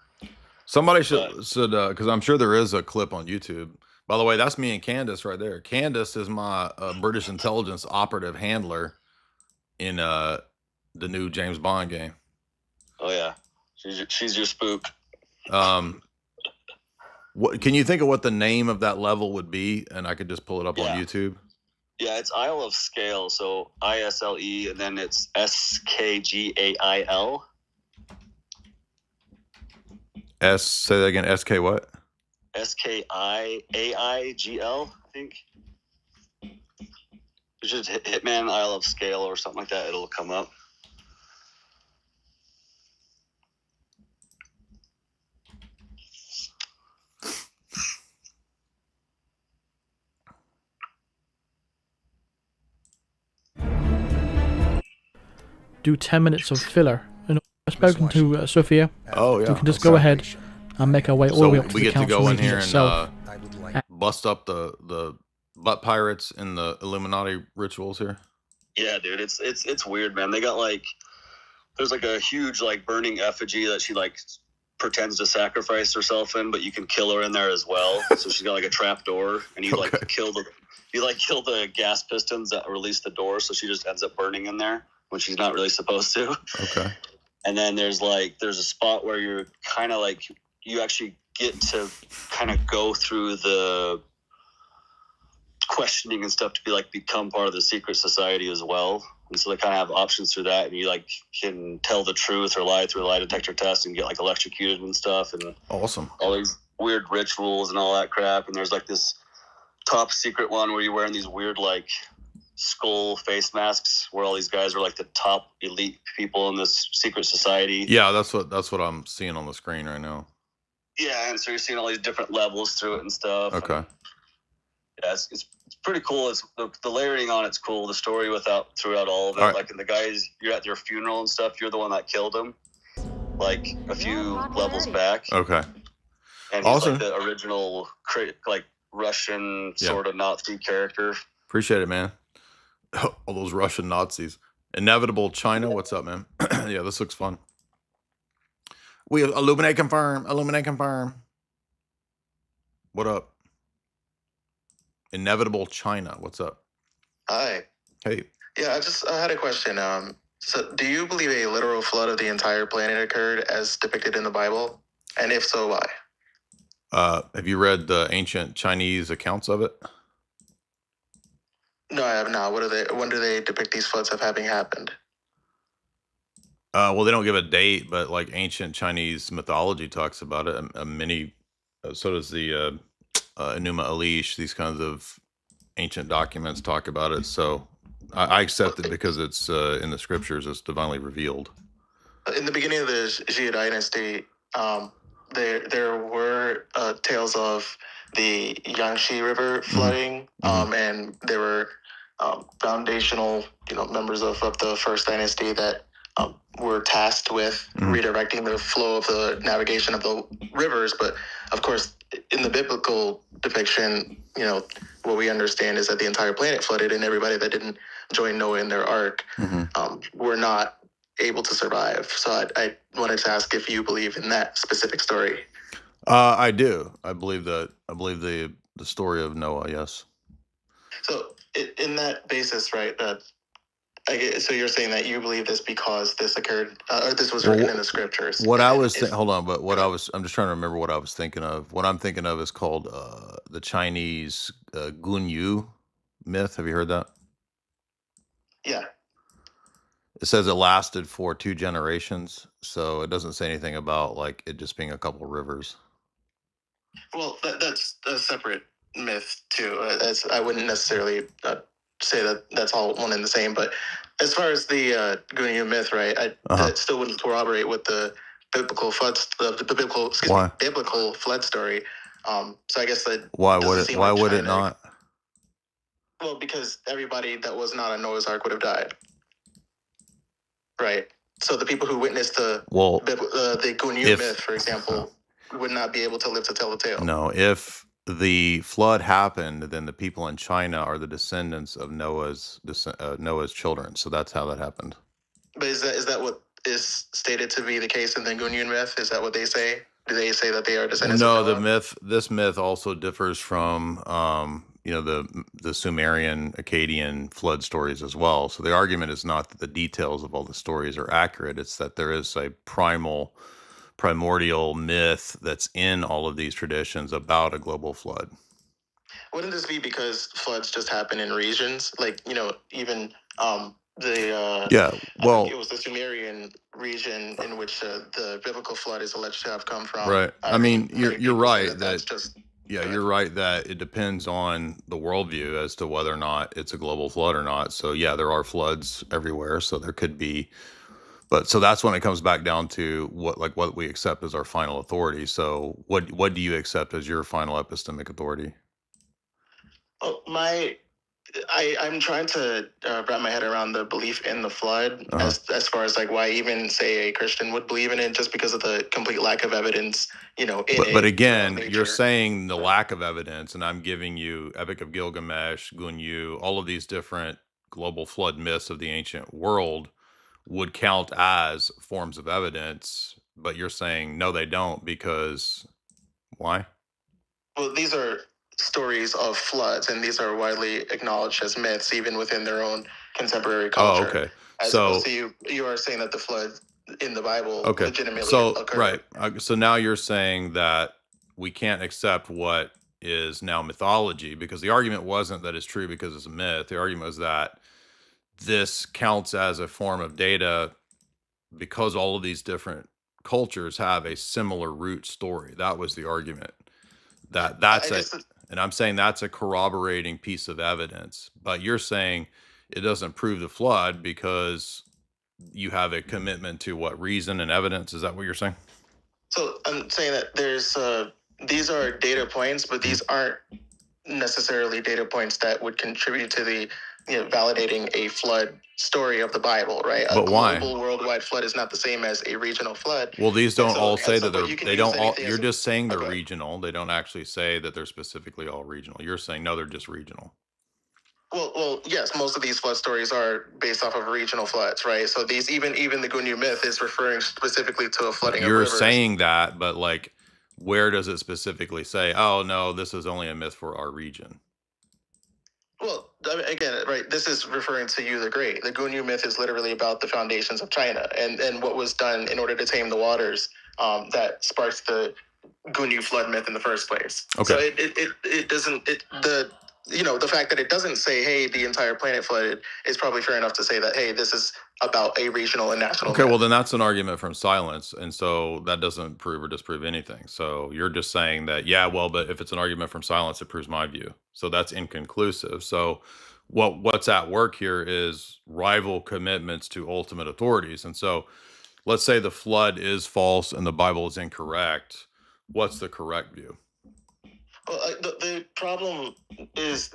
Somebody should because I'm sure there is a clip on YouTube. By the way, that's me and Candace right there. Candace is my British intelligence operative handler in the new James Bond game. Oh yeah, she's your spook. What can you think of what the name of that level would be? And I could just pull it up on YouTube. Yeah, it's Isle of Scale, so ISLE, and then it's SKGAIL. Say that again. SK what? SKIAIGL, I think. It's just Hitman Isle of Scale or something like that. It'll come up. Do 10 minutes of filler. And I've spoken to Sophia. Oh yeah. We can just go ahead and make our way all the way up to we the get to council go in meeting here itself. and bust up the butt pirates and the Illuminati rituals here. Yeah, dude, it's weird, man. They got like there's like a huge like burning effigy that she like pretends to sacrifice herself in, but you can kill her in there as well. So she's got like a trap door, and you like kill the gas pistons that release the door, so she just ends up burning in there when she's not really supposed to. Okay. And then there's a spot where you're kind of like you actually get to kind of go through the questioning and stuff to be like become part of the secret society as well. And so they kind of have options through that, and you like can tell the truth or lie through a lie detector test and get like electrocuted and stuff, and awesome, all these weird rituals and all that crap. And there's like this top secret one where you're wearing these weird like skull face masks, where all these guys are like the top elite people in this secret society. Yeah, that's what I'm seeing on the screen right now. Yeah, and so you're seeing all these different levels through it and stuff. Okay. And yeah, it's pretty cool. It's the layering on it's cool. The story throughout all of it. All right. Like the guys, you're at their funeral and stuff. You're the one that killed him, like a few levels back. Okay. And he's Awesome. like the original, like Russian sort of Nazi character. Appreciate it, man. All those Russian Nazis. Inevitable China, what's up, man? Yeah, this looks fun. We illuminate confirm. Illuminate confirm. What up? Inevitable China, what's up? Hi. Hey. Yeah, I had a question. So do you believe a literal flood of the entire planet occurred as depicted in the Bible? And if so, why? Have you read the ancient Chinese accounts of it? No, I have not. When do they depict these floods of having happened? Well, they don't give a date, but like ancient Chinese mythology talks about it. So does the Enuma Elish. These kinds of ancient documents talk about it. So I accept it because it's in the scriptures. It's divinely revealed. In the beginning of the Xia dynasty, there were tales of the Yangtze River flooding, and there were foundational, members of the first dynasty that were tasked with redirecting the flow of the navigation of the rivers. But of course, in the biblical depiction, what we understand is that the entire planet flooded, and everybody that didn't join Noah in their ark were not able to survive. So I wanted to ask if you believe in that specific story. I do. I believe the story of Noah. Yes. So in that basis, right? So you're saying that you believe this because this occurred, or this was written in the scriptures. What I was hold on, but I'm just trying to remember what I was thinking of. What I'm thinking of is called the Chinese Gunyu myth. Have you heard that? Yeah. It says it lasted for 2 generations, so it doesn't say anything about like it just being a couple rivers. Well, that's a separate myth too. I wouldn't necessarily say that that's all one and the same. But as far as the Gunyu myth, right, that still wouldn't corroborate with the biblical flood, biblical flood story. So I guess that why would it not? Well, because everybody that was not on Noah's Ark would have died, right? So the people who witnessed the Gunyu myth, for example, would not be able to live to tell the tale. No, if the flood happened, then the people in China are the descendants of Noah's children. So that's how that happened. But is that what is stated to be the case in the Gunyu myth? Is that what they say? Do they say that they are descendants of Noah? This myth also differs from the Sumerian, Akkadian flood stories as well. So the argument is not that the details of all the stories are accurate. It's that there is a primordial myth that's in all of these traditions about a global flood. Wouldn't this be because floods just happen in regions? Like, even it was the Sumerian region in which the biblical flood is alleged to have come from. Right. I mean, you're right you're right that it depends on the worldview as to whether or not it's a global flood or not. So yeah, there are floods everywhere. So there could be. But so that's when it comes back down to what we accept as our final authority. So what do you accept as your final epistemic authority? Oh, I'm trying to wrap my head around the belief in the flood as far as like why even say a Christian would believe in it, just because of the complete lack of evidence, But again, you're saying the lack of evidence, and I'm giving you Epic of Gilgamesh, Gunyu, all of these different global flood myths of the ancient world would count as forms of evidence, but you're saying no, they don't, because why? Well, these are stories of floods, and these are widely acknowledged as myths, even within their own contemporary culture. Oh, okay. So you are saying that the flood in the Bible legitimately occurred. Right. So now you're saying that we can't accept what is now mythology, because the argument wasn't that it's true because it's a myth. The argument was that this counts as a form of data because all of these different cultures have a similar root story. That was the argument. And I'm saying that's a corroborating piece of evidence. But you're saying it doesn't prove the flood because you have a commitment to what reason and evidence. Is that what you're saying? So I'm saying that these are data points, but these aren't necessarily data points that would contribute to the validating a flood story of the Bible, right? But why? A global worldwide flood is not the same as a regional flood. Well, these don't all say that they don't all. You're just saying they're regional. They don't actually say that they're specifically all regional. You're saying no, they're just regional. Well, yes, most of these flood stories are based off of regional floods, right? So these, even the Gunyu myth is referring specifically to a flooding of You're rivers. saying that, but like, where does it specifically say, oh no, this is only a myth for our region? Well, again, right, this is referring to Yu the Great. The Gunyu myth is literally about the foundations of China and what was done in order to tame the waters that sparks the Gunyu flood myth in the first place. Okay. So it doesn't, the fact that it doesn't say, hey, the entire planet flooded, is probably fair enough to say that, hey, this is about a regional and national Okay, myth. well then that's an argument from silence, and so that doesn't prove or disprove anything. So you're just saying that, yeah, well, but if it's an argument from silence, it proves my view. So that's inconclusive. So what's at work here is rival commitments to ultimate authorities. And so let's say the flood is false and the Bible is incorrect. What's the correct view? Well, the problem is,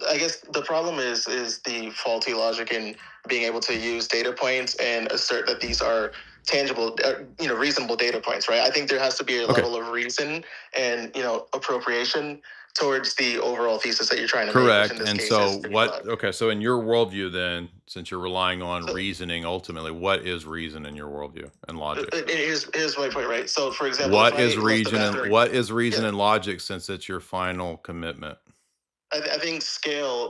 I guess the problem is the faulty logic in being able to use data points and assert that these are tangible, reasonable data points, right? I think there has to be a level of reason and, appropriation towards the overall thesis that you're trying to make. Correct. Which in this And case so is the what, flood. okay, so in your worldview then, since you're relying on reasoning ultimately, what is reason in your worldview and logic? Here's my point, right? So, for example, What if I is left the reason and bathroom- what is reason and logic, since it's your final commitment? I think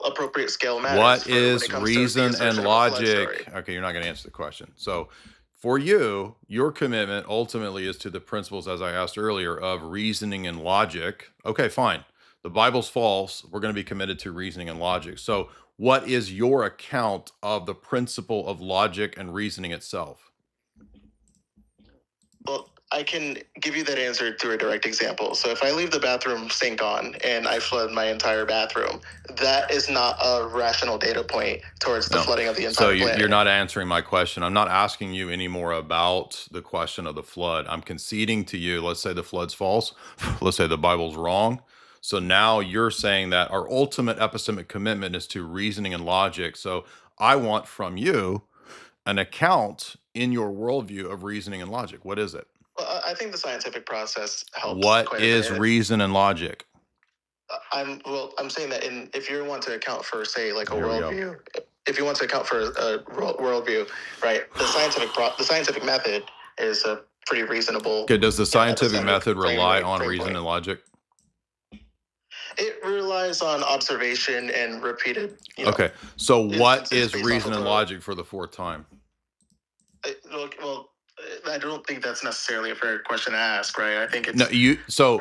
appropriate scale matters. What when it is comes to the reason assertion and of a flood logic? story. Okay, you're not going to answer the question. So for you, your commitment ultimately is to the principles, as I asked earlier, of reasoning and logic. Okay, fine. The Bible's false. We're going to be committed to reasoning and logic. So what is your account of the principle of logic and reasoning itself? Well, I can give you that answer through a direct example. So if I leave the bathroom sink on and I flood my entire bathroom, that is not a rational data point towards the flooding of the entire planet. So you're not answering my question. I'm not asking you anymore about the question of the flood. I'm conceding to you, let's say the flood's false. Let's say the Bible's wrong. So now you're saying that our ultimate epistemic commitment is to reasoning and logic. So I want from you an account in your worldview of reasoning and logic. What is it? Well, I think the scientific process helps. What is reason and logic? I'm saying that if you want to account for, say, like a Here we go. worldview, if you want to account for a worldview, right? The scientific method is a pretty reasonable. Okay, does the scientific method rely on frame reason point. and logic? It relies on observation and repeated. Okay, so what instances is based reason off and of logic for the fourth time? I don't think that's necessarily a fair question to ask, right? I think it's No, you. So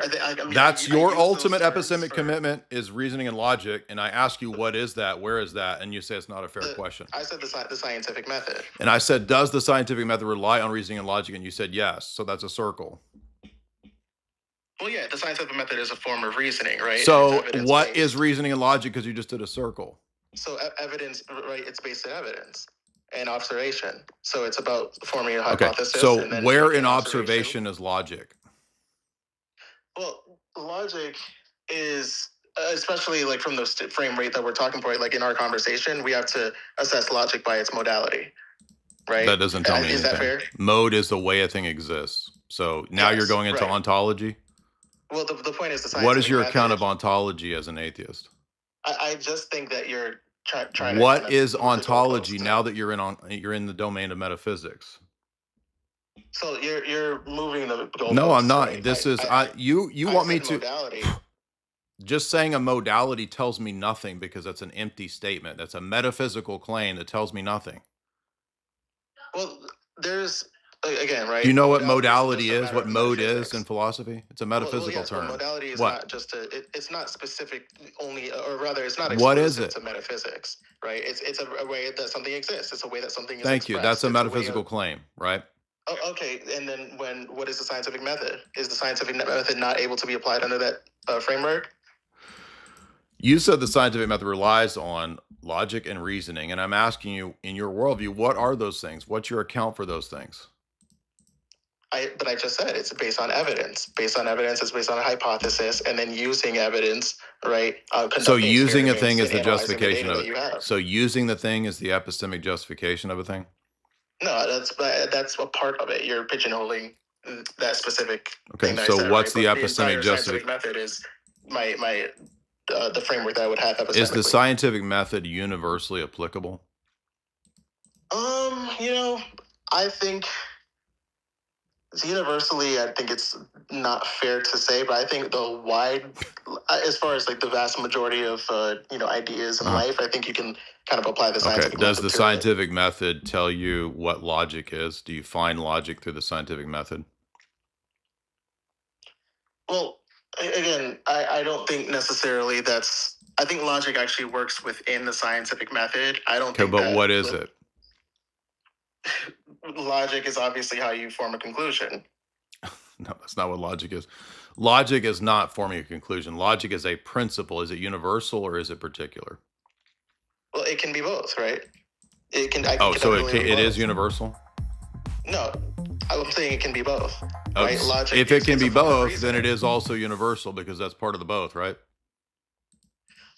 that's your use ultimate those terms epistemic commitment is reasoning and logic, and I ask you, what is that? Where is that? And you say it's not a fair question. I said the scientific method. And I said, does the scientific method rely on reasoning and logic? And you said yes. So that's a circle. Well, yeah, the scientific method is a form of reasoning, right? So what is reasoning and logic? Because you just did a circle. So evidence, right? It's based on evidence and observation. So it's about forming your Okay. hypothesis. So and then where making in observation is logic? Well, logic is, especially like from the frame rate that we're talking about, like in our conversation, we have to assess logic by its modality, right? That doesn't tell me anything. Is that fair? Mode is the way a thing exists. So now you're going into ontology? Well, the point is the scientific What is your method. account of ontology as an atheist? I just think that you're trying What to is ontology now that you're in the domain of metaphysics? So you're moving the goalposts. No, I'm not. Right? This is you want me to modality. Just saying a modality tells me nothing because that's an empty statement. That's a metaphysical claim that tells me nothing. Well, there's again, right? Do you know what modality is? What mode is in philosophy? It's a metaphysical yes, term. Well, modality is What? not just it's not specific only, or rather, it's not What exclusive is it? to metaphysics, right? It's a way that something exists. It's a way that something is Thank you. expressed. That's a It's way metaphysical of- claim, right? Oh, okay, and then what is the scientific method? Is the scientific method not able to be applied under that framework? You said the scientific method relies on logic and reasoning, and I'm asking you, in your worldview, what are those things? What's your account for those things? But I just said it's based on evidence. Based on evidence, it's based on a hypothesis, and then using evidence, right? So using a experiments thing is and the analyzing justification data of that you it. have. So using the thing is the epistemic justification of a thing? No, that's a part of it. You're pigeonholing that specific Okay, thing that I so said, what's right? the But epistemic entire scientific justification? method is my the framework that I would have. Is the scientific method universally applicable? You know, I think universally, I think it's not fair to say, but I think the wide, as far as like the vast majority of ideas in life, I think you can kind of apply the scientific. Does the scientific method tell you what logic is? Do you find logic through the scientific method? Well, again, I don't think necessarily that's. I think logic actually works within the scientific method. I don't. Okay, but what is it? Logic is obviously how you form a conclusion. No, that's not what logic is. Logic is not forming a conclusion. Logic is a principle. Is it universal or is it particular? Well, it can be both, right? It can. So it is universal? No, I'm saying it can be both. Right? Logic. If it can be both, then it is also universal because that's part of the both, right?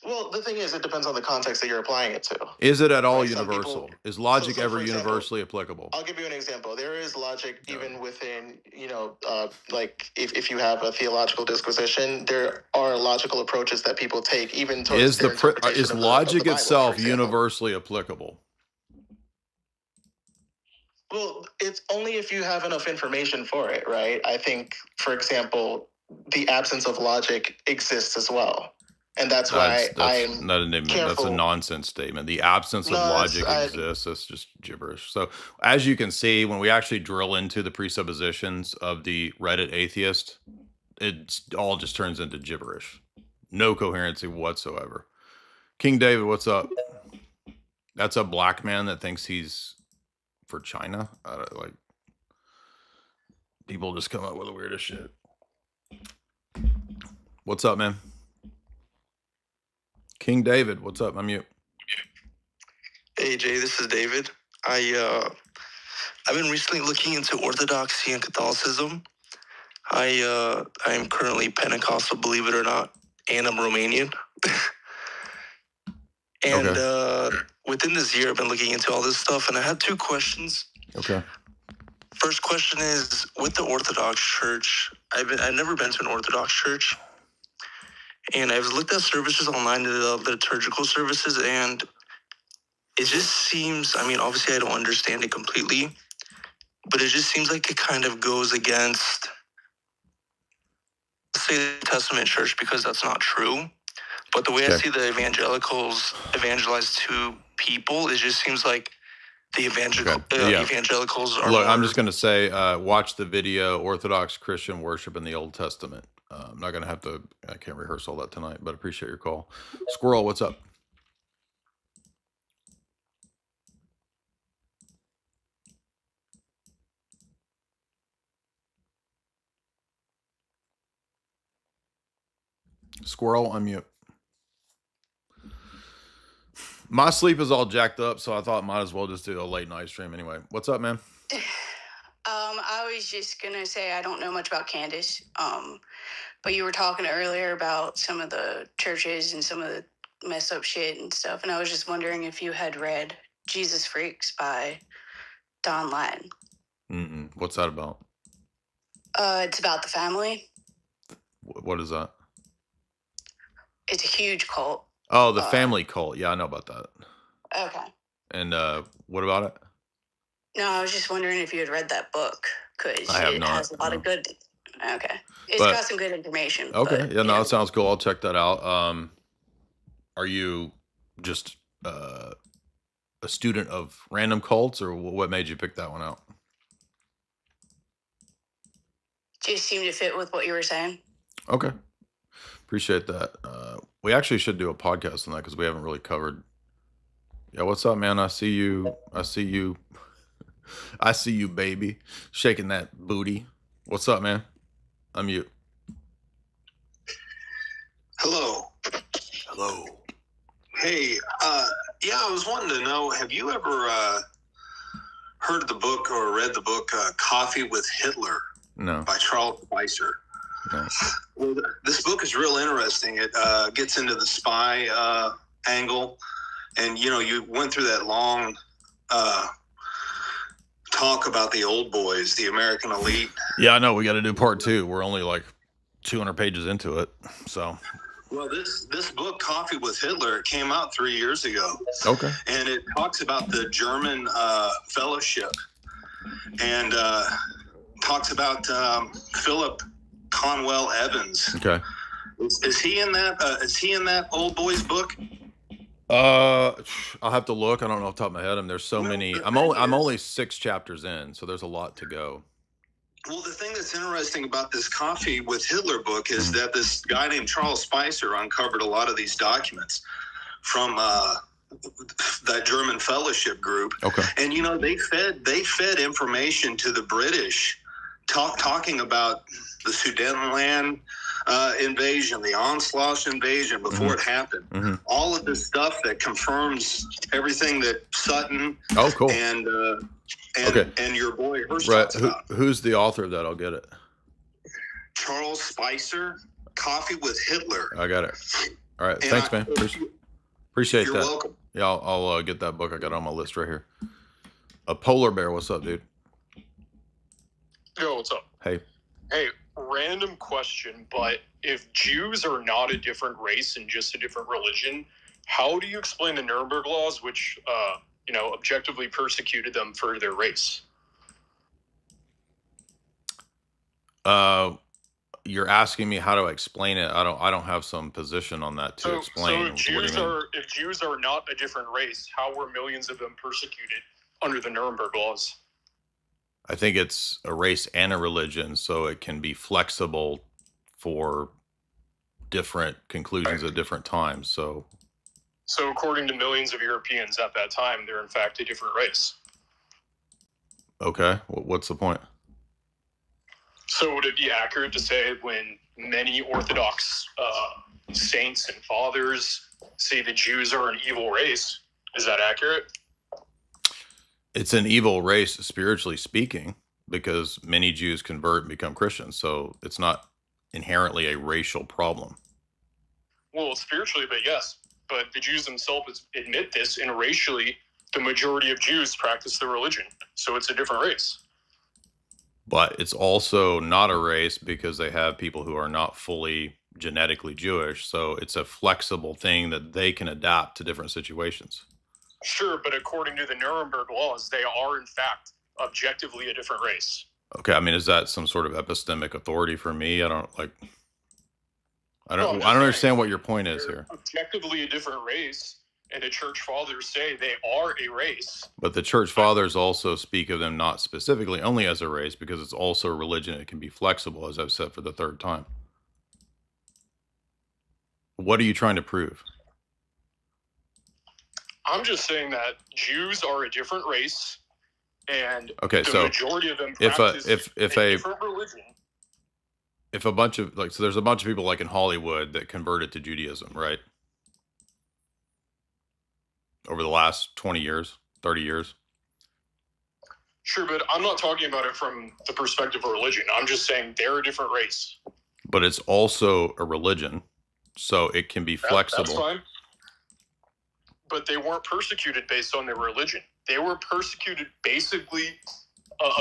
Well, the thing is, it depends on the context that you're applying it to. Is it at all universal? Is logic ever universally applicable? I'll give you an example. There is logic even within, like if you have a theological disquisition, there are logical approaches that people take even towards is logic itself universally applicable? Well, it's only if you have enough information for it, right? I think, for example, the absence of logic exists as well. And that's why I'm not an admission. That's a nonsense statement. The absence of logic exists. That's just gibberish. So as you can see, when we actually drill into the presuppositions of the Reddit atheist, it all just turns into gibberish. No coherency whatsoever. King David, what's up? That's a black man that thinks he's for China. Like, people just come up with the weirdest shit. What's up, man? King David, what's up? I'm mute. Hey Jay, this is David. I've been recently looking into Orthodoxy and Catholicism. I am currently Pentecostal, believe it or not, and I'm Romanian. And within this year, I've been looking into all this stuff, and I had two questions. Okay. First question is, with the Orthodox Church, I've never been to an Orthodox church. And I've looked at services online, the liturgical services, and it just seems, I mean, obviously I don't understand it completely, but it just seems like it kind of goes against, let's say, the Testament church, because that's not true. But the way I see the evangelicals evangelize to people, it just seems like the evangelicals are... Look, I'm just going to say, watch the video, Orthodox Christian Worship in the Old Testament. I'm not going to have to, I can't rehearse all that tonight, but appreciate your call. Squirrel, what's up? Squirrel, unmute. My sleep is all jacked up, so I thought might as well just do a late night stream anyway. What's up, man? I was just gonna say I don't know much about Candace, but you were talking earlier about some of the churches and some of the messed up shit and stuff, and I was just wondering if you had read Jesus Freaks by Don Lattin. What's that about? It's about the family. What is that? It's a huge cult. Oh, the family cult. Yeah, I know about that. Okay. And what about it? No, I was just wondering if you had read that book, because it has a lot of good. Okay, it's got some good information. Okay, but, yeah, no, that sounds cool. I'll check that out. Are you just a student of random cults, or what made you pick that one out? Just seemed to fit with what you were saying. Okay, appreciate that. We actually should do a podcast on that because we haven't really covered. Yeah, what's up, man? I see you. I see you. I see you, baby, shaking that booty. What's up, man? I'm mute. Hello. Hello. Hey, yeah, I was wanting to know, have you ever heard of the book or read the book Coffee with Hitler? No. By Charles Schweitzer. No. Well, this book is real interesting. It gets into the spy angle. And, you know, you went through that long talk about the old boys, the American elite. Yeah, I know. We got to do part 2. We're only like 200 pages into it. So Well, this book, Coffee with Hitler, came out 3 years ago. Okay. And it talks about the German fellowship, and talks about Philip Conwell Evans. Okay. Is he in that? Is he in that old boy's book? I'll have to look. I don't know off the top of my head. There's so many. I'm only 6 chapters in, so there's a lot to go. Well, the thing that's interesting about this Coffee with Hitler book is that this guy named Charles Spicer uncovered a lot of these documents from that German fellowship group. Okay. And you know, they fed information to the British, talking about the Sudetenland invasion, the Onslaught invasion before it happened. All of this stuff that confirms everything that Sutton and your boy Hirsch talks about. Who's the author of that? I'll get it. Charles Spicer, Coffee with Hitler. I got it. All right. Thanks, man. Appreciate that. You're welcome. Yeah, I'll get that book. I got it on my list right here. A Polar Bear. What's up, dude? Yo, what's up? Hey. Hey, random question, but if Jews are not a different race and just a different religion, how do you explain the Nuremberg laws, which, objectively persecuted them for their race? You're asking me how to explain it. I don't have some position on that to explain. So if Jews are not a different race, how were millions of them persecuted under the Nuremberg laws? I think it's a race and a religion, so it can be flexible for different conclusions at different times. So according to millions of Europeans at that time, they're in fact a different race. Okay, what's the point? So would it be accurate to say when many Orthodox saints and fathers say the Jews are an evil race, is that accurate? It's an evil race, spiritually speaking, because many Jews convert and become Christians. So it's not inherently a racial problem. Well, spiritually, but yes. But the Jews themselves admit this, and racially, the majority of Jews practice the religion. So it's a different race. But it's also not a race because they have people who are not fully genetically Jewish. So it's a flexible thing that they can adapt to different situations. Sure, but according to the Nuremberg laws, they are, in fact, objectively a different race. Okay, I mean, is that some sort of epistemic authority for me? I don't understand what your point is here. Objectively a different race, and the church fathers say they are a race. But the church fathers also speak of them not specifically only as a race, because it's also a religion. It can be flexible, as I've said for the third time. What are you trying to prove? I'm just saying that Jews are a different race, and the majority of them practice a different religion. If a bunch of so there's a bunch of people like in Hollywood that converted to Judaism, right? Over the last 20 years, 30 years. Sure, but I'm not talking about it from the perspective of religion. I'm just saying they're a different race. But it's also a religion, so it can be flexible. That's fine. But they weren't persecuted based on their religion. They were persecuted basically.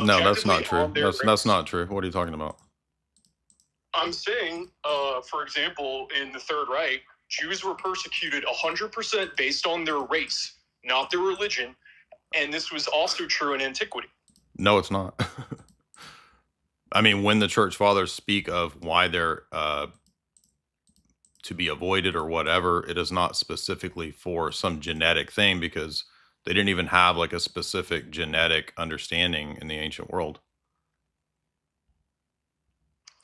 No, that's not true. That's not true. What are you talking about? I'm saying, for example, in the Third Reich, Jews were persecuted 100% based on their race, not their religion. And this was also true in antiquity. No, it's not. I mean, when the church fathers speak of why they're to be avoided or whatever, it is not specifically for some genetic thing, because they didn't even have like a specific genetic understanding in the ancient world.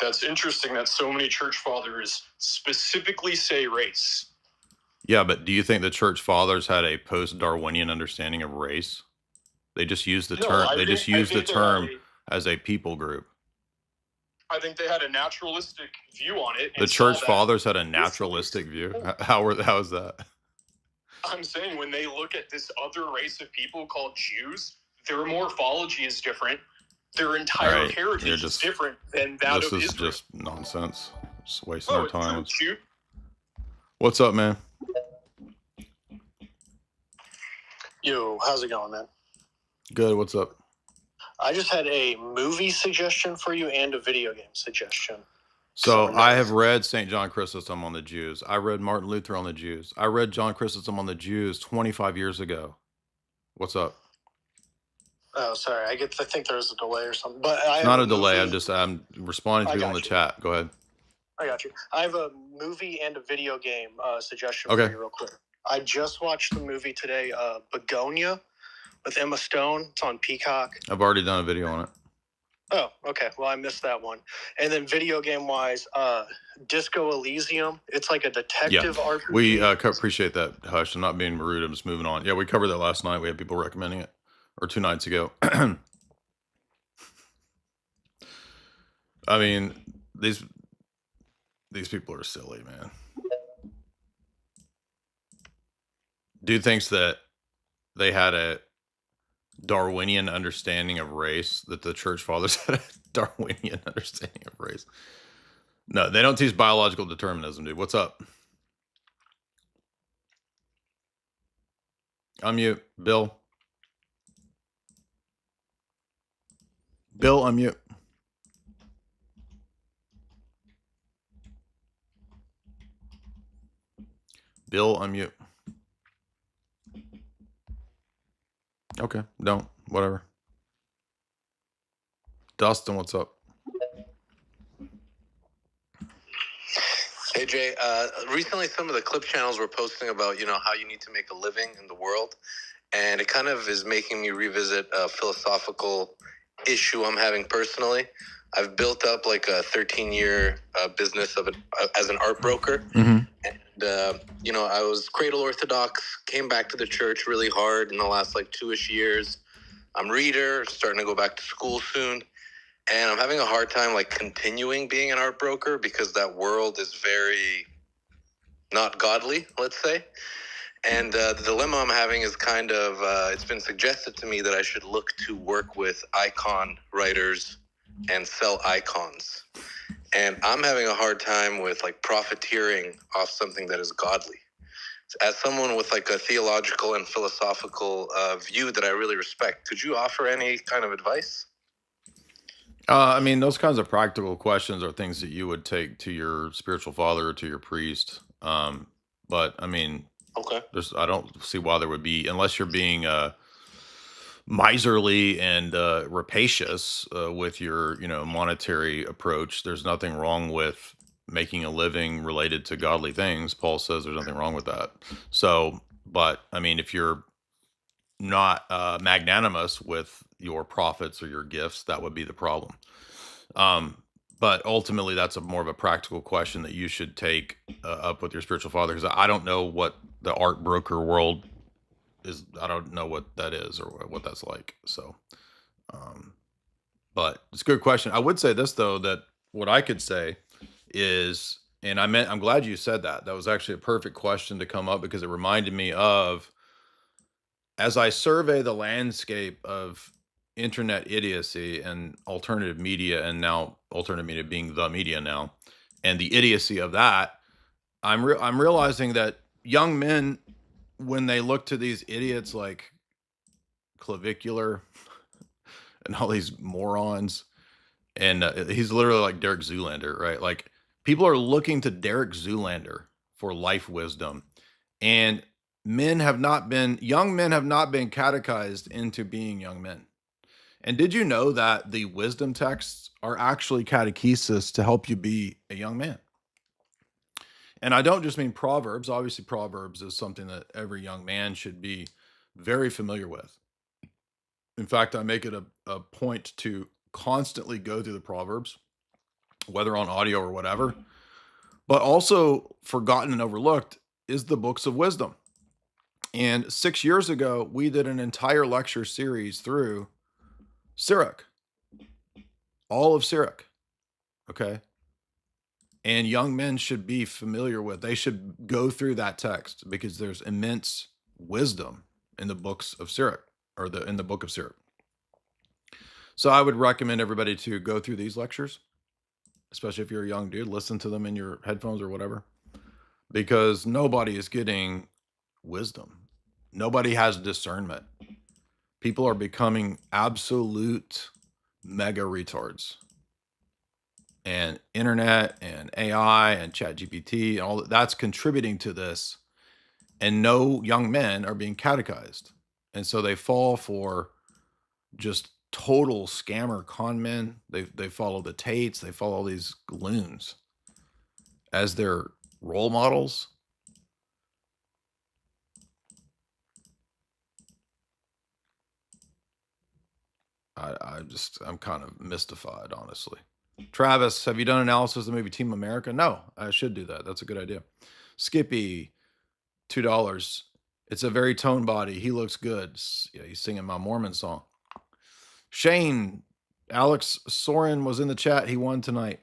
That's interesting that so many church fathers specifically say race. Yeah, but do you think the church fathers had a post-Darwinian understanding of race? They just used the term. They just used the term as a people group. I think they had a naturalistic view on it. The church fathers had a naturalistic view. How is that? I'm saying when they look at this other race of people called Jews, their morphology is different. Their entire heritage is different than that of Israel. This is just nonsense. Just wasting our time. What's up, man? Yo, how's it going, man? Good. What's up? I just had a movie suggestion for you and a video game suggestion. So I have read St. John Chrysostom on the Jews. I read Martin Luther on the Jews. I read John Chrysostom on the Jews 25 years ago. What's up? Oh, sorry. I think there was a delay or something. But It's not a delay. I'm responding to people in the chat. Go ahead. I got you. I have a movie and a video game suggestion Okay. for you real quick. I just watched the movie today, Begonia, with Emma Stone. It's on Peacock. I've already done a video on it. Oh, okay. Well, I missed that one. And then video game wise, Disco Elysium. It's like a detective RPG. We appreciate that, Hush. I'm not being rude. I'm just moving on. Yeah, we covered that last night. We had people recommending it, or 2 nights ago. I mean, these people are silly, man. Dude thinks that they had a Darwinian understanding of race, that the church fathers had a Darwinian understanding of race. No, they don't teach biological determinism, dude. What's up? Unmute. Bill. Bill, unmute. Bill, unmute. Okay, don't. Whatever. Dustin, what's up? Hey Jay, recently some of the clip channels were posting about, how you need to make a living in the world. And it kind of is making me revisit a philosophical issue I'm having personally. I've built up like a 13-year business as an art broker. Mm-hmm. And, I was cradle Orthodox, came back to the church really hard in the last like 2-ish years. I'm reader, starting to go back to school soon. And I'm having a hard time like continuing being an art broker because that world is very not godly, let's say. And the dilemma I'm having is kind of, it's been suggested to me that I should look to work with icon writers and sell icons. And I'm having a hard time with like profiteering off something that is godly. As someone with like a theological and philosophical view that I really respect, could you offer any kind of advice? I mean, those kinds of practical questions are things that you would take to your spiritual father or to your priest. But I mean, okay, I don't see why there would be, unless you're being miserly and rapacious with your, monetary approach. There's nothing wrong with making a living related to godly things. Paul says there's nothing wrong with that. So, but I mean, if you're not magnanimous with your profits or your gifts, that would be the problem. But ultimately, that's more of a practical question that you should take up with your spiritual father, because I don't know what the art broker world is. I don't know what that is or what that's like. So, but it's a good question. I would say this though, that what I could say is, and I'm glad you said that. That was actually a perfect question to come up, because it reminded me of, as I survey the landscape of internet idiocy and alternative media, and now alternative media being the media now, and the idiocy of that, I'm realizing that young men, when they look to these idiots like Clavicular and all these morons, and he's literally like Derek Zoolander, right? Like, people are looking to Derek Zoolander for life wisdom, and young men have not been catechized into being young men. And did you know that the wisdom texts are actually catechesis to help you be a young man? And I don't just mean Proverbs. Obviously, Proverbs is something that every young man should be very familiar with. In fact, I make it a point to constantly go through the Proverbs, whether on audio or whatever. But also forgotten and overlooked is the books of wisdom. And 6 years ago, we did an entire lecture series through Sirach, all of Sirach, okay? And young men should be familiar with, they should go through that text, because there's immense wisdom in the books of Sirach, or in the book of Sirach. So I would recommend everybody to go through these lectures, especially if you're a young dude, listen to them in your headphones or whatever, because nobody is getting wisdom. Nobody has discernment. People are becoming absolute mega retards. and internet and AI and ChatGPT and all that's contributing to this. And no young men are being catechized. And so they fall for just total scammer con men. They follow the Tates, they follow all these loons as their role models. I'm kind of mystified, honestly. Travis, have you done analysis of the movie Team America? No, I should do that. That's a good idea. Skippy, $2. It's a very tone body. He looks good. Yeah, he's singing my Mormon song. Shane, Alex Sorin was in the chat. He won tonight.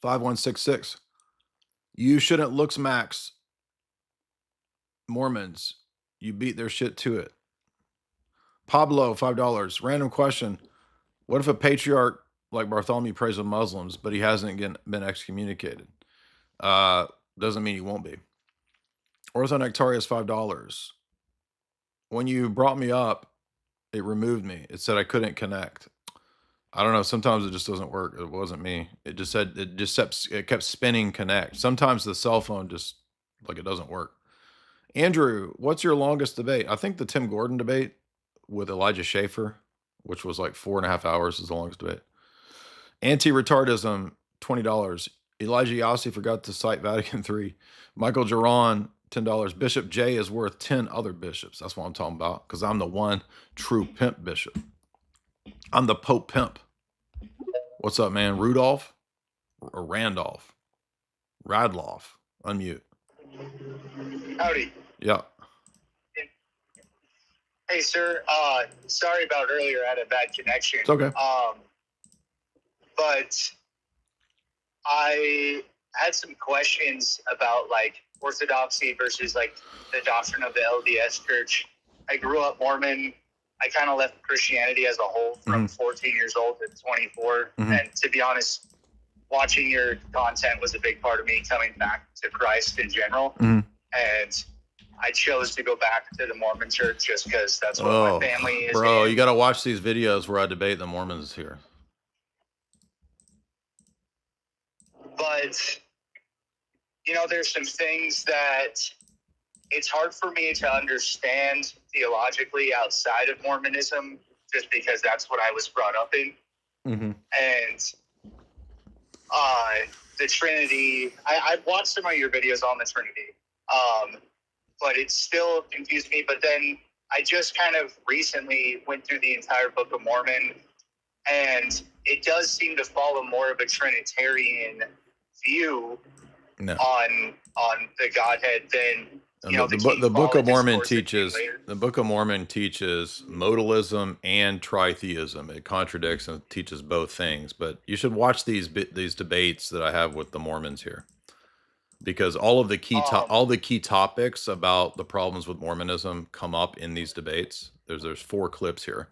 5166. You shouldn't looks max Mormons. You beat their shit to it. Pablo, $5. Random question. What if a patriarch like Bartholomew prays with Muslims, but he hasn't been excommunicated? Doesn't mean he won't be. Orthonectarius, $5. When you brought me up, it removed me. It said I couldn't connect. I don't know. Sometimes it just doesn't work. It wasn't me. It kept spinning connect. Sometimes the cell phone just like it doesn't work. Andrew, what's your longest debate? I think the Tim Gordon debate with Elijah Schaefer, which was like 4.5 hours, is the longest debate. Anti-retardism, $20. Elijah Yossi forgot to cite Vatican III. Michael Geron, $10. Bishop J is worth 10 other bishops. That's what I'm talking about, because I'm the one true pimp bishop. I'm the Pope pimp. What's up, man? Rudolph or Randolph? Radloff. Unmute. Howdy. Yeah. Hey, sir. Sorry about earlier. I had a bad connection. It's okay. But I had some questions about like Orthodoxy versus like the doctrine of the LDS Church. I grew up Mormon. I kind of left Christianity as a whole from 14 years old to 24. And to be honest, watching your content was a big part of me coming back to Christ in general. And I chose to go back to the Mormon church just because that's what my family is. Bro, you got to watch these videos where I debate the Mormons here. But, you know, there's some things that it's hard for me to understand theologically outside of Mormonism just because that's what I was brought up in. And the Trinity, I've watched some of your videos on the Trinity, but it still confused me. But then I just kind of recently went through the entire Book of Mormon, and it does seem to follow more of a Trinitarian view on the Godhead than the Book of Mormon teaches. The Book of Mormon teaches modalism and tritheism. It contradicts and teaches both things. But you should watch these debates that I have with the Mormons here, because all of the key topics about the problems with Mormonism come up in these debates. There's 4 clips here.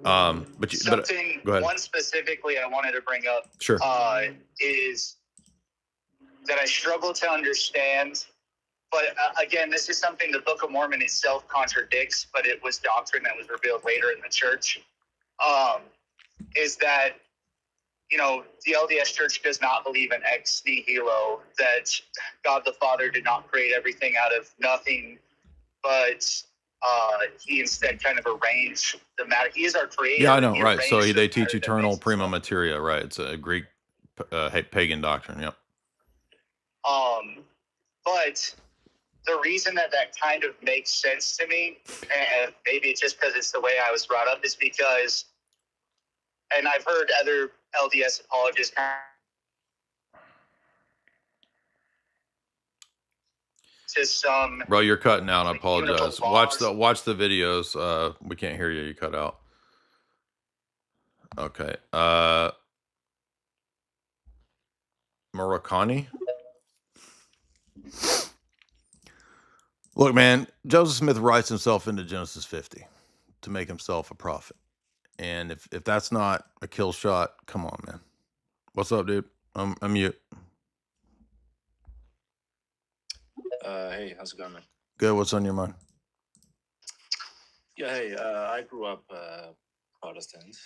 Go ahead. One specifically I wanted to bring up is that I struggle to understand. But again, this is something the Book of Mormon itself contradicts, but it was doctrine that was revealed later in the church. Is that, you know, the LDS Church does not believe in ex nihilo, that God the Father did not create everything out of nothing, but he instead kind of arranged the matter. He is our creator. Yeah, I know, right. So they teach eternal prima materia, right? It's a Greek pagan doctrine, yep. But the reason that kind of makes sense to me, and maybe it's just because it's the way I was brought up, is because, and I've heard other LDS apologists to some. Bro, you're cutting out. I apologize. Watch the videos. We can't hear you. You cut out. Okay. Murakami. Look, man, Joseph Smith writes himself into Genesis 50 to make himself a prophet. And if that's not a kill shot, come on, man. What's up, dude? I'm mute. Hey, how's it going, man? Good. What's on your mind? Yeah, hey, I grew up Protestant.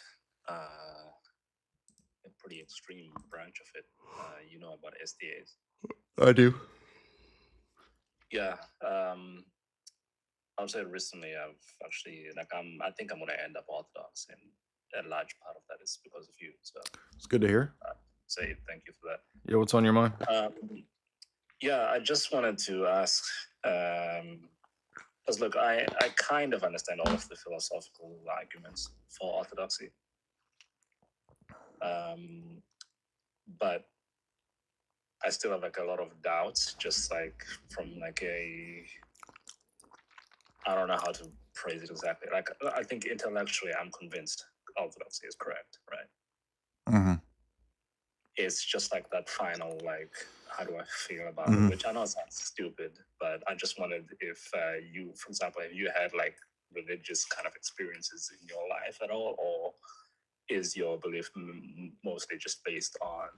a pretty extreme branch of it. You know about SDAs. I do. Yeah. I would say recently I've actually I think I'm gonna end up Orthodox, and a large part of that is because of you. So It's good to hear. Say thank you for that. Yeah, what's on your mind? Yeah, I just wanted to ask, because look, I kind of understand all of the philosophical arguments for Orthodoxy, but I still have like a lot of doubts, just like from like I don't know how to phrase it exactly. Like, I think intellectually I'm convinced Orthodoxy is correct, right? Mm-hmm. It's just like that final, like, how do I feel about it? Which I know sounds stupid, but I just wondered if you, for example, if you had like religious kind of experiences in your life at all, or is your belief mostly just based on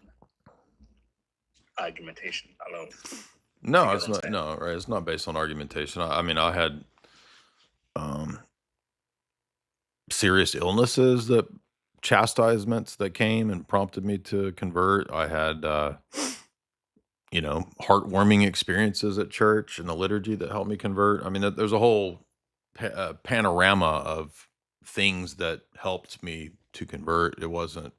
argumentation alone? No, it's not. No, right? It's not based on argumentation. I mean, I had serious illnesses that chastisements that came and prompted me to convert. I had, heartwarming experiences at church and the liturgy that helped me convert. I mean, there's a whole panorama of things that helped me to convert. It wasn't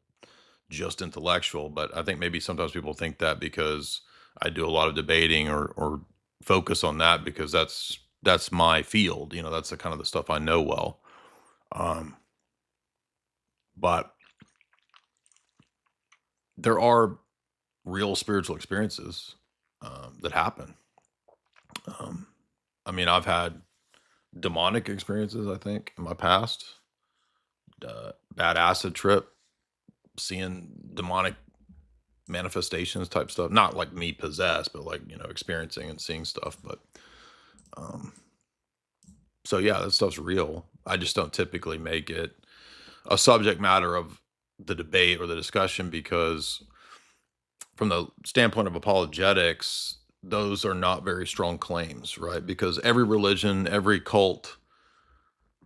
just intellectual, but I think maybe sometimes people think that because I do a lot of debating or focus on that because that's my field. That's the kind of the stuff I know well. But there are real spiritual experiences that happen. I mean, I've had demonic experiences, I think, in my past. Bad acid trip, seeing demonic manifestations type stuff. Not like me possessed, but like, experiencing and seeing stuff. But so yeah, that stuff's real. I just don't typically make it a subject matter of the debate or the discussion because from the standpoint of apologetics, those are not very strong claims, right? Because every religion, every cult,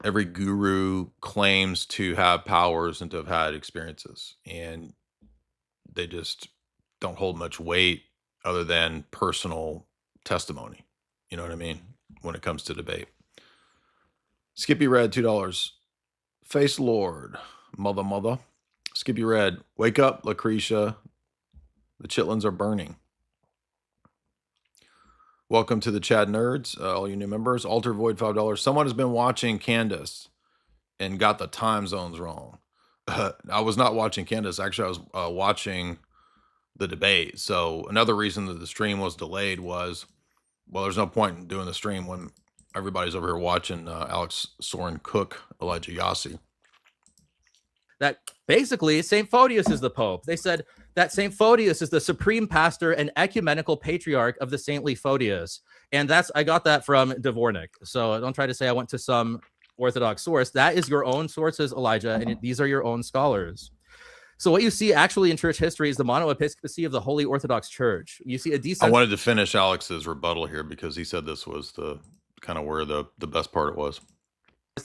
every guru claims to have powers and to have had experiences, and they just don't hold much weight other than personal testimony. You know what I mean? When it comes to debate. Skippy Red, $2. Face Lord, mother. Skippy Red, wake up, Lucretia. The chitlins are burning. Welcome to the Chad Nerds, all you new members. Alter Void, $5. Someone has been watching Candace and got the time zones wrong. I was not watching Candace. Actually, I was watching the debate. So another reason that the stream was delayed was, well, there's no point in doing the stream when everybody's over here watching Alex Sorin cook Elijah Yassi. That basically St. Photius is the Pope. They said that St. Photius is the supreme pastor and ecumenical patriarch of the saintly Photius. And I got that from Dvornik. So don't try to say I went to some Orthodox source. That is your own sources, Elijah, and these are your own scholars. So what you see actually in church history is the monoepiscopacy of the Holy Orthodox Church. You see a decent. I wanted to finish Alex's rebuttal here because he said this was the kind of where the best part it was.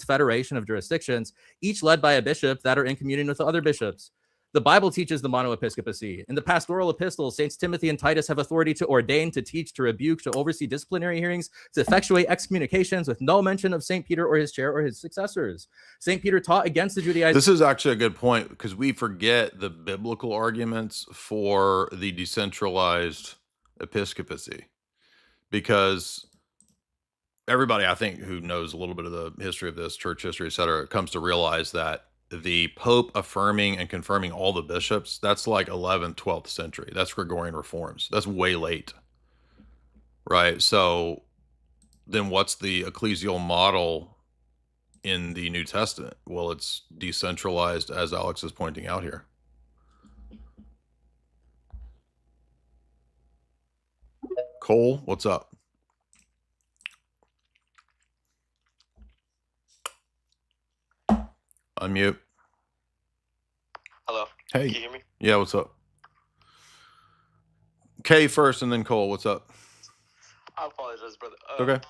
Federation of jurisdictions, each led by a bishop that are in communion with the other bishops. The Bible teaches the monoepiscopacy. In the pastoral epistles, Saints Timothy and Titus have authority to ordain, to teach, to rebuke, to oversee disciplinary hearings, to effectuate excommunications, with no mention of St. Peter or his chair or his successors. St. Peter taught against the Judaizers. This is actually a good point because we forget the biblical arguments for the decentralized episcopacy, because everybody, I think, who knows a little bit of the history of this, church history, et cetera, comes to realize that the Pope affirming and confirming all the bishops, that's like 11th, 12th century. That's Gregorian reforms. That's way late. Right? So then what's the ecclesial model in the New Testament? Well, it's decentralized, as Alex is pointing out here. Cole, what's up? Unmute. Hello. Hey. Can you hear me? Yeah, what's up? Kay first and then Cole, what's up? I apologize, brother. Okay.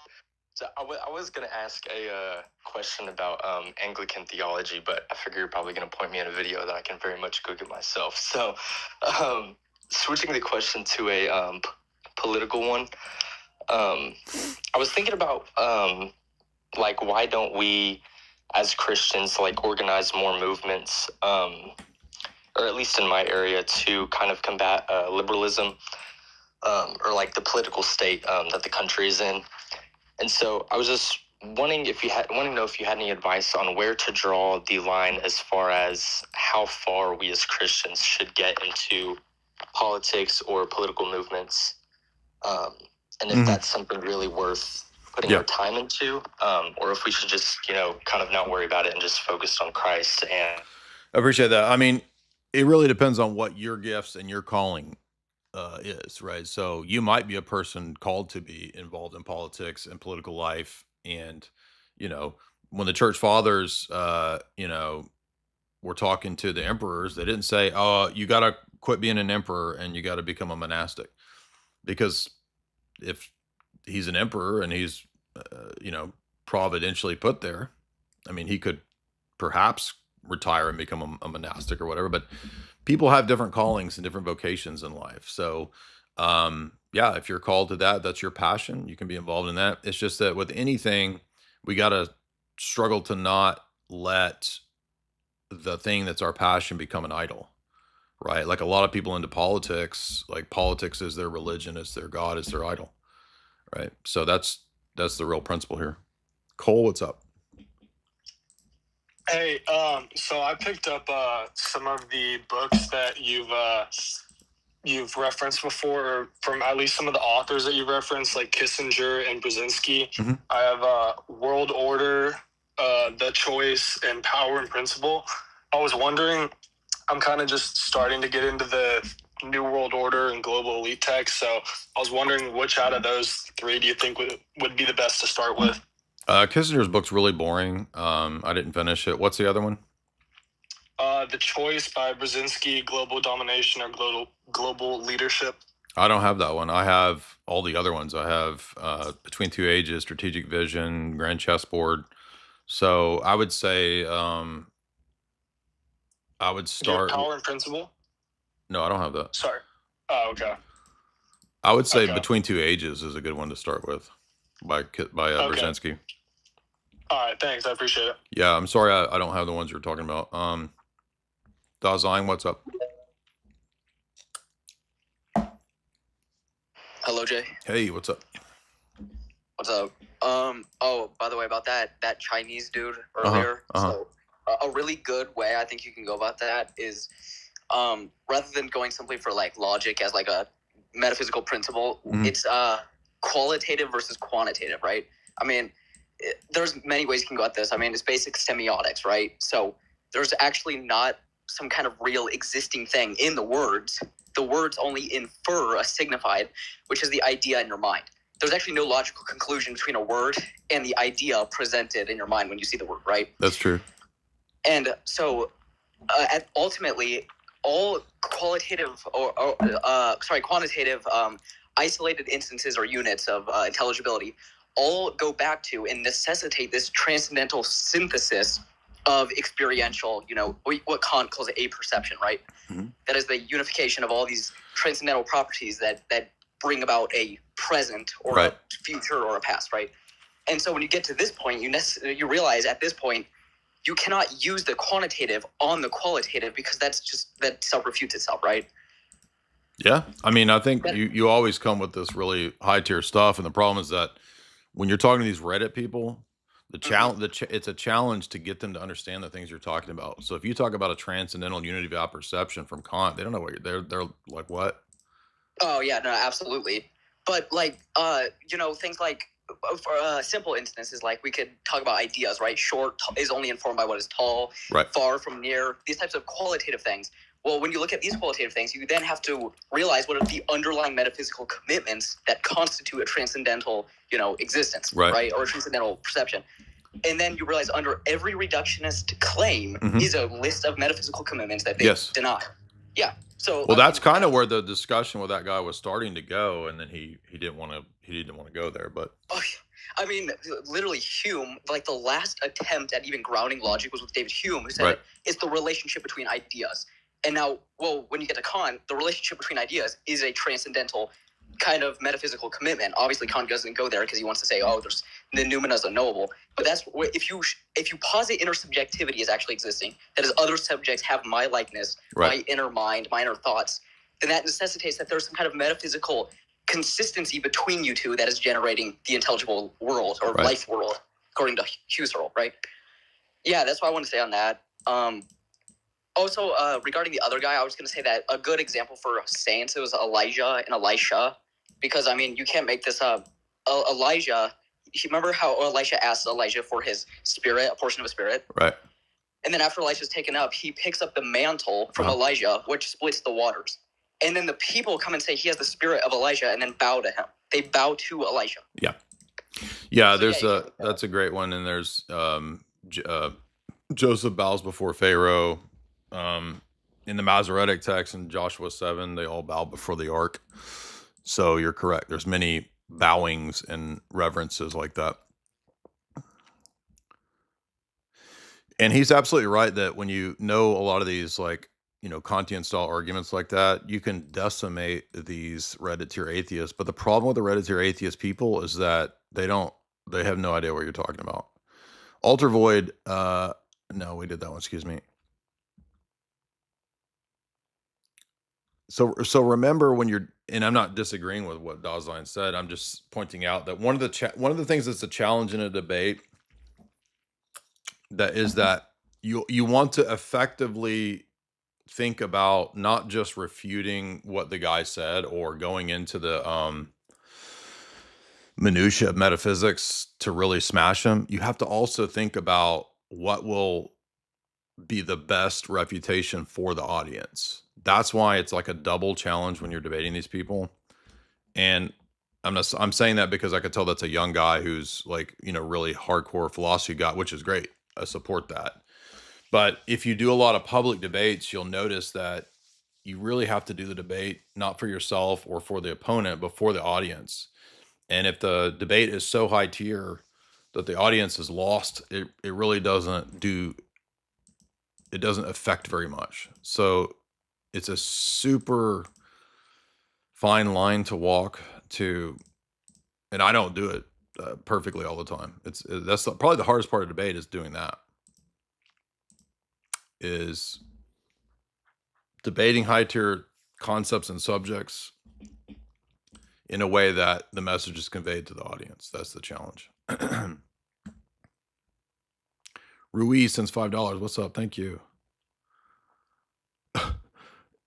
So I was going to ask a question about Anglican theology, but I figure you're probably going to point me in a video that I can very much Google myself. So switching the question to a political one, I was thinking about like, why don't we as Christians like organize more movements, or at least in my area, to kind of combat liberalism, or like the political state that the country is in. And so I was just wanting to know if you had any advice on where to draw the line as far as how far we as Christians should get into politics or political movements, and if that's something really worth putting our time into, or if we should just, kind of not worry about it and just focus on Christ. And I appreciate that. I mean, it really depends on what your gifts and your calling is, right? So you might be a person called to be involved in politics and political life. And, when the church fathers, were talking to the emperors, they didn't say, oh, you got to quit being an emperor and you got to become a monastic. Because if he's an emperor and he's, providentially put there, I mean, he could perhaps retire and become a monastic or whatever, but people have different callings and different vocations in life. So, if you're called to that, that's your passion, you can be involved in that. It's just that with anything, we got to struggle to not let the thing that's our passion become an idol, right? Like a lot of people into politics, like politics is their religion, it's their God, it's their idol, right? So that's the real principle here. Cole, what's up? Hey, so I picked up some of the books that you've referenced before, from at least some of the authors that you've referenced, like Kissinger and Brzezinski. Mm-hmm. I have World Order, The Choice, and Power and Principle. I was wondering, I'm kind of just starting to get into the New World Order and global elite text, so I was wondering which out of those three do you think would be the best to start with? Kissinger's book's really boring. I didn't finish it. What's the other one? The Choice by Brzezinski, Global Domination or Global Leadership. I don't have that one. I have all the other ones. I have Between Two Ages, Strategic Vision, Grand Chessboard. So I would say I would start. Power and Principle? No, I don't have that. Sorry. Oh, okay. I would say Between Two Ages is a good one to start with by Brzezinski. All right, thanks. I appreciate it. Yeah, I'm sorry I don't have the ones you're talking about. Dasein, what's up? Hello, Jay. Hey, what's up? What's up? Oh, by the way, about that Chinese dude earlier. So a really good way I think you can go about that is rather than going simply for like logic as like a metaphysical principle, it's qualitative versus quantitative, right? I mean, there's many ways you can go at this. I mean, it's basic semiotics, right? So there's actually not some kind of real existing thing in the words. The words only infer a signified, which is the idea in your mind. There's actually no logical conclusion between a word and the idea presented in your mind when you see the word, right? That's true. And so ultimately, all quantitative isolated instances or units of intelligibility all go back to and necessitate this transcendental synthesis of experiential, what Kant calls a perception, right? Mm-hmm. That is the unification of all these transcendental properties that bring about a present or a future or a past, right? And so when you get to this point, you realize at this point, you cannot use the quantitative on the qualitative because that self-refutes itself, right? Yeah. I mean, I think you always come with this really high-tier stuff, and the problem is that when you're talking to these Reddit people, it's a challenge to get them to understand the things you're talking about. So if you talk about a transcendental unity of perception from Kant, they don't know what they're like, what? Oh yeah, no, absolutely. But like, things like, for simple instances, like we could talk about ideas, right? Short is only informed by what is tall, right? Far from near, these types of qualitative things. Well, when you look at these qualitative things, you then have to realize what are the underlying metaphysical commitments that constitute a transcendental, existence, right? Or a transcendental perception. And then you realize under every reductionist claim is a list of metaphysical commitments that they deny. Yeah. So that's kind of where the discussion with that guy was starting to go, and then he didn't want to go there. But I mean, literally Hume, like the last attempt at even grounding logic was with David Hume, who said it's the relationship between ideas. And now, well, when you get to Kant, the relationship between ideas is a transcendental kind of metaphysical commitment. Obviously, Kant doesn't go there because he wants to say, oh, there's the noumena is unknowable. But that's if you posit intersubjectivity as actually existing, that is, other subjects have my likeness, my inner mind, my inner thoughts, then that necessitates that there's some kind of metaphysical consistency between you two that is generating the intelligible world or life world, according to Husserl, right? Yeah, that's what I want to say on that. Also, regarding the other guy, I was going to say that a good example for saints, it was Elijah and Elisha, because, I mean, you can't make this up. Elijah, remember how Elisha asked Elijah for his spirit, a portion of his spirit? Right. And then after Elisha's taken up, he picks up the mantle from Elijah, which splits the waters. And then the people come and say he has the spirit of Elijah and then bow to him. They bow to Elijah. Yeah. Yeah, so that's a great one. And there's Joseph bows before Pharaoh. In the Masoretic text in Joshua 7, they all bow before the ark. So you're correct. There's many bowings and reverences like that. And he's absolutely right that when you know a lot of these, like, Kantian style arguments like that, you can decimate these hereditary atheists. But the problem with the hereditary atheist people is that they have no idea what you're talking about. Alter Void, no, we did that one, excuse me. So remember when you're, and I'm not disagreeing with what Dasein said, I'm just pointing out that one of the things that's a challenge in a debate that is that you want to effectively think about not just refuting what the guy said or going into the minutia of metaphysics to really smash him. You have to also think about what will be the best refutation for the audience. That's why it's like a double challenge when you're debating these people. And I'm saying that because I could tell that's a young guy who's like, really hardcore philosophy guy, which is great. I support that. But if you do a lot of public debates, you'll notice that you really have to do the debate, not for yourself or for the opponent, but for the audience. And if the debate is so high tier that the audience is lost, it really doesn't affect very much. So it's a super fine line to walk to, and I don't do it perfectly all the time. That's probably the hardest part of debate is doing that. Is debating high tier concepts and subjects in a way that the message is conveyed to the audience. That's the challenge. Ruiz sends $5. What's up? Thank you.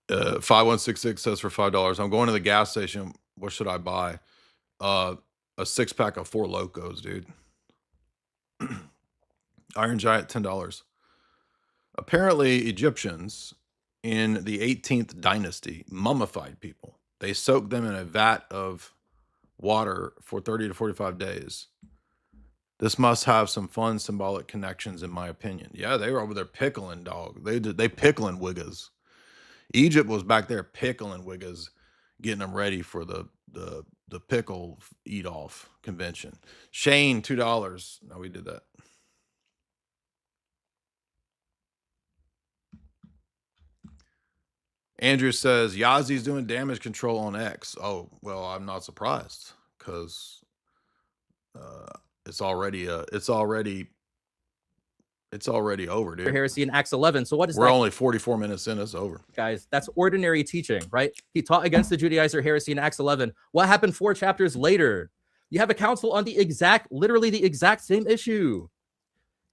5166 says for $5, I'm going to the gas station. What should I buy? A 6-pack of 4 Locos, dude. Iron Giant, $10. Apparently, Egyptians in the 18th dynasty mummified people. They soaked them in a vat of water for 30 to 45 days. This must have some fun symbolic connections, in my opinion. Yeah, they were over there pickling, dog. They pickling wiggas. Egypt was back there pickling wiggas, getting them ready for the pickle eat off convention. Shane, $2. No, we did that. Andrew says Yazi's doing damage control on X. Oh, well, I'm not surprised because it's already over, dude. Heresy in Acts 11. So what is We're that? only 44 minutes in. It's over. Guys, that's ordinary teaching, right? He taught against the Judaizer heresy in Acts 11. What happened 4 chapters later? You have a council on literally the exact same issue.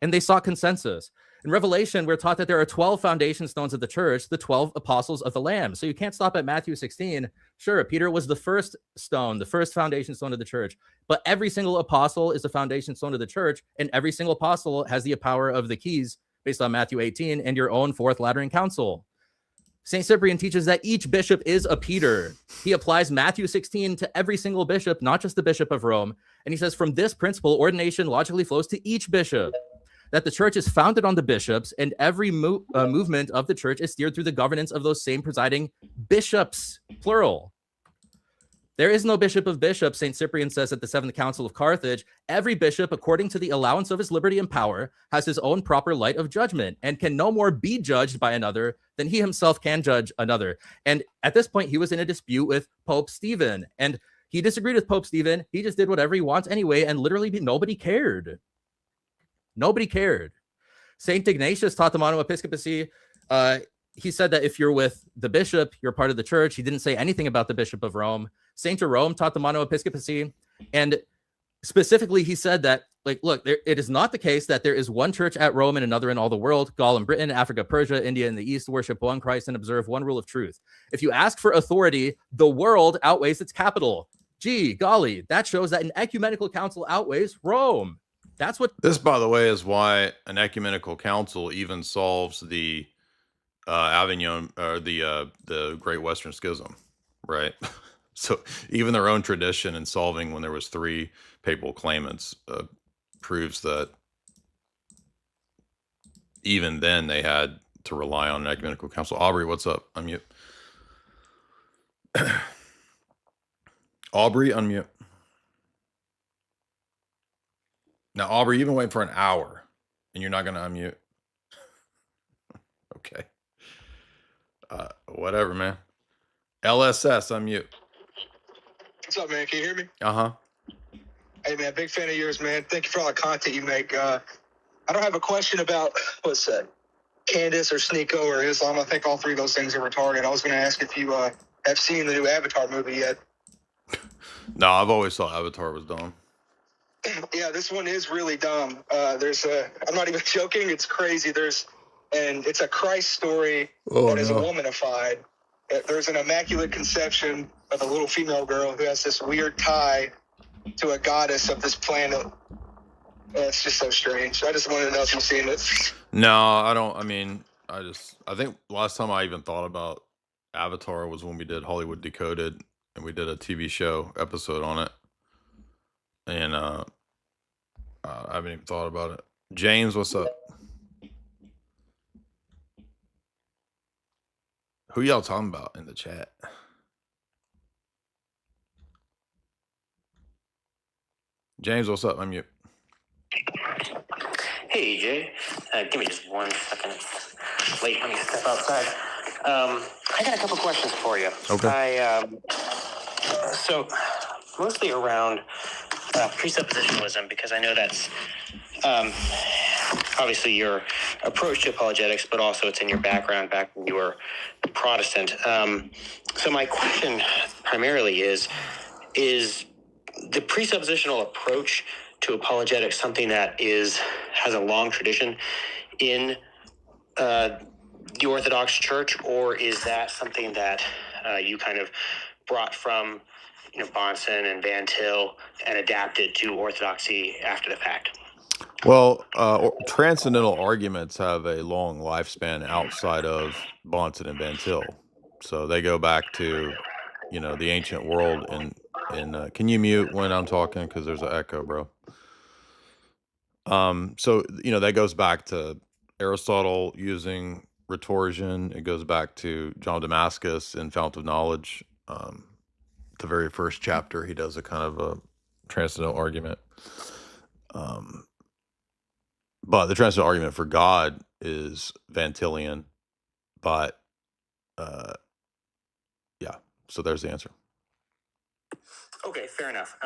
And they sought consensus. In Revelation, we're taught that there are 12 foundation stones of the church, the 12 apostles of the Lamb. So you can't stop at Matthew 16. Sure, Peter was the first stone, the first foundation stone of the church. But every single apostle is the foundation stone of the church. And every single apostle has the power of the keys based on Matthew 18 and your own Fourth Lateran Council. St. Cyprian teaches that each bishop is a Peter. He applies Matthew 16 to every single bishop, not just the Bishop of Rome. And he says, from this principle, ordination logically flows to each bishop. That the church is founded on the bishops, and every movement of the church is steered through the governance of those same presiding bishops, plural. There is no bishop of bishops, St. Cyprian says at the Seventh Council of Carthage. Every bishop, according to the allowance of his liberty and power, has his own proper light of judgment and can no more be judged by another than he himself can judge another. And at this point, he was in a dispute with Pope Stephen, and he disagreed with Pope Stephen. He just did whatever he wants anyway, and literally nobody cared. Nobody cared. St. Ignatius taught the monoepiscopacy. He said that if you're with the bishop, you're part of the church. He didn't say anything about the Bishop of Rome. St. Jerome taught the monoepiscopacy. And specifically, he said that, like, look, it is not the case that there is one church at Rome and another in all the world. Gaul and Britain, Africa, Persia, India, and the East worship one Christ and observe one rule of truth. If you ask for authority, the world outweighs its capital. Gee, golly, that shows that an ecumenical council outweighs Rome. That's what... This, by the way, is why an ecumenical council even solves the Avignon, or the Great Western Schism, right? So even their own tradition in solving when there was 3 papal claimants proves that even then they had to rely on an ecumenical council. Aubrey, what's up? Unmute. Aubrey, unmute. Now, Aubrey, you've been waiting for an hour, and you're not going to unmute. Okay. Whatever, man. LSS, unmute. What's up, man? Can you hear me? Uh-huh. Hey, man, big fan of yours, man. Thank you for all the content you make. I don't have a question about, what's that, Candace or Sneeko or Islam. I think all 3 of those things are retarded. I was going to ask if you have seen the new Avatar movie yet. No, I've always thought Avatar was dumb. Yeah, this one is really dumb. I'm not even joking, it's crazy. And it's a Christ story that is womanified. There's an immaculate conception of a little female girl who has this weird tie to a goddess of this planet. It's just so strange. I just wanted to know if you've seen it. No, I don't. I mean, I think last time I even thought about Avatar was when we did Hollywood Decoded, and we did a TV show episode on it. And I haven't even thought about it. James, what's up? Who y'all talking about in the chat? James, what's up? I'm mute. Hey, Jay. Give me just 1 second. Wait, let me step outside. I got a couple questions for you. Okay. So, mostly around presuppositionalism, because I know that's obviously your approach to apologetics, but also it's in your background back when you were a Protestant. So my question primarily is the presuppositional approach to apologetics something that has a long tradition in the Orthodox Church, or is that something that you kind of brought from Bonson and Van Til and adapted to Orthodoxy after the fact? Well, transcendental arguments have a long lifespan outside of Bonson and Van Til. So they go back to, the ancient world. And can you mute when I'm talking? Because there's an echo, bro. So, that goes back to Aristotle using rhetorsion. It goes back to John of Damascus in Fount of Knowledge. The very first chapter, he does a kind of a transcendental argument. But the transcendental argument for God is Van Tilian. But, yeah, so there's the answer. Okay, fair enough.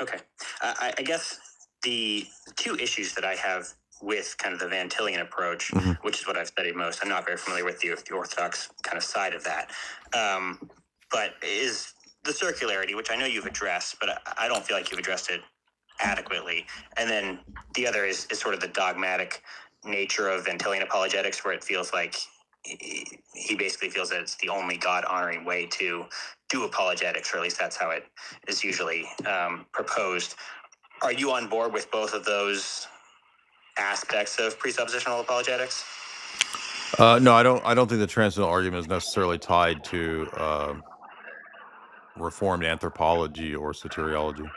Okay. I guess the 2 issues that I have with kind of the Van Tilian approach, which is what I've studied most, I'm not very familiar with the Orthodox kind of side of that, but is the circularity, which I know you've addressed, but I don't feel like you've addressed it adequately. And then the other is sort of the dogmatic nature of Van Tilian apologetics, where it feels like he basically feels that it's the only God-honoring way to do apologetics, or at least that's how it is usually proposed. Are you on board with both of those aspects of presuppositional apologetics? No, I don't think the transcendental argument is necessarily tied to Reformed anthropology or soteriology.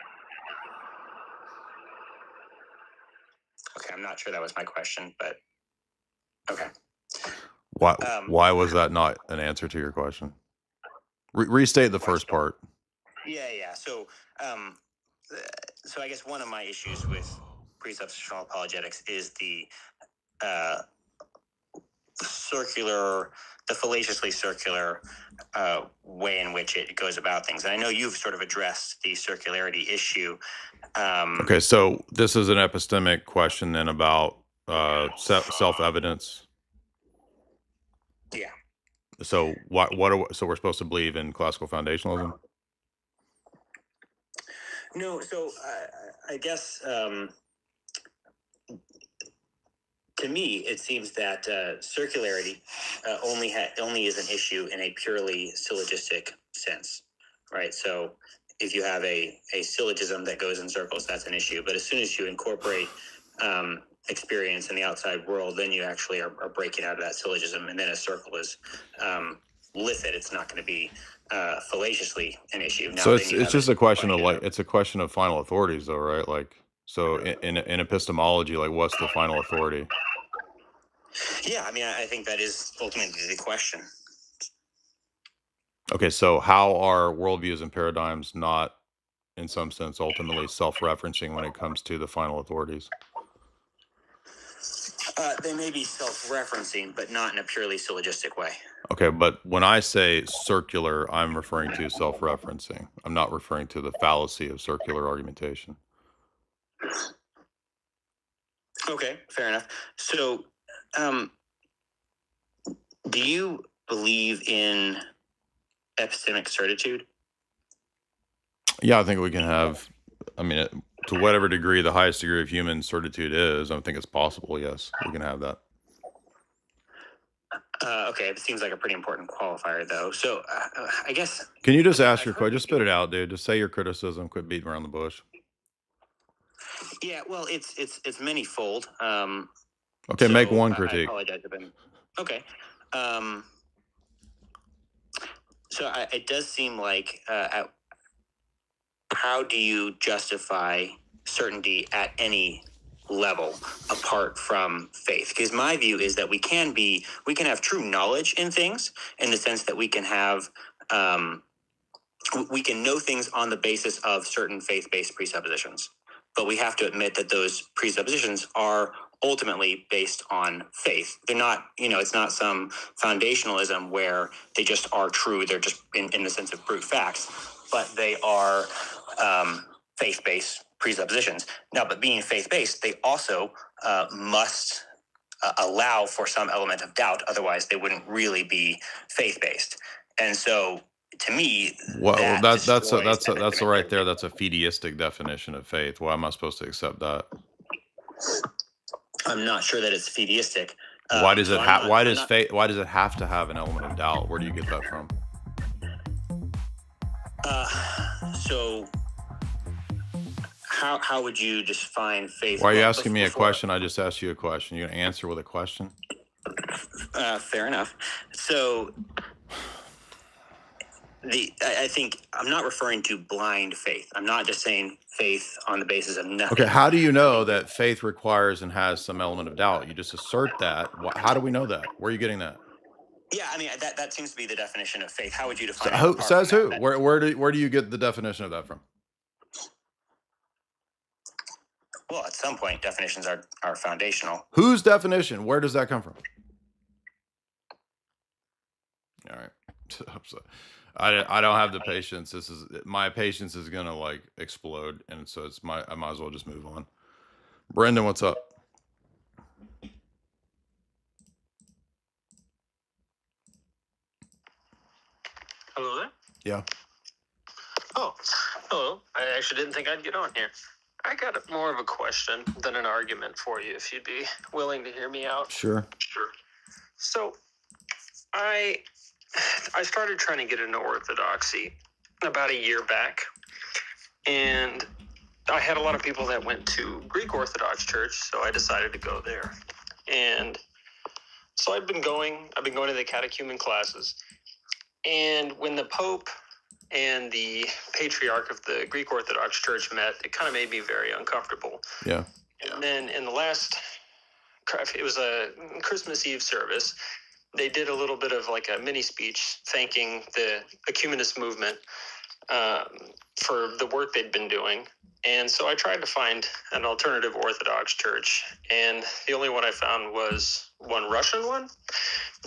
Okay, I'm not sure that was my question, but okay. Why was that not an answer to your question? Restate the first part. Yeah. So I guess one of my issues with presuppositional apologetics is the fallaciously circular way in which it goes about things. And I know you've sort of addressed the circularity issue. Okay, so this is an epistemic question then about self-evidence. Yeah. So so we're supposed to believe in classical foundationalism? No, so I guess to me it seems that circularity only is an issue in a purely syllogistic sense, right? So if you have a syllogism that goes in circles, that's an issue. But as soon as you incorporate experience in the outside world, then you actually are breaking out of that syllogism, and then a circle is licit. It's not going to be fallaciously an issue. Now, So it's just a question of it's a question of final authorities, though, right? Like, so in epistemology, like, what's the final authority? Yeah, I mean, I think that is ultimately the question. Okay, so how are worldviews and paradigms not, in some sense, ultimately self-referencing when it comes to the final authorities? They may be self-referencing, but not in a purely syllogistic way. Okay, but when I say circular, I'm referring to self-referencing. I'm not referring to the fallacy of circular argumentation. Okay, fair enough. So, do you believe in epistemic certitude? Yeah, I think we can have, I mean, to whatever degree the highest degree of human certitude is, I think it's possible, yes, we can have that. Okay, it seems like a pretty important qualifier, though. So, I guess... Can you just ask your question? Just spit it out, dude. Just say your criticism. Quit beating around the bush. Yeah, well, it's many-fold. Okay, so make one critique. I apologize. Okay. So it does seem like how do you justify certainty at any level apart from faith? Because my view is that we can have true knowledge in things, in the sense that we can have we can know things on the basis of certain faith-based presuppositions, but we have to admit that those presuppositions are ultimately based on faith. They're not, it's not some foundationalism where they just are true. They're just in the sense of brute facts, but they are faith-based presuppositions. Now, but being faith-based, they also must allow for some element of doubt. Otherwise, they wouldn't really be faith-based. And so, to me, well, that's right there. That's a fideistic definition of faith. Why am I supposed to accept that? I'm not sure that it's fideistic. Why does it why does it have to have an element of doubt? Where do you get that from? So how would you define faith? Why are you asking me a question? I just asked you a question. You're gonna answer with a question? Fair enough. So I think I'm not referring to blind faith. I'm not just saying faith on the basis of nothing. Okay, how do you know that faith requires and has some element of doubt? You just assert that. How do we know that? Where are you getting that? Yeah, I mean that seems to be the definition of faith. How would you define it? Says who? Where do you get the definition of that from? Well, at some point, definitions are foundational. Whose definition? Where does that come from? All right. I don't have the patience. My patience is gonna like explode, and so I might as well just move on. Brendan, what's up? Hello there? Yeah. Oh, hello. I actually didn't think I'd get on here. I got more of a question than an argument for you, if you'd be willing to hear me out. Sure. So, I started trying to get into Orthodoxy about a year back, and I had a lot of people that went to Greek Orthodox Church, so I decided to go there. And so I've been going to the catechumen classes, and when the Pope and the Patriarch of the Greek Orthodox Church met, it kind of made me very uncomfortable. Yeah. And then in the last, it was a Christmas Eve service, they did a little bit of like a mini speech thanking the ecumenist movement for the work they'd been doing. And so I tried to find an alternative Orthodox church, and the only one I found was one Russian one.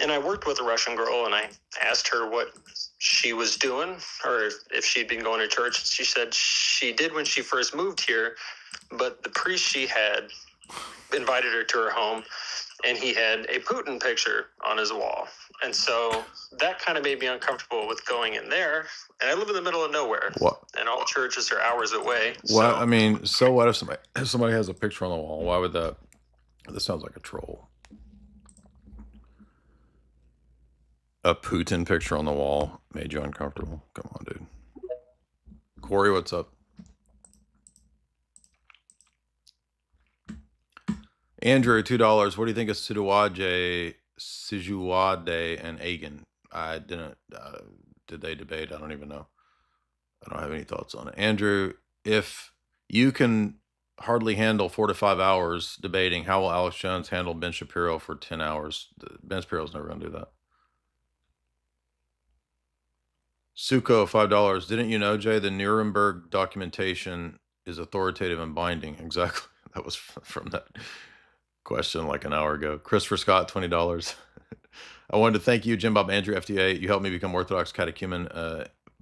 And I worked with a Russian girl, and I asked her what she was doing, or if she'd been going to church. She said she did when she first moved here, but the priest she had invited her to her home, and he had a Putin picture on his wall. And so that kind of made me uncomfortable with going in there. And I live in the middle of nowhere. What? And all churches are hours away. What? I mean, so what if somebody has a picture on the wall? Why would that? This sounds like a troll. A Putin picture on the wall made you uncomfortable? Come on, dude. Corey, what's up? Andrew, $2. What do you think of Sijuwade and Agan? I didn't. Did they debate? I don't even know. I don't have any thoughts on it. Andrew, if you can hardly handle 4 to 5 hours debating, how will Alex Jones handle Ben Shapiro for 10 hours? Ben Shapiro's never going to do that. Suko, $5. Didn't you know, Jay, the Nuremberg documentation is authoritative and binding? Exactly. That was from that question like an hour ago. Christopher Scott, $20. I wanted to thank you, Jim Bob Andrew, FTA. You helped me become Orthodox catechumen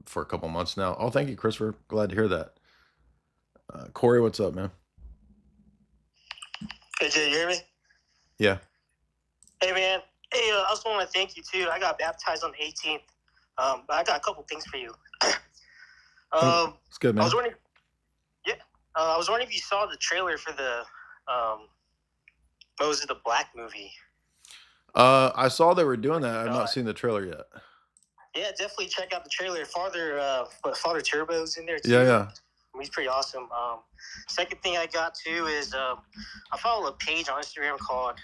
for a couple months now. Oh, thank you, Christopher. Glad to hear that. Corey, what's up, man? Hey, Jay, you hear me? Yeah. Hey, man. Hey, I just want to thank you, too. I got baptized on the 18th. But I got a couple things for you. It's good, man. I was wondering if you saw the trailer for the what was it, the Black movie? I saw they were doing that. I've not seen the trailer yet. Yeah, definitely check out the trailer. Father Turbo's in there too. Yeah. He's pretty awesome. Second thing I got too is I follow a page on Instagram called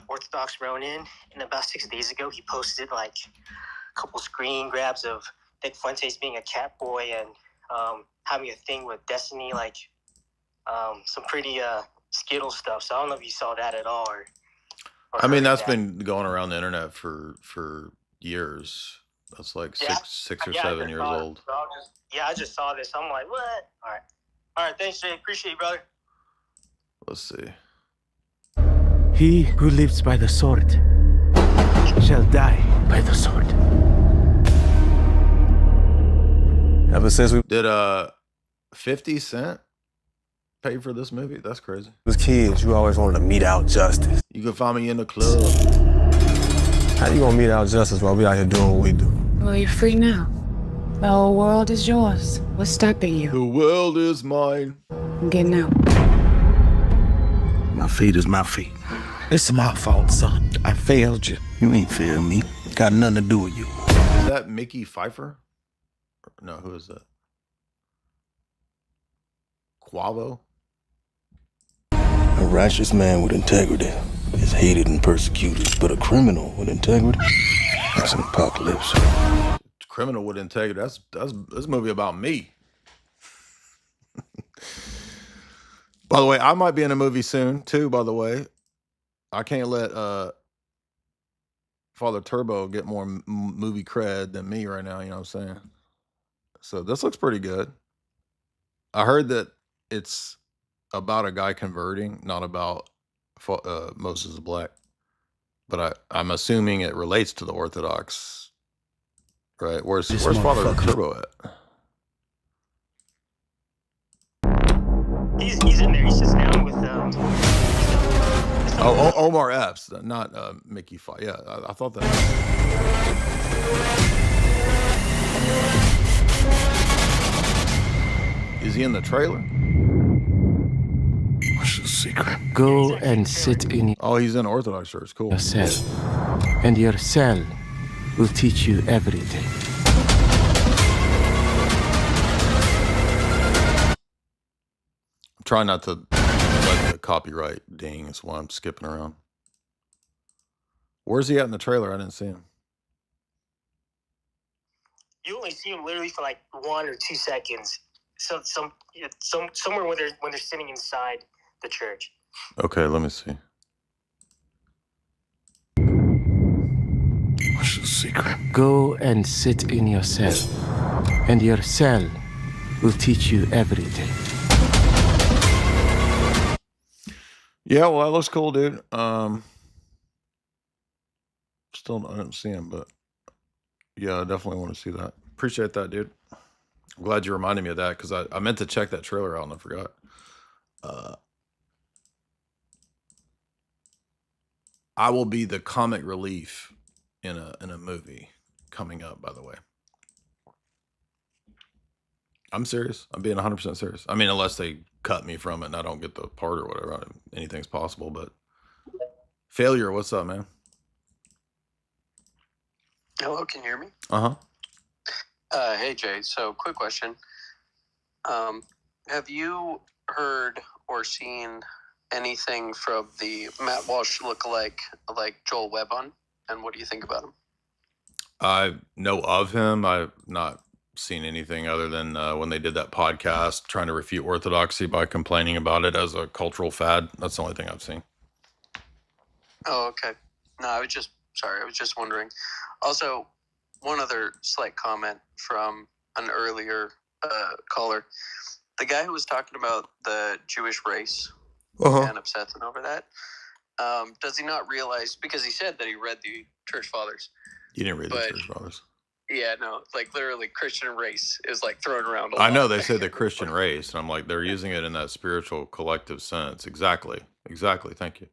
Orthodox Ronin, and about 6 days ago he posted like a couple screen grabs of Nick Fuentes being a cat boy and having a thing with Destiny, like some pretty Skittle stuff. So I don't know if you saw that at all. Or I mean, that's been going around the internet for years. That's like six or 7 years old. So I just saw this. I'm like, what? All right. Thanks, Jay. Appreciate you, brother. Let's see. He who lives by the sword shall die by the sword. Ever since we did 50 Cent pay for this movie? That's crazy. As kids, you always wanted to mete out justice. You can find me in the club. How you gonna mete out justice while we out here doing what we do? Well, you're free now. The whole world is yours. What's stopping you? The world is mine. I'm getting out. My feet is my feet. It's my fault, son. I failed you. You ain't failed me. Got nothing to do with you. Is that Mickey Pfeiffer? No, who is that? Quavo? A righteous man with integrity is hated and persecuted, but a criminal with integrity, that's an apocalypse. Criminal with integrity. That's this movie about me. By the way, I might be in a movie soon too. By the way, I can't let Father Turbo get more movie cred than me right now. You know what I'm saying? So this looks pretty good. I heard that it's about a guy converting, not about Moses the Black. But I'm assuming it relates to the Orthodox, right? Where's Father Turbo at? He's in there. He sits down with Omar Epps, not Mickey Pfeiffer. Yeah, I thought that. Is he in the trailer? What's the secret? Go and sit in he's in Orthodox Church. Cool. your cell, and your cell will teach you everything. I'm trying not to let the copyright ding. That's why I'm skipping around. Where's he at in the trailer? I didn't see him. You only see him literally for like 1 or 2 seconds. So somewhere when they're sitting inside the church. Okay, let me see. secret. Go and sit in your cell, and your cell will teach you everything. Yeah, well, that looks cool, dude. Still, I didn't see him, but yeah, I definitely want to see that. Appreciate that, dude. I'm glad you reminded me of that because I meant to check that trailer out and I forgot. I will be the comic relief in a movie coming up, by the way. I'm serious. I'm being 100% serious. I mean, unless they cut me from it and I don't get the part or whatever. Anything's possible, but Failure, what's up, man? Hello, can you hear me? Uh-huh. Hey, Jay. So, quick question. Have you heard or seen anything from the Matt Walsh lookalike, like Joel Webon? And what do you think about him? I know of him. I've not seen anything other than when they did that podcast trying to refute orthodoxy by complaining about it as a cultural fad. That's the only thing I've seen. Oh, okay. No, I was just wondering. Also, one other slight comment from an earlier caller. The guy who was talking about the Jewish race and obsessing over that, does he not realize, because he said that he read the Church Fathers. You didn't read the Church Fathers. Yeah, no, like literally Christian race is like thrown around a lot. I know they say the Christian race, and I'm like, they're using it in that spiritual collective sense. Exactly. Thank you.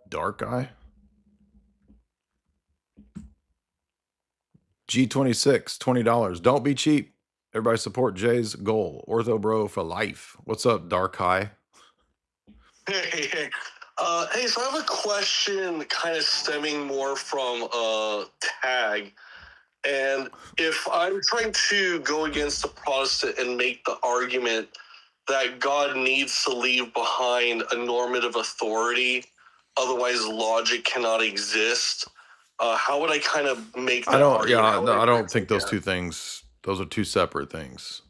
Dark Guy? G26, $20. Don't be cheap. Everybody support Jay's goal. Ortho Bro for life. What's up, Dark Guy? Hey, so I have a question kind of stemming more from tag. And if I'm trying to go against the Protestant and make the argument that God needs to leave behind a normative authority, otherwise logic cannot exist, how would I kind of make that argument? I don't think those those are two separate things.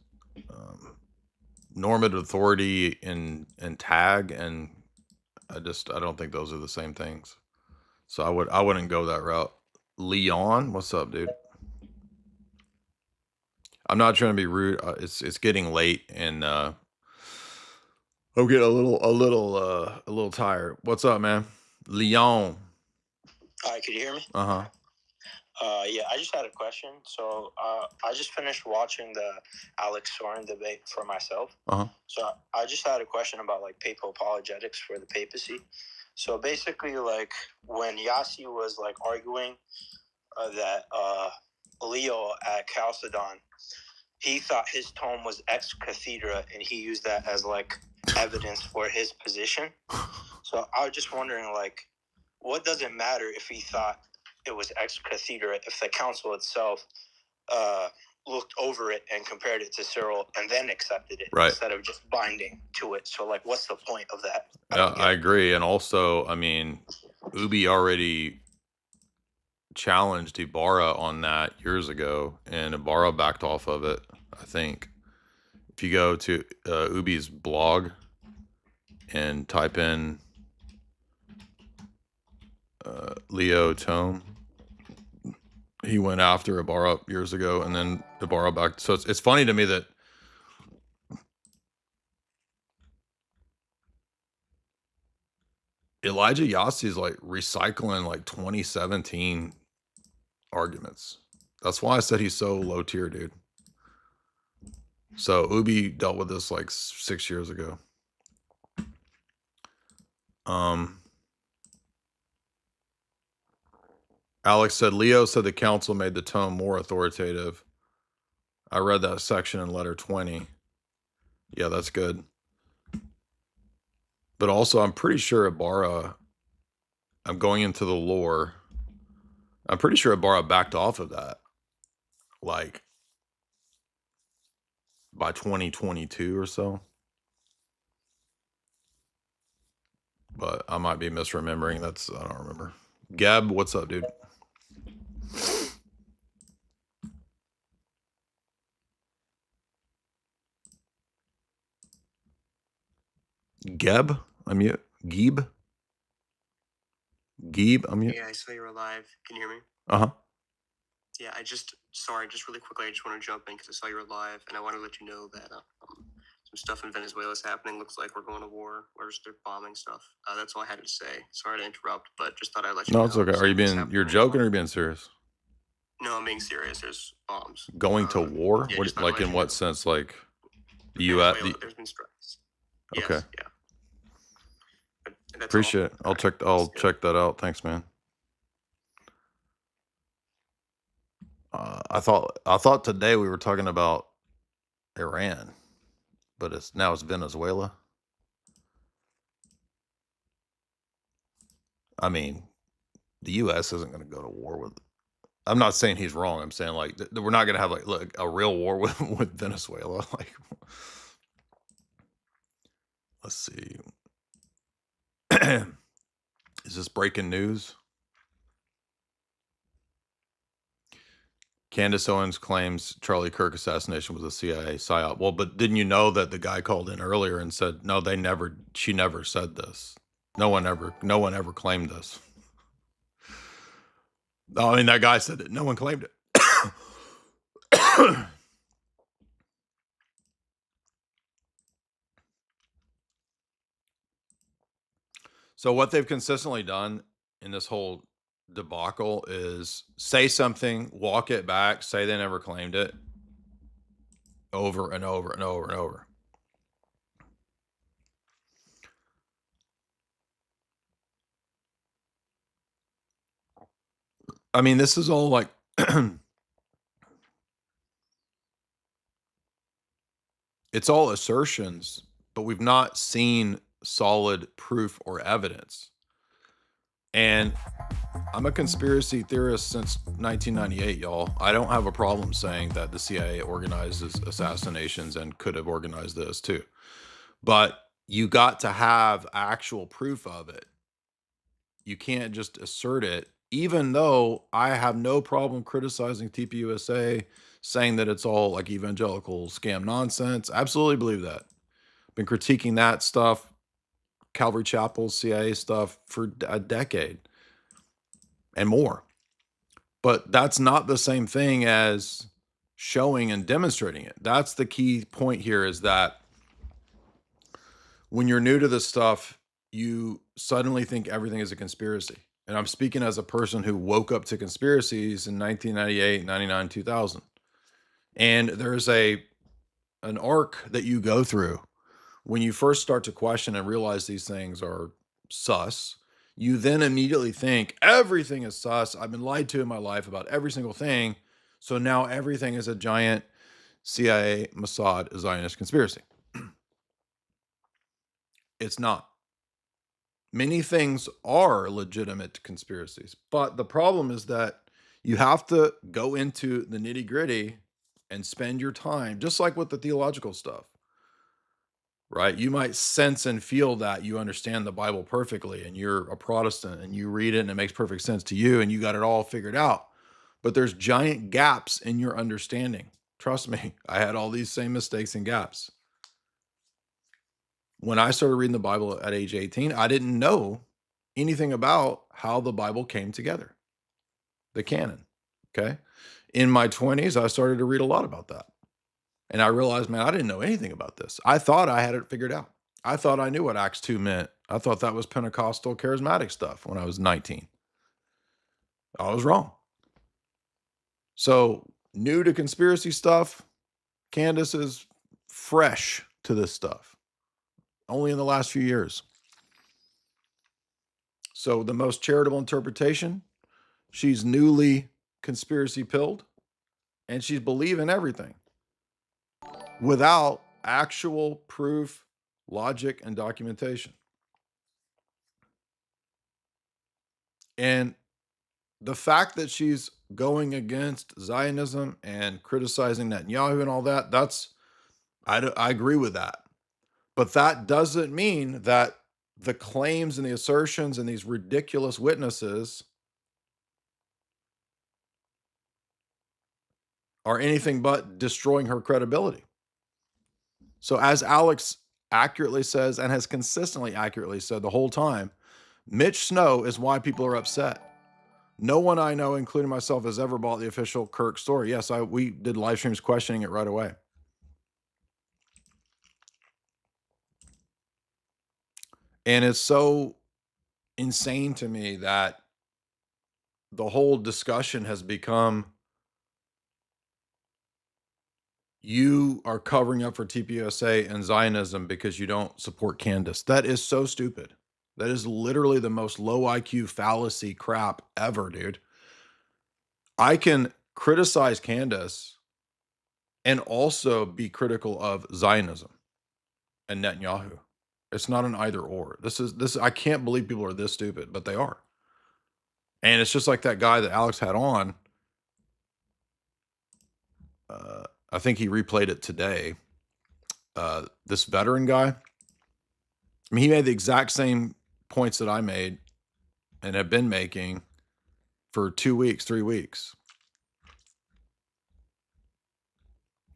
Normative authority and tag, and I don't think those are the same things. So I wouldn't go that route. Leon, what's up, dude? I'm not trying to be rude. It's getting late, and I'm getting a little tired. What's up, man? Leon. Hi, could you hear me? Uh-huh. Yeah, I just had a question. So I just finished watching the Alex Sorin debate for myself. Uh-huh. So I just had a question about like papal apologetics for the papacy. So basically, like when Yassi was like arguing that Leo at Chalcedon, he thought his tome was ex cathedra, and he used that as like evidence for his position. So I was just wondering, like, what does it matter if he thought it was ex cathedra if the council itself looked over it and compared it to Cyril and then accepted it instead of just binding to it? So, like, what's the point of that? I agree. And also, I mean, Ubi already challenged Ibarra on that years ago, and Ibarra backed off of it, I think. If you go to Ubi's blog and type in Leo Tome, he went after Ibarra years ago, and then Ibarra back. So it's funny to me that Elijah Yassi is like recycling like 2017 arguments. That's why I said he's so low tier, dude. So Ubi dealt with this like 6 years ago. Alex said, Leo said the council made the tome more authoritative. I read that section in letter 20. Yeah, that's good. But also, I'm pretty sure Ibarra, I'm going into the lore. I'm pretty sure Ibarra backed off of that. Like, by 2022 or so. But I might be misremembering. I don't remember. Gab, what's up, dude? Geb? I'm mute. Geeb? Geeb, I'm here. Yeah, I saw you were live. Can you hear me? Uh-huh. Yeah, just really quickly, I just want to jump in because I saw you were live, and I want to let you know that some stuff in Venezuela is happening. Looks like we're going to war, or just they're bombing stuff. That's all I had to say. Sorry to interrupt, but just thought I'd let you know. No, it's okay. Are you you're joking or are you being serious? No, I'm being serious. There's bombs. Going to war? Yeah, What, like in what sense? Like the U.S.? There's been strikes. Okay. Yes, yeah. Appreciate it. I'll check that out. Thanks, man. I thought today we were talking about Iran, but it's Venezuela. I mean, the U.S. isn't going to go to war with. I'm not saying he's wrong. I'm saying like we're not going to have like a real war with Venezuela. Like, let's see. Is this breaking news? Candace Owens claims Charlie Kirk assassination was a CIA psyop. Well, but didn't you know that the guy called in earlier and said, no, she never said this. No one ever claimed this. I mean, that guy said it. No one claimed it. So what they've consistently done in this whole debacle is say something, walk it back, say they never claimed it, over and over and over and over. I mean, this is all like it's all assertions, but we've not seen solid proof or evidence. And I'm a conspiracy theorist since 1998, y'all. I don't have a problem saying that the CIA organizes assassinations and could have organized this too. But you got to have actual proof of it. You can't just assert it, even though I have no problem criticizing TPUSA, saying that it's all like evangelical scam nonsense. Absolutely believe that. Been critiquing that stuff, Calvary Chapel, CIA stuff for a decade and more. But that's not the same thing as showing and demonstrating it. That's the key point here, is that when you're new to this stuff, you suddenly think everything is a conspiracy. And I'm speaking as a person who woke up to conspiracies in 1998, 99, 2000. And there's an arc that you go through when you first start to question and realize these things are sus. You then immediately think everything is sus. I've been lied to in my life about every single thing. So now everything is a giant CIA, Mossad, Zionist conspiracy. It's not. Many things are legitimate conspiracies, but the problem is that you have to go into the nitty gritty and spend your time, just like with the theological stuff, right? You might sense and feel that you understand the Bible perfectly and you're a Protestant and you read it and it makes perfect sense to you and you got it all figured out, but there's giant gaps in your understanding. Trust me, I had all these same mistakes and gaps. When I started reading the Bible at age 18, I didn't know anything about how the Bible came together, the canon, okay? In my 20s, I started to read a lot about that. And I realized, man, I didn't know anything about this. I thought I had it figured out. I thought I knew what Acts 2 meant. I thought that was Pentecostal charismatic stuff when I was 19. I was wrong. So, new to conspiracy stuff, Candace is fresh to this stuff. Only in the last few years. So the most charitable interpretation, she's newly conspiracy pilled and she's believing everything without actual proof, logic, and documentation. And the fact that she's going against Zionism and criticizing Netanyahu and all that, I agree with that. But that doesn't mean that the claims and the assertions and these ridiculous witnesses are anything but destroying her credibility. So as Alex accurately says and has consistently accurately said the whole time, Mitch Snow is why people are upset. No one I know, including myself, has ever bought the official Kirk story. Yes, we did live streams questioning it right away. And it's so insane to me that the whole discussion has become, you are covering up for TPUSA and Zionism because you don't support Candace. That is so stupid. That is literally the most low IQ fallacy crap ever, dude. I can criticize Candace and also be critical of Zionism and Netanyahu. It's not an either or. This I can't believe people are this stupid, but they are. And it's just like that guy that Alex had on. I think he replayed it today. This veteran guy. I mean, he made the exact same points that I made and have been making for 2 weeks, 3 weeks.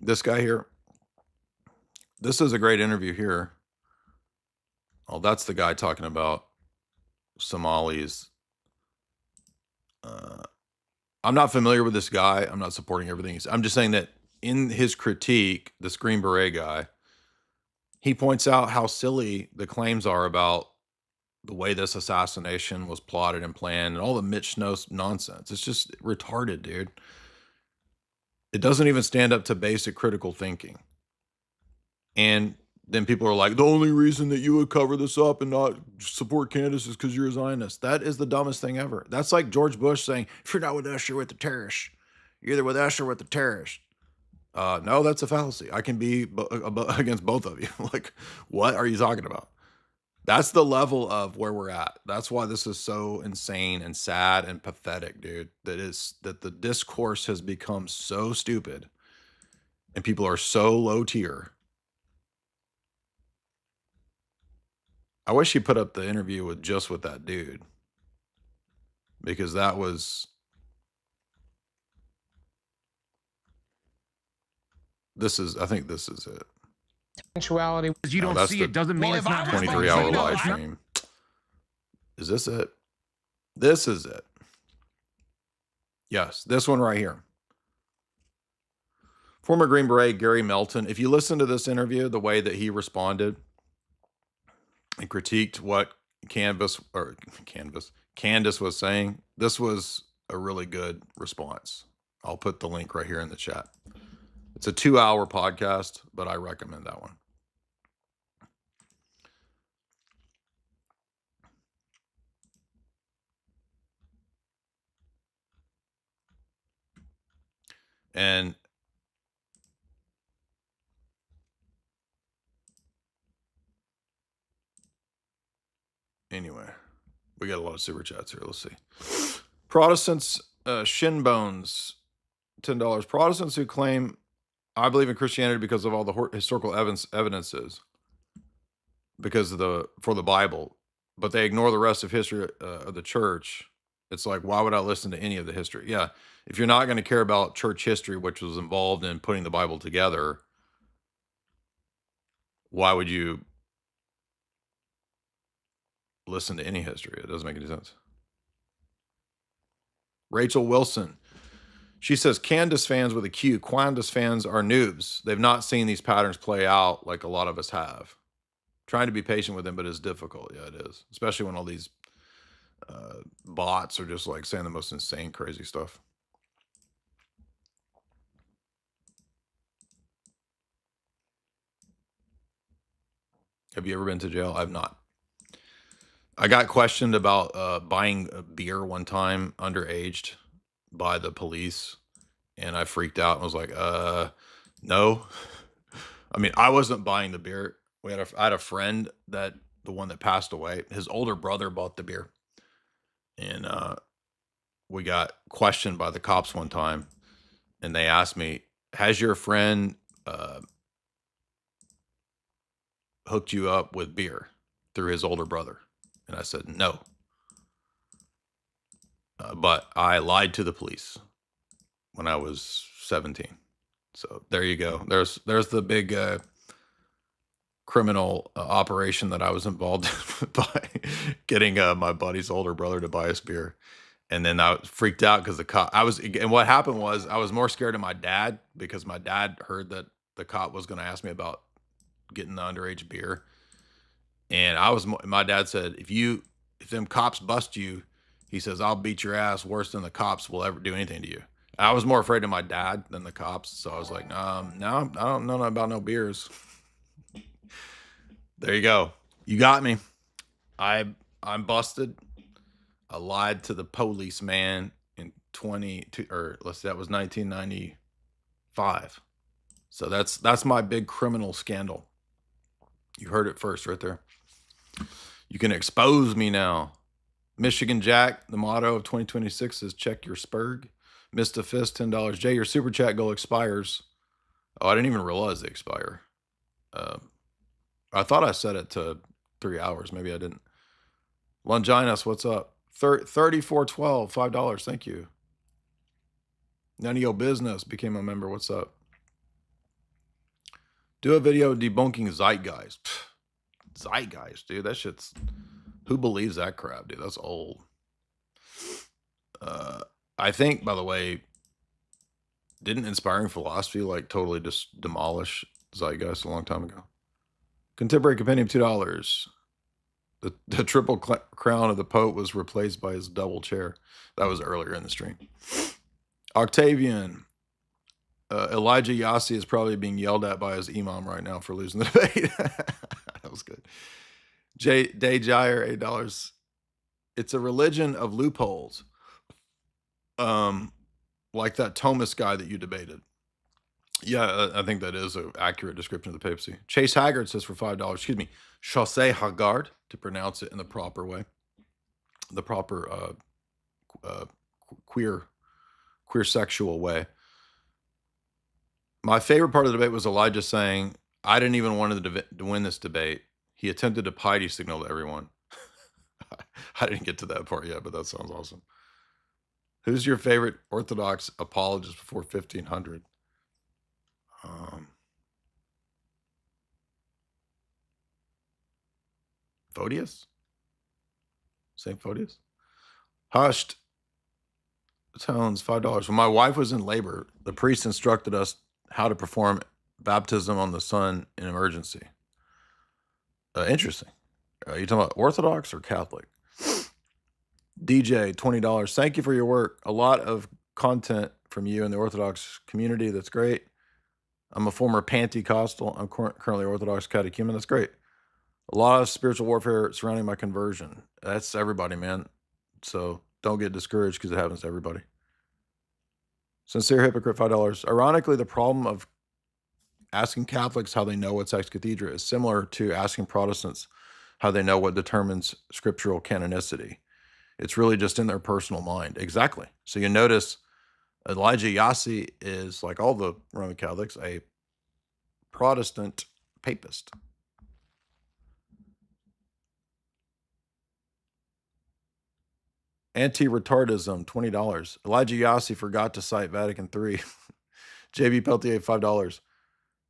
This guy here. This is a great interview here. Oh, that's the guy talking about Somalis. I'm not familiar with this guy. I'm not supporting everything. I'm just saying that in his critique, this Green Beret guy, he points out how silly the claims are about the way this assassination was plotted and planned and all the Mitch Snow nonsense. It's just retarded, dude. It doesn't even stand up to basic critical thinking. And then people are like, the only reason that you would cover this up and not support Candace is because you're a Zionist. That is the dumbest thing ever. That's like George Bush saying, if you're not with us, you're with the terrorists. You're either with us or with the terrorists. No, that's a fallacy. I can be against both of you. Like, what are you talking about? That's the level of where we're at. That's why this is so insane and sad and pathetic, dude. That the discourse has become so stupid and people are so low tier. I wish he put up the interview with that dude, because that was, I think this is it. Eventuality, because you don't see it doesn't mean it's not 23-hour live stream. Is this it? This is it. Yes, this one right here. Former Green Beret Gary Melton. If you listen to this interview, the way that he responded and critiqued what Candace was saying, this was a really good response. I'll put the link right here in the chat. It's a 2-hour podcast, but I recommend that one. And anyway, we got a lot of super chats here. Let's see. Protestants, shin bones, $10. Protestants who claim, I believe in Christianity because of all the historical evidences, because of for the Bible, but they ignore the rest of history of the church. It's like, why would I listen to any of the history? Yeah, if you're not going to care about church history, which was involved in putting the Bible together, why would you listen to any history? It doesn't make any sense. Rachel Wilson. She says, Candace fans with a Q. Candace fans are noobs. They've not seen these patterns play out like a lot of us have. Trying to be patient with them, but it's difficult. Yeah, it is. Especially when all these bots are just like saying the most insane, crazy stuff. Have you ever been to jail? I've not. I got questioned about buying a beer one time underaged by the police, and I freaked out and was like, no. I mean, I wasn't buying the beer. I had a friend, that the one that passed away, his older brother bought the beer, and we got questioned by the cops one time, and they asked me, has your friend hooked you up with beer through his older brother? And I said, no. But I lied to the police when I was 17. So there you go. There's the big criminal operation that I was involved in by getting my buddy's older brother to buy us beer. And then I freaked out because the cop, and what happened was I was more scared of my dad because my dad heard that the cop was going to ask me about getting the underage beer. And my dad said, if them cops bust you, he says, I'll beat your ass worse than the cops will ever do anything to you. I was more afraid of my dad than the cops. So I was like, no, I don't know about no beers. There you go. You got me. I'm busted. I lied to the policeman in that was 1995. So that's my big criminal scandal. You heard it first right there. You can expose me now. Michigan Jack, the motto of 2026 is check your spurg. Mr. Fist, $10. Jay, your super chat goal expires. Oh, I didn't even realize they expire. I thought I set it to 3 hours. Maybe I didn't. Longinus, what's up? 3412, $5. Thank you. None of your business. Became a member. What's up? Do a video debunking Zeitgeist. Pfft, Zeitgeist, dude. That shit's... Who believes that crap, dude? That's old. I think, by the way, didn't Inspiring Philosophy like totally just demolish Zeitgeist a long time ago? Contemporary Compendium, $2. The triple crown of the Pope was replaced by his double chair. That was earlier in the stream. Octavian. Elijah Yassi is probably being yelled at by his imam right now for losing the debate. That was good. Day Dyer, $8. It's a religion of loopholes. Like that Thomas guy that you debated. Yeah, I think that is an accurate description of the papacy. Chase Haggard says for $5, excuse me, Chaussee Haggard, to pronounce it in the proper way. The proper queer sexual way. My favorite part of the debate was Elijah saying, I didn't even want to win this debate. He attempted to piety signal to everyone. I didn't get to that part yet, but that sounds awesome. Who's your favorite Orthodox apologist before 1500? Photius? St. Photius? Hushed tones, $5. When my wife was in labor, the priest instructed us how to perform baptism on the son in emergency. Interesting. You talking about Orthodox or Catholic? DJ, $20. Thank you for your work. A lot of content from you in the Orthodox community. That's great. I'm a former Pentecostal. I'm currently Orthodox catechumen. That's great. A lot of spiritual warfare surrounding my conversion. That's everybody, man. So don't get discouraged because it happens to everybody. Sincere Hypocrite, $5. Ironically, the problem of asking Catholics how they know what's ex cathedra is similar to asking Protestants how they know what determines scriptural canonicity. It's really just in their personal mind. Exactly. So you notice Elijah Yassi is, like all the Roman Catholics, a Protestant papist. Anti-retardism, $20. Elijah Yassi forgot to cite Vatican III. JB Peltier, $5.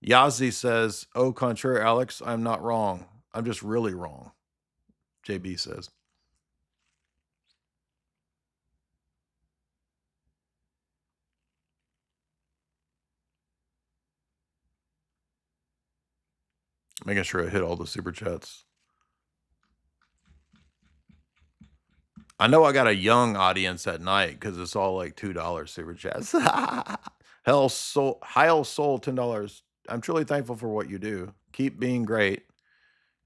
Yazzie says, au contraire, Alex, I'm not wrong. I'm just really wrong. JB says. Making sure I hit all the super chats. I know I got a young audience at night because it's all like $2 super chats. Heil Soul, $10. I'm truly thankful for what you do. Keep being great.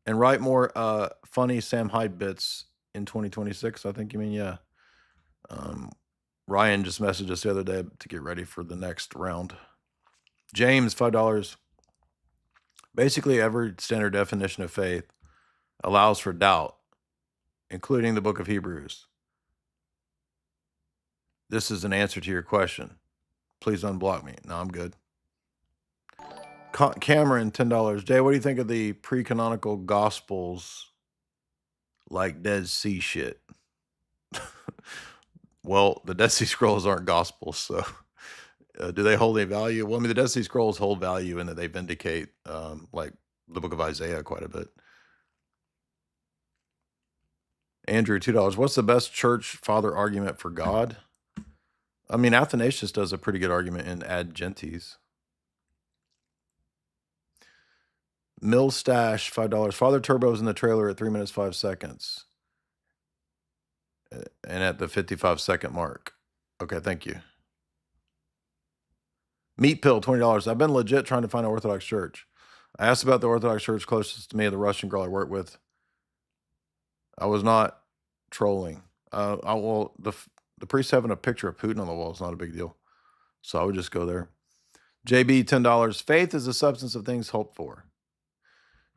And write more funny Sam Hyde bits in 2026. I think you mean, yeah. Ryan just messaged us the other day to get ready for the next round. James, $5. Basically, every standard definition of faith allows for doubt, including the book of Hebrews. This is an answer to your question. Please unblock me. No, I'm good. Cameron, $10. Jay, what do you think of the pre-canonical gospels like Dead Sea shit? Well, the Dead Sea Scrolls aren't gospels, so do they hold any value? Well, I mean, the Dead Sea Scrolls hold value in that they vindicate like the book of Isaiah quite a bit. Andrew, $2. What's the best church father argument for God? I mean, Athanasius does a pretty good argument in Ad Gentes. Millstash, $5. Father Turbo's in the trailer at 3 minutes, 5 seconds. And at the 55-second mark. Okay, thank you. Meat Pill, $20. I've been legit trying to find an Orthodox church. I asked about the Orthodox church closest to me, the Russian girl I work with. I was not trolling. The priest having a picture of Putin on the wall is not a big deal. So I would just go there. JB, $10. Faith is the substance of things hoped for.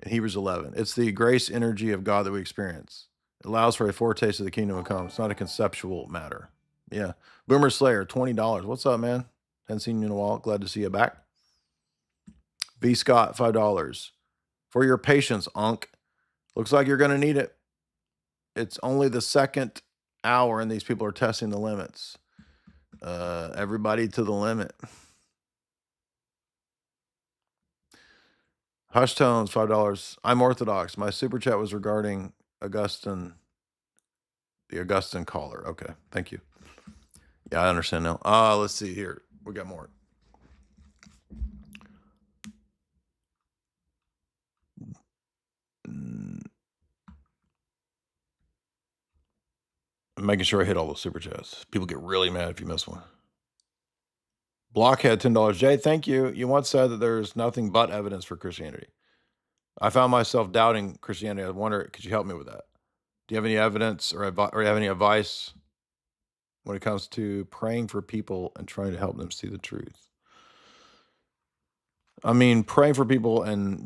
In Hebrews 11. It's the grace energy of God that we experience. It allows for a foretaste of the kingdom to come. It's not a conceptual matter. Yeah. Boomer Slayer, $20. What's up, man? Hadn't seen you in a while. Glad to see you back. V. Scott, $5. For your patience, Unc. Looks like you're going to need it. It's only the second hour and these people are testing the limits. Everybody to the limit. Hush Tones, $5. I'm Orthodox. My super chat was regarding Augustine, the Augustine caller. Okay, thank you. Yeah, I understand now. Let's see here. We got more. I'm making sure I hit all the super chats. People get really mad if you miss one. Blockhead, $10. Jay, thank you. You once said that there's nothing but evidence for Christianity. I found myself doubting Christianity. I wonder, could you help me with that? Do you have any evidence or have any advice when it comes to praying for people and trying to help them see the truth? I mean, praying for people and,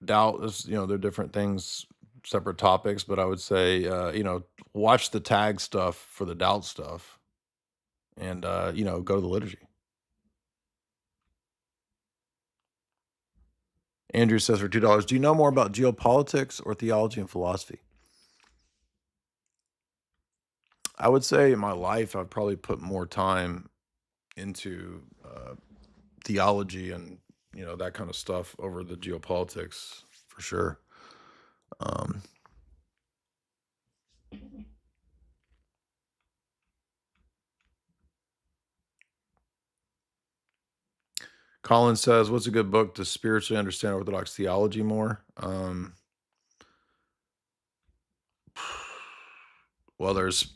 doubt is, they're different things, separate topics, but I would say, watch the tag stuff for the doubt stuff and, go to the liturgy. Andrew says for $2, do you know more about geopolitics or theology and philosophy? I would say in my life, I've probably put more time into theology and, that kind of stuff over the geopolitics for sure. Colin says, what's a good book to spiritually understand Orthodox theology more? Well, there's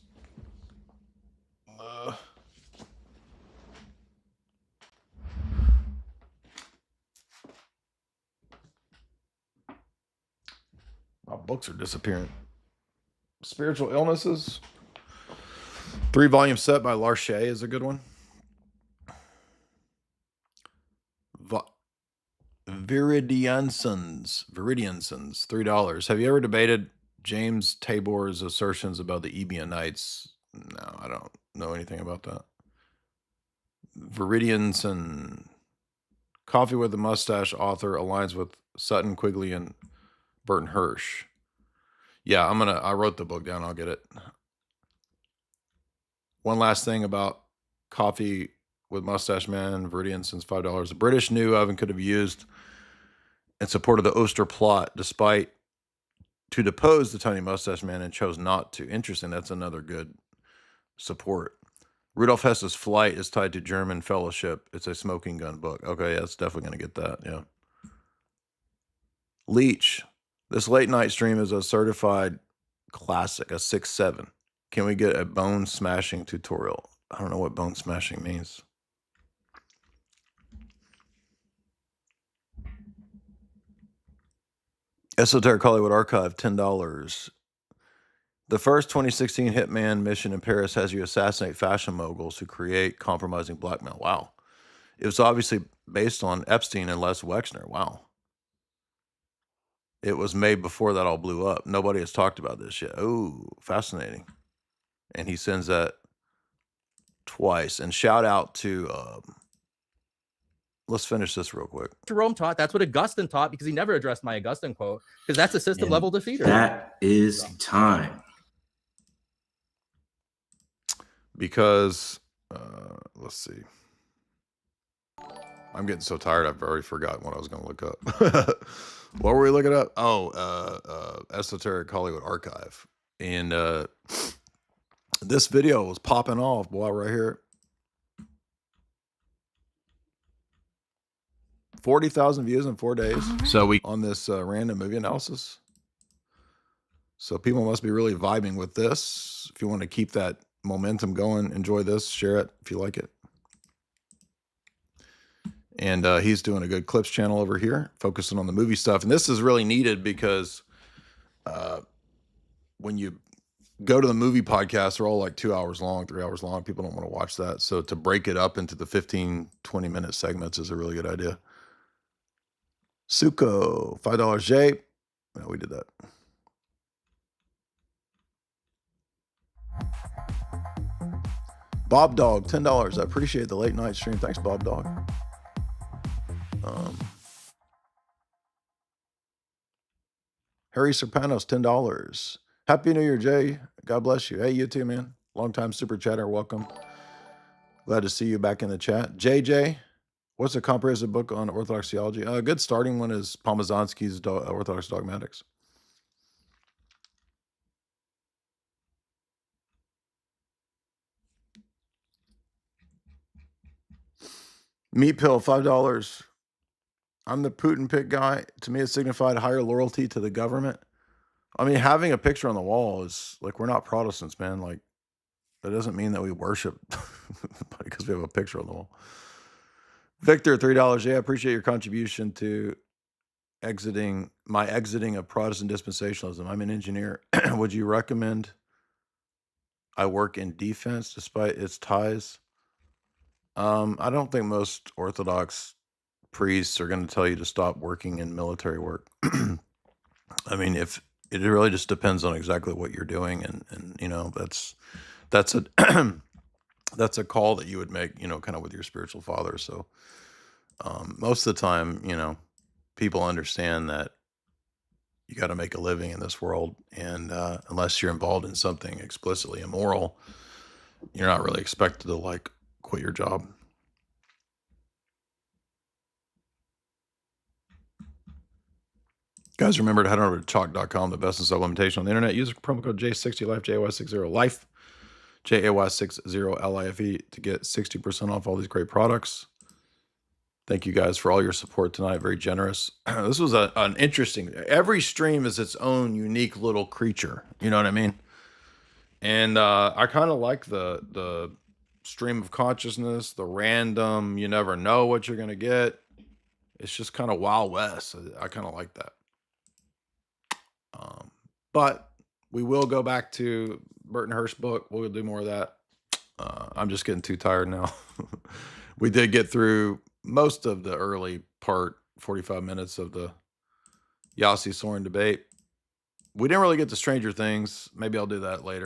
my books are disappearing. Spiritual Illnesses. 3-volume set by Larche is a good one. Viridiansons, $3. Have you ever debated James Tabor's assertions about the Ebionites? No, I don't know anything about that. Viridianson. Coffee with a Mustache author aligns with Sutton, Quigley, and Burton Hirsch. Yeah, I wrote the book down. I'll get it. One last thing about Coffee with Mustache Man, Viridianson's $5. The British knew Oven could have used in support of the Oster plot, despite to depose the Tiny Mustache Man and chose not to. Interesting. That's another good support. Rudolf Hess's Flight is tied to German fellowship. It's a smoking gun book. Okay, yeah, it's definitely going to get that. Yeah. Leech. This late night stream is a certified classic, a 6-7. Can we get a bone smashing tutorial? I don't know what bone smashing means. Esoteric Hollywood Archive, $10. The first 2016 Hitman mission in Paris has you assassinate fashion moguls who create compromising blackmail. Wow. It was obviously based on Epstein and Les Wexner. Wow. It was made before that all blew up. Nobody has talked about this yet. Oh, fascinating. And he sends that twice. And shout out to... let's finish this real quick. Jerome taught. That's what Augustine taught, because he never addressed my Augustine quote, because that's a system level defeater. That is time. Because, let's see. I'm getting so tired, I've already forgotten what I was going to look up. What were we looking up? Oh, Esoteric Hollywood Archive. And this video was popping off, boy, right here. 40,000 views in 4 days. So we on this random movie analysis. So people must be really vibing with this. If you want to keep that momentum going, enjoy this, share it if you like it. And he's doing a good clips channel over here, focusing on the movie stuff. And this is really needed because when you go to the movie podcasts, they're all like 2 hours long, 3 hours long. People don't want to watch that. So to break it up into the 15, 20-minute segments is a really good idea. Suko, $5 Jay. No, we did that. Bob Dog, $10. I appreciate the late night stream. Thanks, Bob Dog. Harry Serpanos, $10. Happy New Year, Jay. God bless you. Hey, you too, man. Longtime super chatter. Welcome. Glad to see you back in the chat. JJ, what's a comprehensive book on Orthodox theology? A good starting one is Pomazanski's Orthodox Dogmatics. Meat Pill, $5. I'm the Putin pick guy. To me, it signified higher loyalty to the government. I mean, having a picture on the wall is like, we're not Protestants, man. Like, that doesn't mean that we worship because we have a picture on the wall. Victor, $3. Yeah, I appreciate your contribution to exiting of Protestant dispensationalism. I'm an engineer. Would you recommend I work in defense despite its ties? I don't think most Orthodox priests are going to tell you to stop working in military work. I mean, if it really just depends on exactly what you're doing, and you know, that's a that's a call that you would make, you know, kind of with your spiritual father. So most of the time, you know, people understand that you got to make a living in this world, and unless you're involved in something explicitly immoral, you're not really expected to like quit your job. Guys, remember to head over to chalk.com, the best and supplementation on the internet. Use promo code J60Life, JAY60Life, JAY60LIFE to get 60% off all these great products. Thank you guys for all your support tonight. Very generous. This was an interesting, every stream is its own unique little creature. You know what I mean? And I kind of like the stream of consciousness, the random, you never know what you're going to get. It's just kind of Wild West. I kind of like that. But we will go back to Burton Hirsch book. We'll do more of that. I'm just getting too tired now. We did get through most of the early part, 45 minutes of the Yossi Sorin debate. We didn't really get to Stranger Things. Maybe I'll do that later.